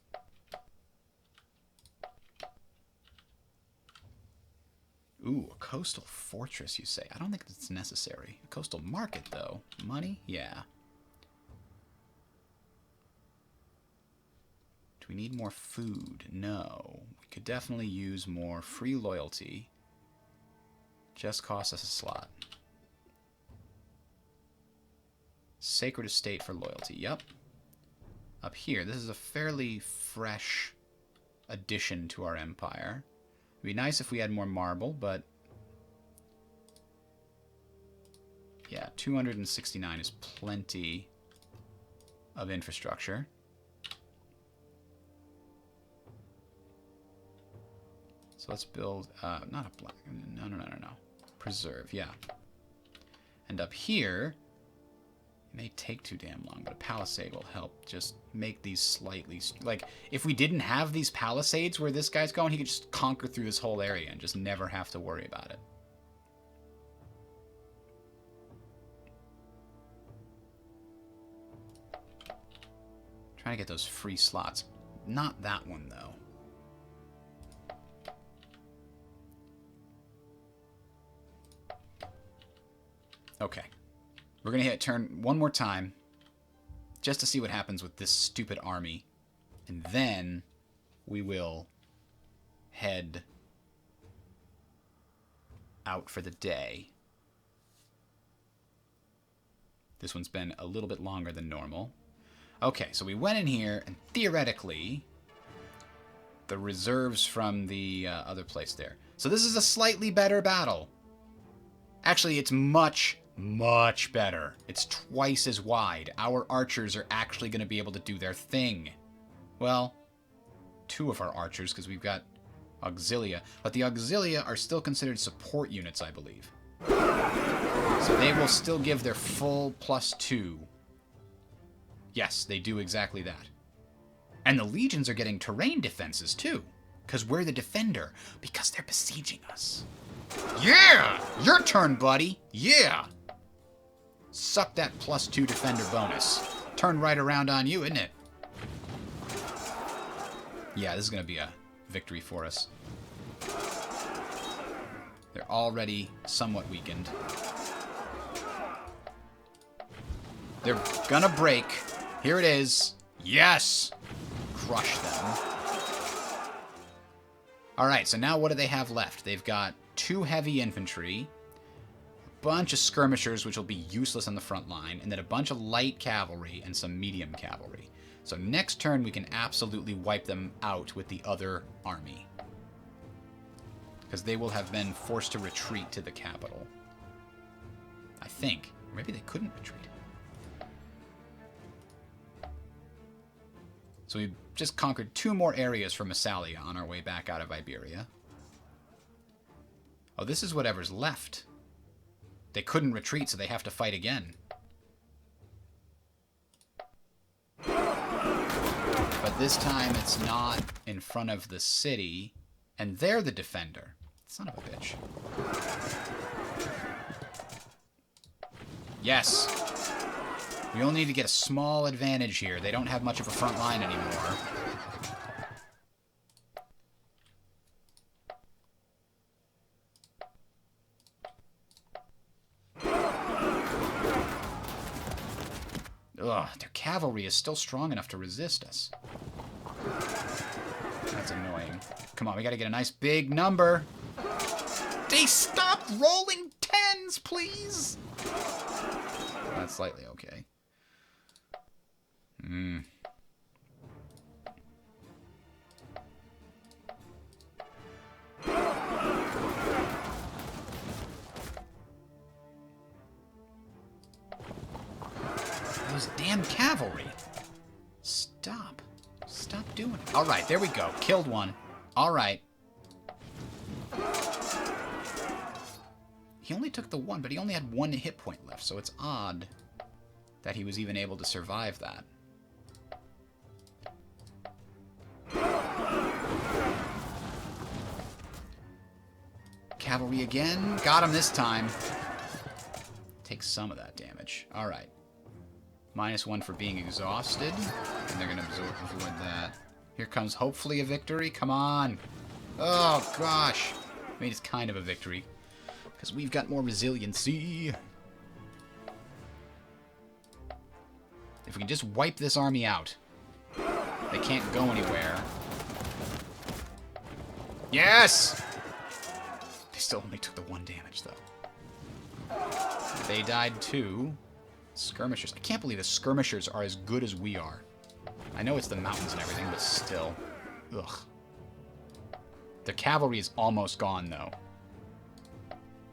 Ooh, a coastal fortress, you say? I don't think that's necessary. A coastal market, though. Money? Yeah. Do we need more food? No. We could definitely use more free loyalty. Just costs us a slot. Sacred Estate for loyalty. Yep. Up here, this is a fairly fresh addition to our empire. It'd be nice if we had more marble, but yeah, 269 is plenty of infrastructure. So let's build, not a black, no. Preserve, yeah. And up here, it may take too damn long, but a palisade will help just make these slightly, like, if we didn't have these palisades where this guy's going, he could just conquer through this whole area and just never have to worry about it. Trying to get those free slots. Not that one, though. Okay. We're going to hit turn one more time just to see what happens with this stupid army. And then we will head out for the day. This one's been a little bit longer than normal. Okay, so we went in here, and theoretically, the reserves from the other place there. So this is a slightly better battle. Actually, it's much better. It's twice as wide. Our archers are actually going to be able to do their thing. Well, two of our archers, because we've got auxilia. But the auxilia are still considered support units, I believe. So they will still give their full +2. Yes, they do exactly that. And the legions are getting terrain defenses, too. Because we're the defender. Because they're besieging us. Yeah! Your turn, buddy. Yeah! Suck that +2 defender bonus. Turn right around on you, isn't it? Yeah, this is going to be a victory for us. They're already somewhat weakened. They're gonna break. Here it is. Yes! Crush them. Alright, so now what do they have left? They've got 2 heavy infantry, a bunch of skirmishers, which will be useless on the front line, and then a bunch of light cavalry and some medium cavalry. So next turn we can absolutely wipe them out with the other army. Because they will have been forced to retreat to the capital. I think. Maybe they couldn't retreat. So we just conquered 2 more areas from Massalia on our way back out of Iberia. Oh, this is whatever's left. They couldn't retreat, so they have to fight again. But this time it's not in front of the city, and they're the defender. Son of a bitch. Yes! We only need to get a small advantage here. They don't have much of a front line anymore. Ugh, their cavalry is still strong enough to resist us. That's annoying. Come on, we gotta get a nice big number. They stop rolling 10s, please! That's slightly okay. Those damn cavalry. Stop. Stop doing it. Alright, there we go. Killed one. Alright. He only took the 1, but he only had 1 hit point left, so it's odd that he was even able to survive that. Cavalry again. Got him this time. Take some of that damage. Alright. -1 for being exhausted. And they're going to avoid that. Here comes hopefully a victory. Come on. Oh, gosh. I mean, it's kind of a victory. Because we've got more resiliency. If we can just wipe this army out. They can't go anywhere. Yes! They still only took the 1 damage, though. They died too. Skirmishers. I can't believe the skirmishers are as good as we are. I know it's the mountains and everything, but still. Ugh. The cavalry is almost gone, though.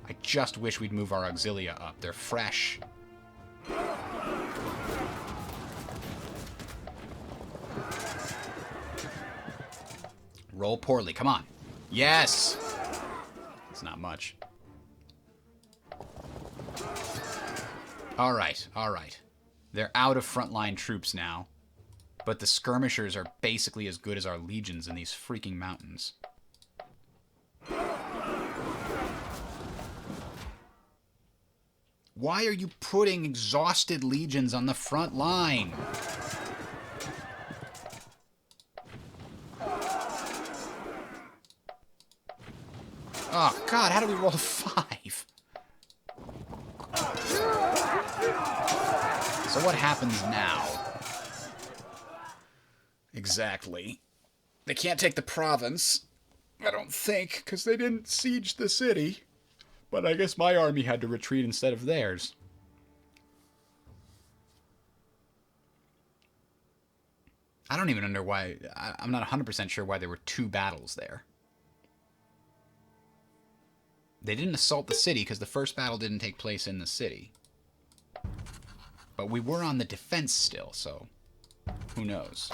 I just wish we'd move our auxilia up. They're fresh. Roll poorly. Come on. Yes! It's not much. Alright, alright. They're out of frontline troops now. But the skirmishers are basically as good as our legions in these freaking mountains. Why are you putting exhausted legions on the front line? Oh, God, how do we roll a 5? So what happens now? Exactly. They can't take the province, I don't think, because they didn't siege the city. But I guess my army had to retreat instead of theirs. I don't even know why. I'm not 100% sure why there were 2 battles there. They didn't assault the city because the first battle didn't take place in the city. But we were on the defense still, so who knows?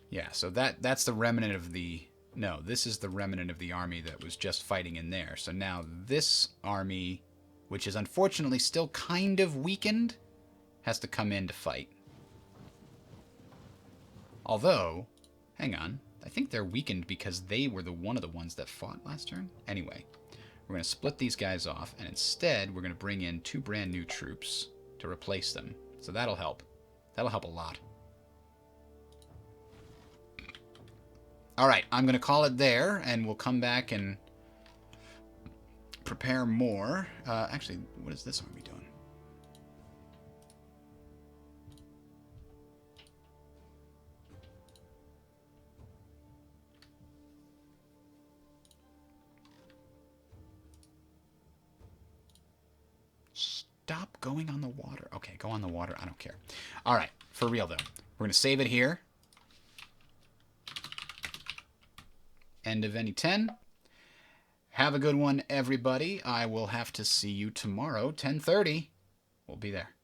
Yeah, so that's the remnant of the... No, this is the remnant of the army that was just fighting in there. So now this army, which is unfortunately still kind of weakened, has to come in to fight. Although, hang on, I think they're weakened because they were one of the ones that fought last turn. Anyway, we're going to split these guys off, and instead we're going to bring in 2 brand new troops to replace them. So that'll help. That'll help a lot. Alright, I'm going to call it there, and we'll come back and prepare more. Actually, what is this army doing? Stop going on the water. Okay, go on the water. I don't care. Alright, for real, though. We're going to save it here. End of Veni 10. Have a good one, everybody. I will have to see you tomorrow, 10:30. We'll be there.